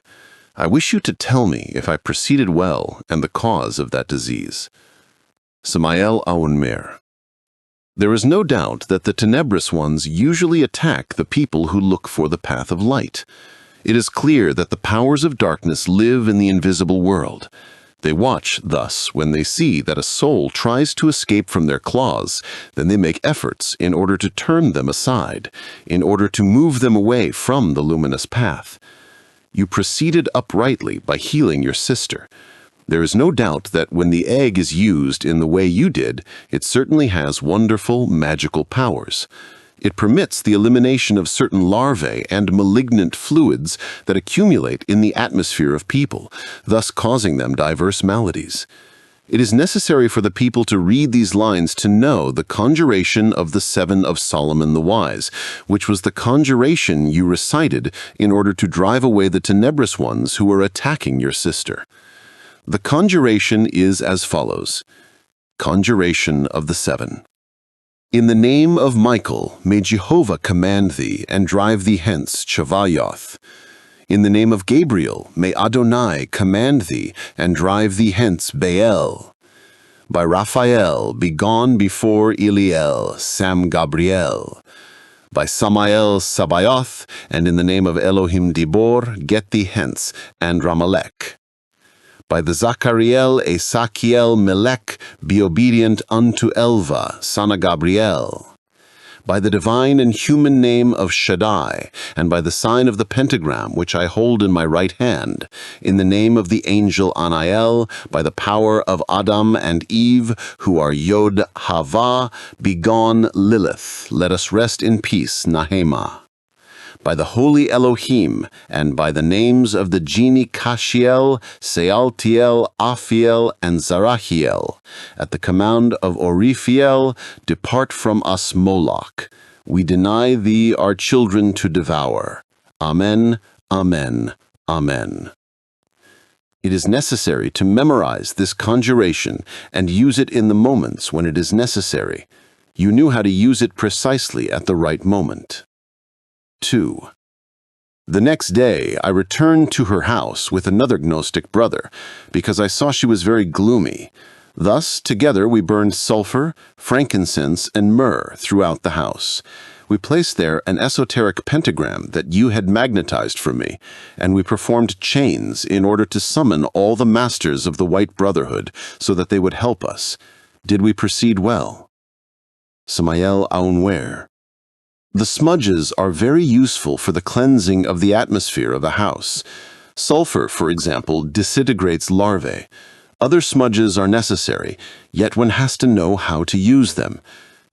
I wish you to tell me if I proceeded well and the cause of that disease. Samael Aun Weor. There is no doubt that the tenebrous ones usually attack the people who look for the path of light. It is clear that the powers of darkness live in the invisible world. They watch, thus, when they see that a soul tries to escape from their claws, then they make efforts in order to turn them aside, in order to move them away from the luminous path. You proceeded uprightly by healing your sister. There is no doubt that when the egg is used in the way you did, it certainly has wonderful, magical powers. It permits the elimination of certain larvae and malignant fluids that accumulate in the atmosphere of people, thus causing them diverse maladies. It is necessary for the people to read these lines to know the conjuration of the 7 of Solomon the Wise, which was the conjuration you recited in order to drive away the tenebrous ones who were attacking your sister. The conjuration is as follows. Conjuration of the 7. In the name of Michael, may Jehovah command thee and drive thee hence, Chavayoth. In the name of Gabriel, may Adonai command thee and drive thee hence, Baal. By Raphael, be gone before Eliel, Sam Gabriel. By Samael Sabaoth, and in the name of Elohim Dibor, get thee hence, Andramelech. By the Zachariel Esakiel Melech, be obedient unto Elva, Sana Gabriel. By the divine and human name of Shaddai, and by the sign of the pentagram which I hold in my right hand, in the name of the angel Anael, by the power of Adam and Eve, who are Yod Hava, begone Lilith, let us rest in peace, Nahema. By the holy Elohim, and by the names of the genie Kashiel, Sealtiel, Aphiel, and Zarahiel, at the command of Oriphiel, depart from us, Moloch. We deny thee our children to devour. Amen, amen, amen. It is necessary to memorize this conjuration and use it in the moments when it is necessary. You knew how to use it precisely at the right moment. 2. The next day, I returned to her house with another Gnostic brother, because I saw she was very gloomy. Thus, together we burned sulfur, frankincense, and myrrh throughout the house. We placed there an esoteric pentagram that you had magnetized for me, and we performed chains in order to summon all the masters of the White Brotherhood so that they would help us. Did we proceed well? Samael Aun Weor. The smudges are very useful for the cleansing of the atmosphere of a house. Sulfur, for example, disintegrates larvae. Other smudges are necessary, yet one has to know how to use them.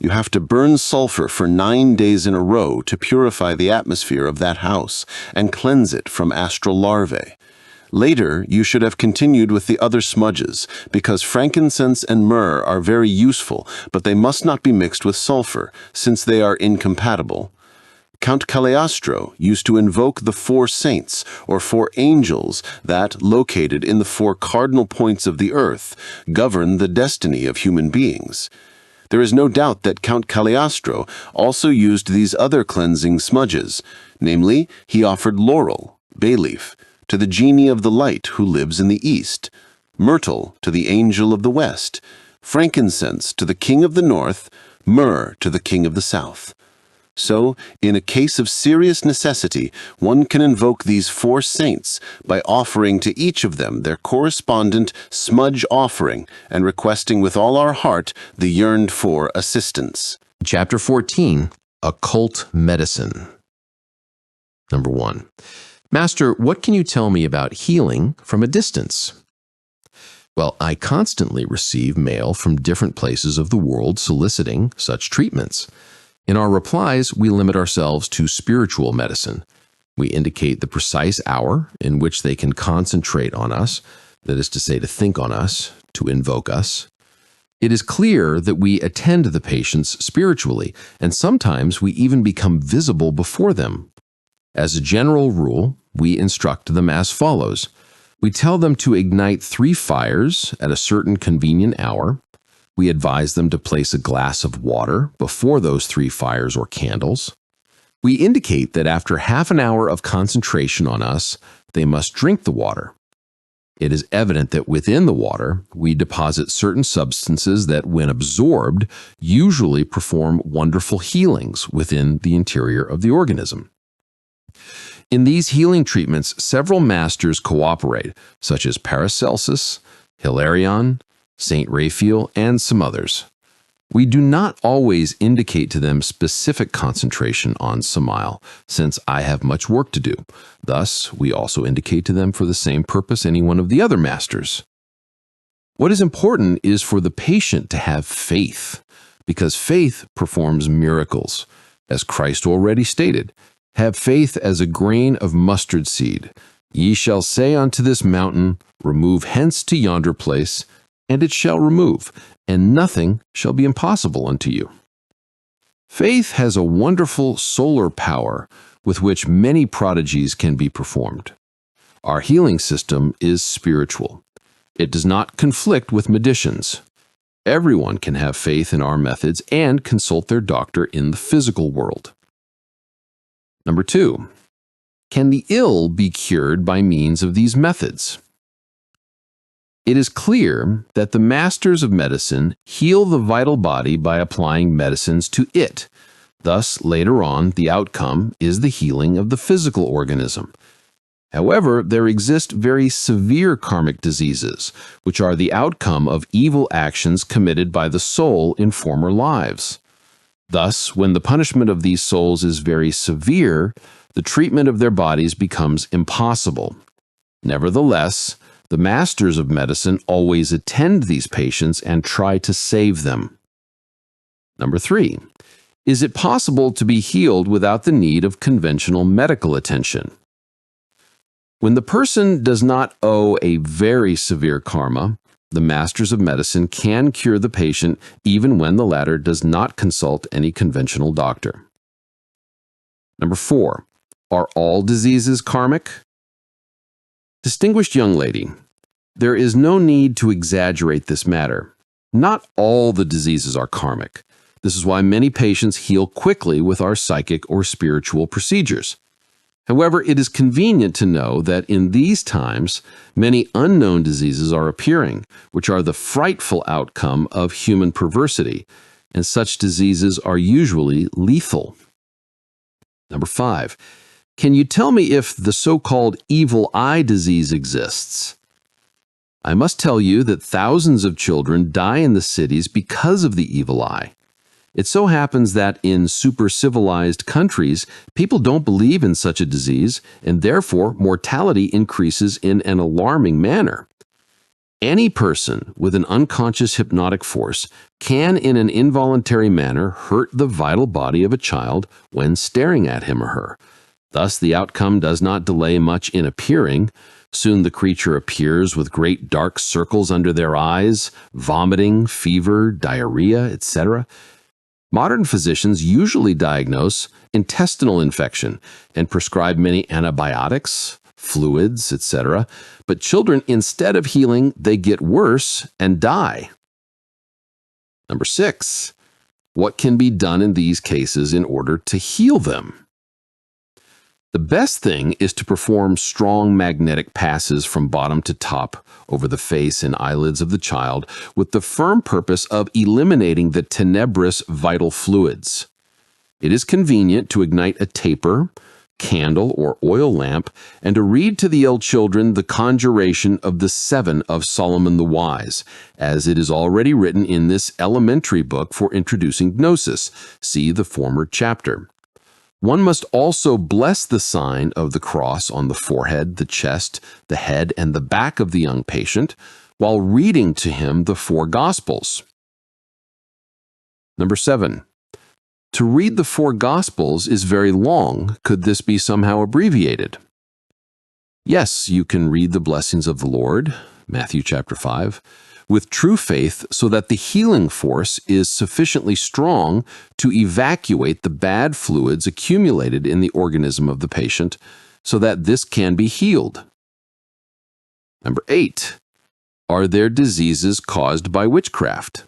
You have to burn sulfur for 9 days in a row to purify the atmosphere of that house and cleanse it from astral larvae. Later, you should have continued with the other smudges, because frankincense and myrrh are very useful, but they must not be mixed with sulfur, since they are incompatible. Count Cagliostro used to invoke the 4 saints, or 4 angels, that, located in the 4 cardinal points of the earth, govern the destiny of human beings. There is no doubt that Count Cagliostro also used these other cleansing smudges, namely, he offered laurel, bay leaf, to the genie of the light who lives in the east, myrtle to the angel of the west, frankincense to the king of the north, myrrh to the king of the south. So, in a case of serious necessity, one can invoke these 4 saints by offering to each of them their correspondent smudge offering and requesting with all our heart the yearned-for assistance. Chapter 14, Occult Medicine. Number 1. Master, what can you tell me about healing from a distance? Well, I constantly receive mail from different places of the world soliciting such treatments. In our replies, we limit ourselves to spiritual medicine. We indicate the precise hour in which they can concentrate on us, that is to say, to think on us, to invoke us. It is clear that we attend the patients spiritually, and sometimes we even become visible before them. As a general rule, we instruct them as follows. We tell them to ignite 3 fires at a certain convenient hour. We advise them to place a glass of water before those 3 fires or candles. We indicate that after half an hour of concentration on us, they must drink the water. It is evident that within the water, we deposit certain substances that, when absorbed, usually perform wonderful healings within the interior of the organism. In these healing treatments, several masters cooperate, such as Paracelsus, Hilarion, Saint Raphael, and some others. We do not always indicate to them specific concentration on Samael, since I have much work to do. Thus, we also indicate to them for the same purpose any one of the other masters. What is important is for the patient to have faith, because faith performs miracles. As Christ already stated, have faith as a grain of mustard seed. Ye shall say unto this mountain, remove hence to yonder place, and it shall remove, and nothing shall be impossible unto you. Faith has a wonderful solar power with which many prodigies can be performed. Our healing system is spiritual. It does not conflict with magicians. Everyone can have faith in our methods and consult their doctor in the physical world. Number 2. Can the ill be cured by means of these methods? It is clear that the masters of medicine heal the vital body by applying medicines to it. Thus, later on, the outcome is the healing of the physical organism. However, there exist very severe karmic diseases, which are the outcome of evil actions committed by the soul in former lives. Thus, when the punishment of these souls is very severe, the treatment of their bodies becomes impossible. Nevertheless, the masters of medicine always attend these patients and try to save them. Number 3. Is it possible to be healed without the need of conventional medical attention? When the person does not owe a very severe karma, the masters of medicine can cure the patient even when the latter does not consult any conventional doctor. Number 4. Are all diseases karmic? Distinguished young lady, there is no need to exaggerate this matter. Not all the diseases are karmic. This is why many patients heal quickly with our psychic or spiritual procedures. However, it is convenient to know that in these times, many unknown diseases are appearing, which are the frightful outcome of human perversity, and such diseases are usually lethal. Number 5. Can you tell me if the so-called evil eye disease exists? I must tell you that thousands of children die in the cities because of the evil eye. It so happens that in super-civilized countries, people don't believe in such a disease, and therefore mortality increases in an alarming manner. Any person with an unconscious hypnotic force can, in an involuntary manner, hurt the vital body of a child when staring at him or her. Thus, the outcome does not delay much in appearing. Soon the creature appears with great dark circles under their eyes, vomiting, fever, diarrhea, etc. Modern physicians usually diagnose intestinal infection and prescribe many antibiotics, fluids, etc. But children, instead of healing, they get worse and die. Number 6. What can be done in these cases in order to heal them? The best thing is to perform strong magnetic passes from bottom to top over the face and eyelids of the child with the firm purpose of eliminating the tenebrous vital fluids. It is convenient to ignite a taper, candle, or oil lamp and to read to the ill children the conjuration of the Seven of Solomon the Wise, as it is already written in this elementary book for introducing Gnosis. See the former chapter. One must also bless the sign of the cross on the forehead, the chest, the head, and the back of the young patient while reading to him the four Gospels. Number 7. To read the four Gospels is very long. Could this be somehow abbreviated? Yes, you can read the blessings of the Lord, Matthew chapter 5, with true faith so that the healing force is sufficiently strong to evacuate the bad fluids accumulated in the organism of the patient so that this can be healed. Number 8. Are there diseases caused by witchcraft?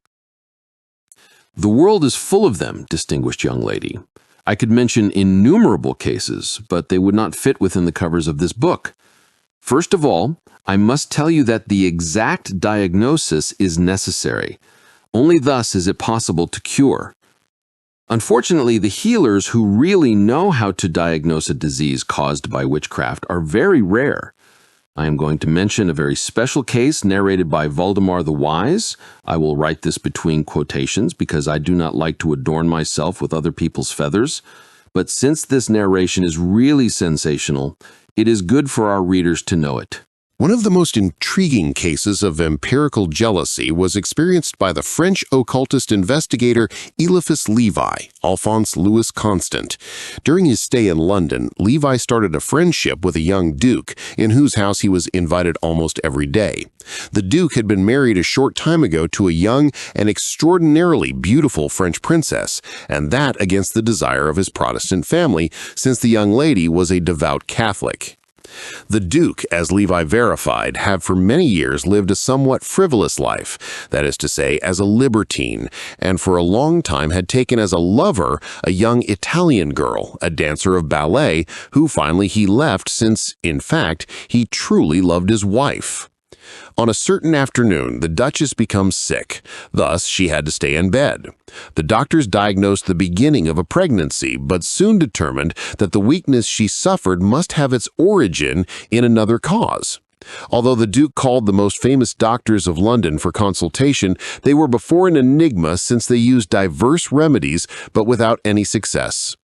The world is full of them, distinguished young lady. I could mention innumerable cases, but they would not fit within the covers of this book. First of all, I must tell you that the exact diagnosis is necessary. Only thus is it possible to cure. Unfortunately, the healers who really know how to diagnose a disease caused by witchcraft are very rare. I am going to mention a very special case narrated by Valdemar the Wise. I will write this between quotations because I do not like to adorn myself with other people's feathers. But since this narration is really sensational, it is good for our readers to know it. One of the most intriguing cases of empirical jealousy was experienced by the French occultist investigator Eliphas Levi, Alphonse Louis Constant. During his stay in London, Levi started a friendship with a young duke, in whose house he was invited almost every day. The duke had been married a short time ago to a young and extraordinarily beautiful French princess, and that against the desire of his Protestant family, since the young lady was a devout Catholic. The Duke, as Levi verified, had for many years lived a somewhat frivolous life, that is to say, as a libertine, and for a long time had taken as a lover a young Italian girl, a dancer of ballet, who finally he left since, in fact, he truly loved his wife. On a certain afternoon, the Duchess becomes sick. Thus, she had to stay in bed. The doctors diagnosed the beginning of a pregnancy, but soon determined that the weakness she suffered must have its origin in another cause. Although the Duke called the most famous doctors of London for consultation, they were before an enigma since they used diverse remedies, but without any success.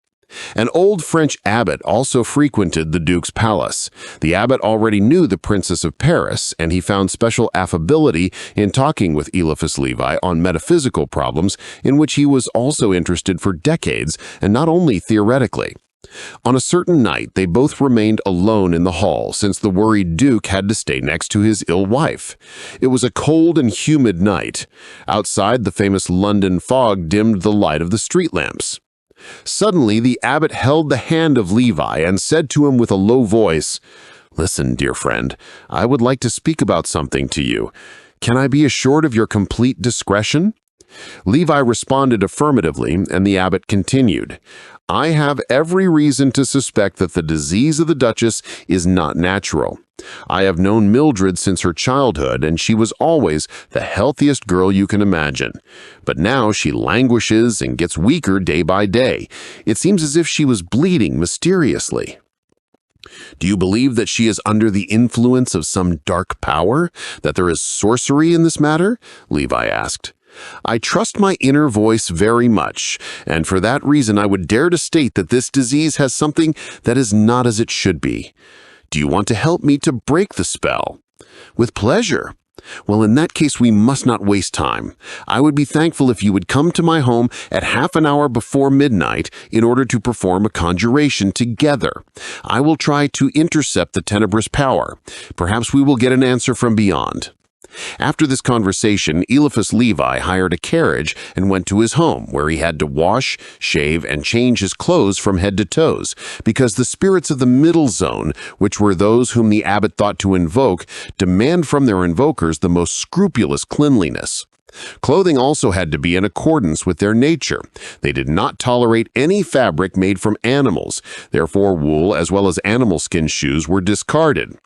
An old French abbot also frequented the Duke's palace. The abbot already knew the Princess of Paris, and he found special affability in talking with Eliphas Levi on metaphysical problems in which he was also interested for decades, and not only theoretically. On a certain night, they both remained alone in the hall, since the worried Duke had to stay next to his ill wife. It was a cold and humid night. Outside, the famous London fog dimmed the light of the street lamps. Suddenly, the abbot held the hand of Levi and said to him with a low voice, "Listen, dear friend, I would like to speak about something to you. Can I be assured of your complete discretion?" Levi responded affirmatively, and the abbot continued, "I have every reason to suspect that the disease of the Duchess is not natural. I have known Mildred since her childhood, and she was always the healthiest girl you can imagine. But now she languishes and gets weaker day by day. It seems as if she was bleeding mysteriously." "Do you believe that she is under the influence of some dark power? That there is sorcery in this matter?" Levi asked. "I trust my inner voice very much, and for that reason I would dare to state that this disease has something that is not as it should be. Do you want to help me to break the spell?" "With pleasure." "Well, in that case, we must not waste time. I would be thankful if you would come to my home at half an hour before midnight in order to perform a conjuration together. I will try to intercept the tenebrous power. Perhaps we will get an answer from beyond." After this conversation, Eliphas Levi hired a carriage and went to his home, where he had to wash, shave, and change his clothes from head to toes, because the spirits of the middle zone, which were those whom the abbot thought to invoke, demand from their invokers the most scrupulous cleanliness. Clothing also had to be in accordance with their nature. They did not tolerate any fabric made from animals. Therefore, wool as well as animal skin shoes were discarded.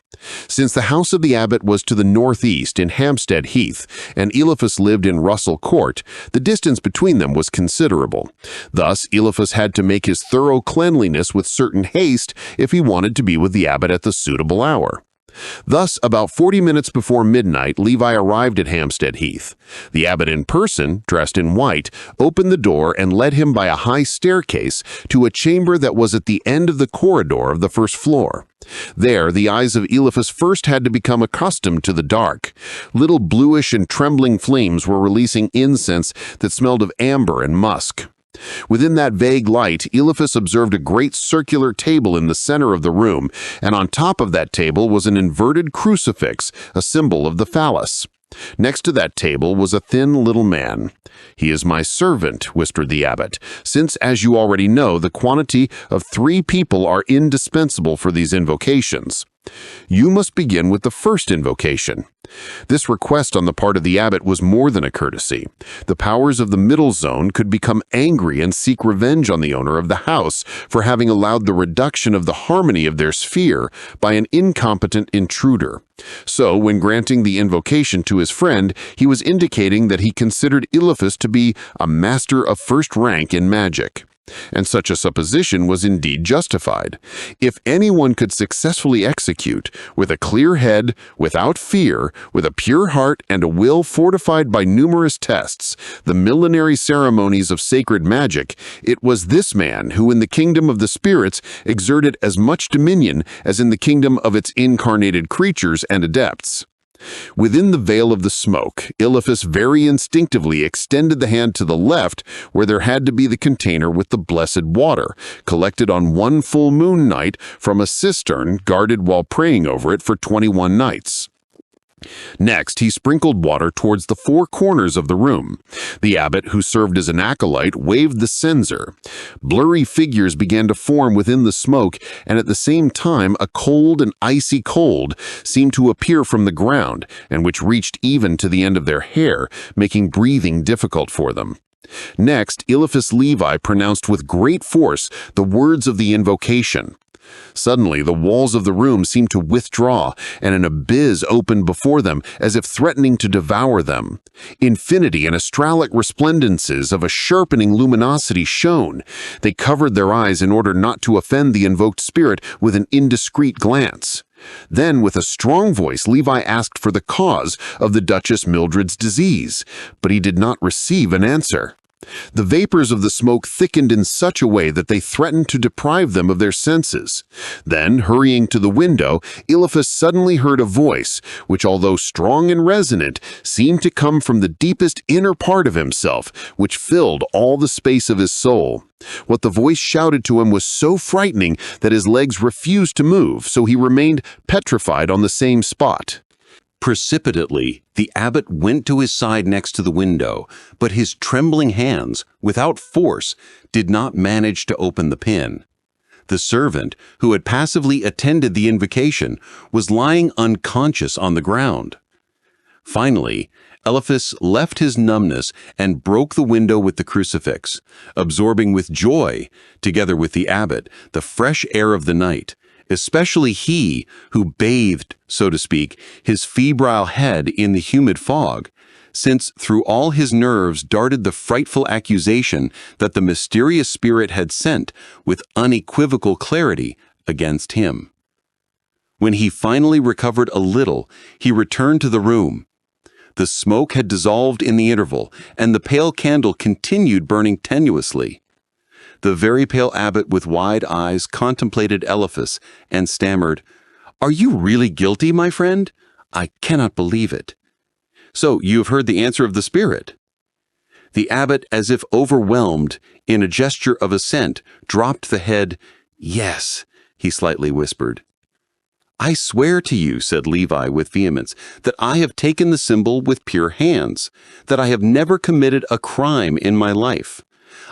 Since the house of the abbot was to the northeast in Hampstead Heath, and Eliphas lived in Russell Court, the distance between them was considerable. Thus, Eliphas had to make his thorough cleanliness with certain haste if he wanted to be with the abbot at the suitable hour. Thus, about 40 minutes before midnight, Levi arrived at Hampstead Heath. The abbot in person, dressed in white, opened the door and led him by a high staircase to a chamber that was at the end of the corridor of the first floor. There, the eyes of Eliphas first had to become accustomed to the dark. Little bluish and trembling flames were releasing incense that smelled of amber and musk. Within that vague light, Eliphas observed a great circular table in the center of the room, and on top of that table was an inverted crucifix, a symbol of the phallus. Next to that table was a thin little man. "He is my servant," whispered the abbot, "since, as you already know, the quantity of 3 people are indispensable for these invocations. You must begin with the first invocation." This request on the part of the abbot was more than a courtesy. The powers of the middle zone could become angry and seek revenge on the owner of the house for having allowed the reduction of the harmony of their sphere by an incompetent intruder. So, when granting the invocation to his friend, he was indicating that he considered Eliphas to be a master of first rank in magic. And such a supposition was indeed justified. If anyone could successfully execute, with a clear head, without fear, with a pure heart and a will fortified by numerous tests, the millenary ceremonies of sacred magic, it was this man who in the kingdom of the spirits exerted as much dominion as in the kingdom of its incarnated creatures and adepts. Within the veil of the smoke, Eliphas very instinctively extended the hand to the left where there had to be the container with the blessed water, collected on one full moon night from a cistern guarded while praying over it for 21 nights. Next, he sprinkled water towards the 4 corners of the room. The abbot, who served as an acolyte, waved the censer. Blurry figures began to form within the smoke, and at the same time a cold and icy cold seemed to appear from the ground, and which reached even to the end of their hair, making breathing difficult for them. Next, Eliphas Levi pronounced with great force the words of the invocation. Suddenly, the walls of the room seemed to withdraw, and an abyss opened before them, as if threatening to devour them. Infinity and astralic resplendences of a sharpening luminosity shone. They covered their eyes in order not to offend the invoked spirit with an indiscreet glance. Then, with a strong voice, Levi asked for the cause of the Duchess Mildred's disease, but he did not receive an answer. The vapors of the smoke thickened in such a way that they threatened to deprive them of their senses. Then, hurrying to the window, Eliphas suddenly heard a voice, which, although strong and resonant, seemed to come from the deepest inner part of himself, which filled all the space of his soul. What the voice shouted to him was so frightening that his legs refused to move, so he remained petrified on the same spot. Precipitately, the abbot went to his side next to the window, but his trembling hands, without force, did not manage to open the pin. The servant, who had passively attended the invocation, was lying unconscious on the ground. Finally, Eliphas left his numbness and broke the window with the crucifix, absorbing with joy, together with the abbot, the fresh air of the night, especially he who bathed, so to speak, his febrile head in the humid fog, since through all his nerves darted the frightful accusation that the mysterious spirit had sent with unequivocal clarity against him. When he finally recovered a little, he returned to the room. The smoke had dissolved in the interval, and the pale candle continued burning tenuously. The very pale abbot with wide eyes contemplated Eliphas and stammered, "Are you really guilty, my friend? I cannot believe it." "So you have heard the answer of the spirit?" The abbot, as if overwhelmed, in a gesture of assent, dropped the head. "Yes," he slightly whispered. "I swear to you," said Levi with vehemence, "that I have taken the symbol with pure hands, that I have never committed a crime in my life.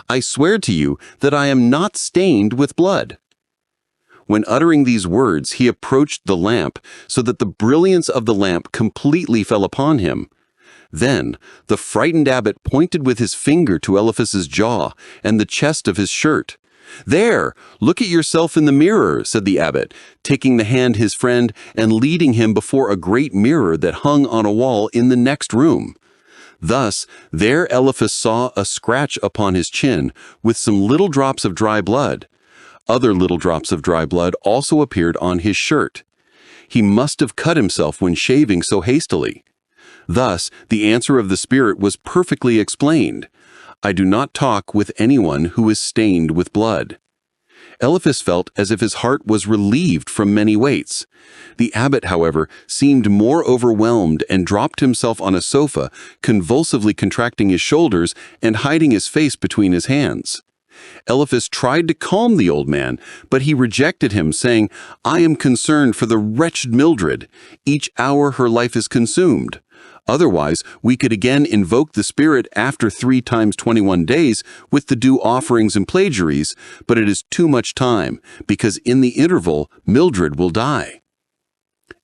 I swear to you that I am not stained with blood." When uttering these words, he approached the lamp so that the brilliance of the lamp completely fell upon him. Then the frightened abbot pointed with his finger to Eliphaz's jaw and the chest of his shirt. "There, look at yourself in the mirror," said the abbot, taking the hand his friend and leading him before a great mirror that hung on a wall in the next room. Thus, there Eliphaz saw a scratch upon his chin with some little drops of dry blood. Other little drops of dry blood also appeared on his shirt. He must have cut himself when shaving so hastily. Thus, the answer of the spirit was perfectly explained. "I do not talk with anyone who is stained with blood." Eliphaz felt as if his heart was relieved from many weights. The abbot, however, seemed more overwhelmed and dropped himself on a sofa, convulsively contracting his shoulders and hiding his face between his hands. Eliphaz tried to calm the old man, but he rejected him, saying, "I am concerned for the wretched Mildred. Each hour her life is consumed. Otherwise, we could again invoke the spirit after 3 times 21 days with the due offerings and plagiaries, but it is too much time, because in the interval, Mildred will die."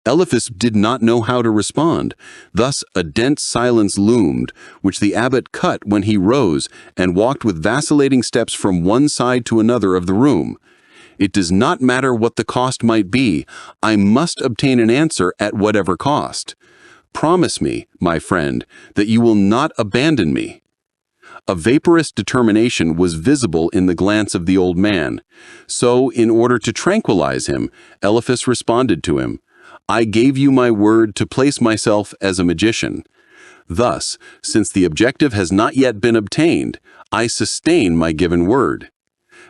Eliphaz did not know how to respond. Thus a dense silence loomed, which the abbot cut when he rose and walked with vacillating steps from one side to another of the room. "It does not matter what the cost might be. I must obtain an answer at whatever cost. Promise me, my friend, that you will not abandon me." A vaporous determination was visible in the glance of the old man. So, in order to tranquilize him, Eliphaz responded to him, "I gave you my word to place myself as a magician. Thus, since the objective has not yet been obtained, I sustain my given word.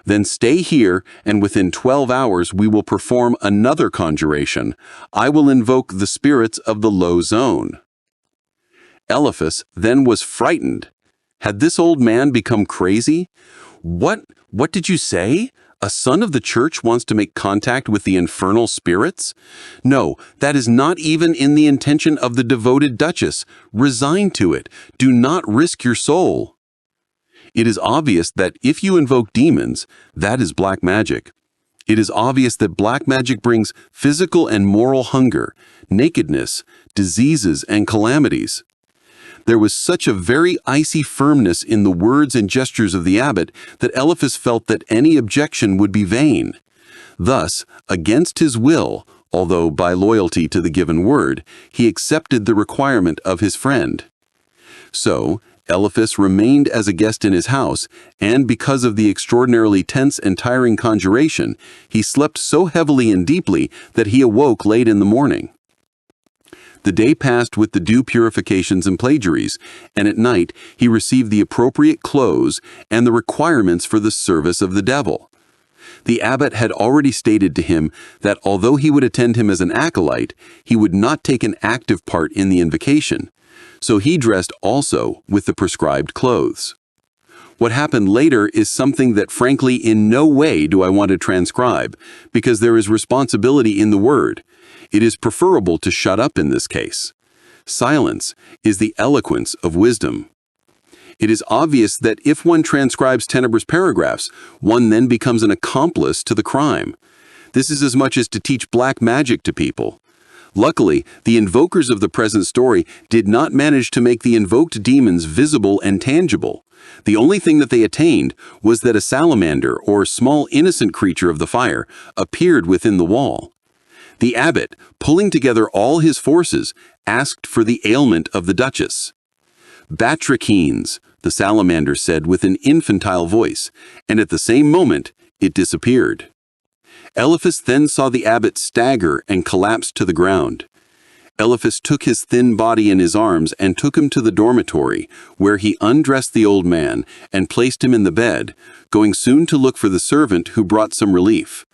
Then stay here, and within 12 hours we will perform another conjuration. I will invoke the spirits of the low zone." Eliphaz then was frightened. Had this old man become crazy? What did you say? A son of the church wants to make contact with the infernal spirits? No, that is not even in the intention of the devoted Duchess. Resign to it. Do not risk your soul. It is obvious that if you invoke demons, that is black magic. It is obvious that black magic brings physical and moral hunger, nakedness, diseases, and calamities. There was such a very icy firmness in the words and gestures of the abbot that Eliphaz felt that any objection would be vain. Thus, against his will, although by loyalty to the given word, he accepted the requirement of his friend. So, Eliphaz remained as a guest in his house, and because of the extraordinarily tense and tiring conjuration, he slept so heavily and deeply that he awoke late in the morning. The day passed with the due purifications and plagiaries, and at night he received the appropriate clothes and the requirements for the service of the devil. The abbot had already stated to him that although he would attend him as an acolyte, he would not take an active part in the invocation. So he dressed also with the prescribed clothes. What happened later is something that frankly in no way do I want to transcribe, because there is responsibility in the word. It is preferable to shut up in this case. Silence is the eloquence of wisdom. It is obvious that if one transcribes tenebrous paragraphs, one then becomes an accomplice to the crime. This is as much as to teach black magic to people. Luckily, the invokers of the present story did not manage to make the invoked demons visible and tangible. The only thing that they attained was that a salamander, or small innocent creature of the fire, appeared within the wall. The abbot, pulling together all his forces, asked for the ailment of the Duchess. "Batrachenes," the salamander said with an infantile voice, and at the same moment it disappeared. Eliphaz then saw the abbot stagger and collapse to the ground. Eliphaz took his thin body in his arms and took him to the dormitory, where he undressed the old man and placed him in the bed, going soon to look for the servant who brought some relief.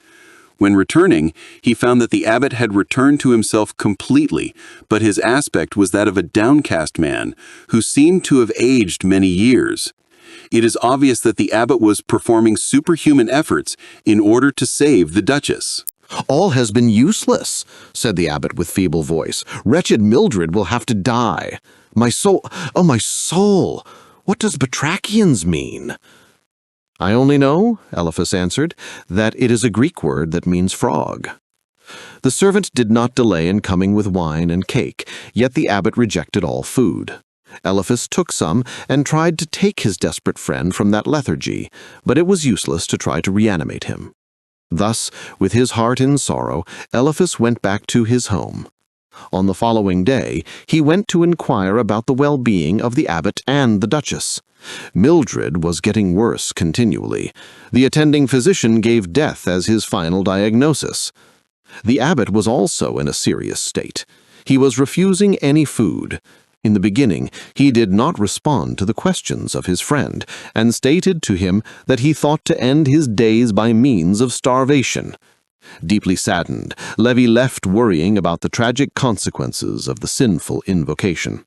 When returning, he found that the abbot had returned to himself completely, but his aspect was that of a downcast man, who seemed to have aged many years. It is obvious that the abbot was performing superhuman efforts in order to save the Duchess. "All has been useless," said the abbot with feeble voice. "Wretched Mildred will have to die. My soul, oh my soul, what does batrachians mean?" "I only know," Eliphaz answered, "that it is a Greek word that means frog." The servant did not delay in coming with wine and cake, yet the abbot rejected all food. Eliphas took some and tried to take his desperate friend from that lethargy, but it was useless to try to reanimate him. Thus, with his heart in sorrow, Eliphas went back to his home. On the following day, he went to inquire about the well-being of the abbot and the duchess. Mildred was getting worse continually. The attending physician gave death as his final diagnosis. The abbot was also in a serious state. He was refusing any food. In the beginning, he did not respond to the questions of his friend, and stated to him that he thought to end his days by means of starvation. Deeply saddened, Levi left worrying about the tragic consequences of the sinful invocation.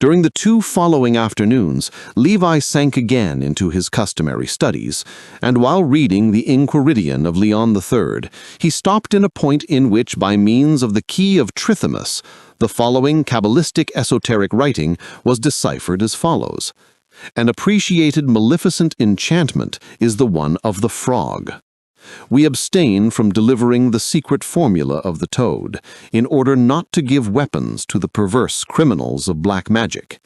During the 2 following afternoons, Levi sank again into his customary studies, and while reading the Enchiridion of Leon III, he stopped in a point in which, by means of the key of Tritthemus, the following Kabbalistic esoteric writing was deciphered as follows. An appreciated maleficent enchantment is the one of the frog. We abstain from delivering the secret formula of the toad, in order not to give weapons to the perverse criminals of black magic.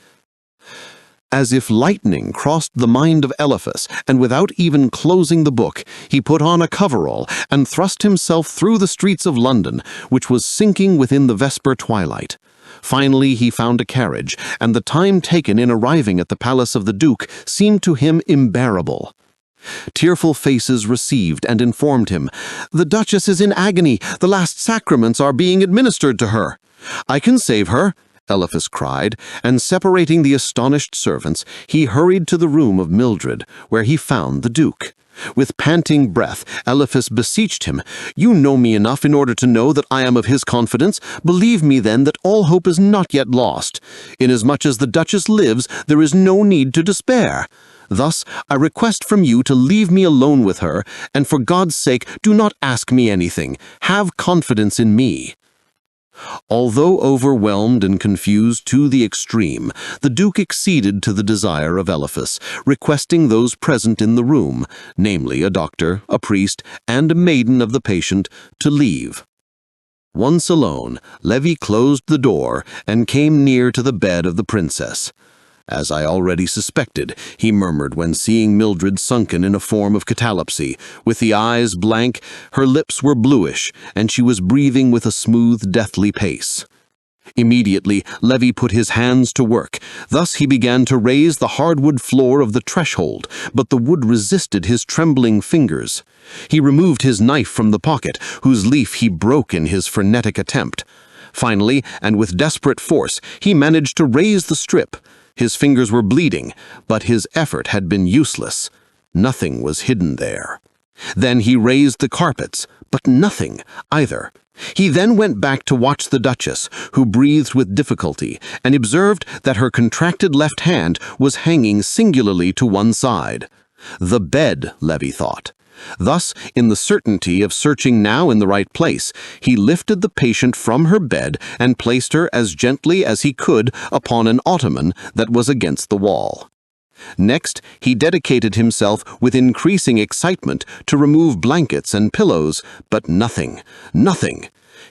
As if lightning crossed the mind of Eliphas, and without even closing the book, he put on a coverall and thrust himself through the streets of London, which was sinking within the vesper twilight. Finally, he found a carriage, and the time taken in arriving at the palace of the Duke seemed to him unbearable. Tearful faces received and informed him, "The Duchess is in agony. The last sacraments are being administered to her." "I can save her," Eliphas cried, and separating the astonished servants, he hurried to the room of Mildred, where he found the Duke. With panting breath, Eliphas beseeched him, "You know me enough in order to know that I am of his confidence. Believe me, then, that all hope is not yet lost. Inasmuch as the Duchess lives, there is no need to despair. Thus, I request from you to leave me alone with her, and for God's sake, do not ask me anything. Have confidence in me." Although overwhelmed and confused to the extreme, the Duke acceded to the desire of Eliphas, requesting those present in the room, namely a doctor, a priest, and a maiden of the patient, to leave. Once alone, Levi closed the door and came near to the bed of the princess. "As I already suspected," he murmured when seeing Mildred sunken in a form of catalepsy. With the eyes blank, her lips were bluish, and she was breathing with a smooth, deathly pace. Immediately, Levi put his hands to work. Thus he began to raise the hardwood floor of the threshold, but the wood resisted his trembling fingers. He removed his knife from the pocket, whose leaf he broke in his frenetic attempt. Finally, and with desperate force, he managed to raise the strip. His fingers were bleeding, but his effort had been useless. Nothing was hidden there. Then he raised the carpets, but nothing either. He then went back to watch the Duchess, who breathed with difficulty, and observed that her contracted left hand was hanging singularly to one side. The bed, Levi thought. Thus, in the certainty of searching now in the right place, he lifted the patient from her bed and placed her as gently as he could upon an ottoman that was against the wall. Next, he dedicated himself with increasing excitement to remove blankets and pillows, but nothing.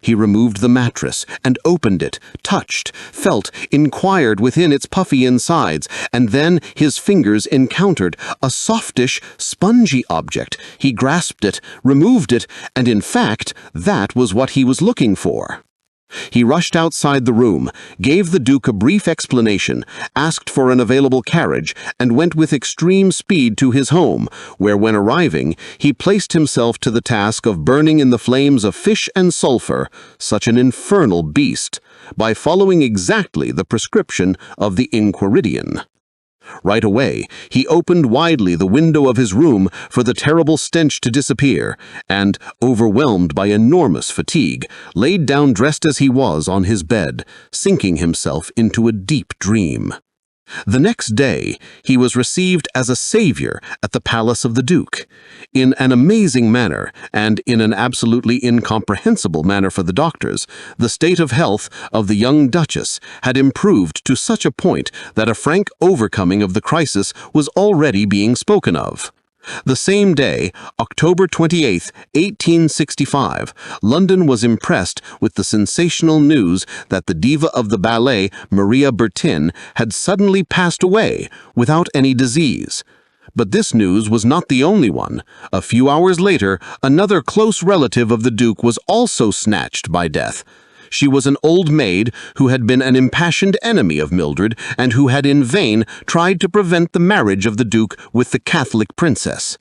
He removed the mattress and opened it, touched, felt, inquired within its puffy insides, and then his fingers encountered a softish, spongy object. He grasped it, removed it, and in fact, that was what he was looking for. He rushed outside the room, gave the Duke a brief explanation, asked for an available carriage, and went with extreme speed to his home, where, when arriving, he placed himself to the task of burning in the flames of fish and sulfur, such an infernal beast, by following exactly the prescription of the Enchiridion. Right away, he opened widely the window of his room for the terrible stench to disappear, and, overwhelmed by enormous fatigue, laid down dressed as he was on his bed, sinking himself into a deep dream. The next day, he was received as a savior at the palace of the Duke. In an amazing manner, and in an absolutely incomprehensible manner for the doctors, the state of health of the young Duchess had improved to such a point that a frank overcoming of the crisis was already being spoken of. The same day, October 28, 1865, London was impressed with the sensational news that the diva of the ballet, Maria Bertin, had suddenly passed away without any disease. But this news was not the only one. A few hours later, another close relative of the Duke was also snatched by death. She was an old maid who had been an impassioned enemy of Mildred and who had in vain tried to prevent the marriage of the Duke with the Catholic princess.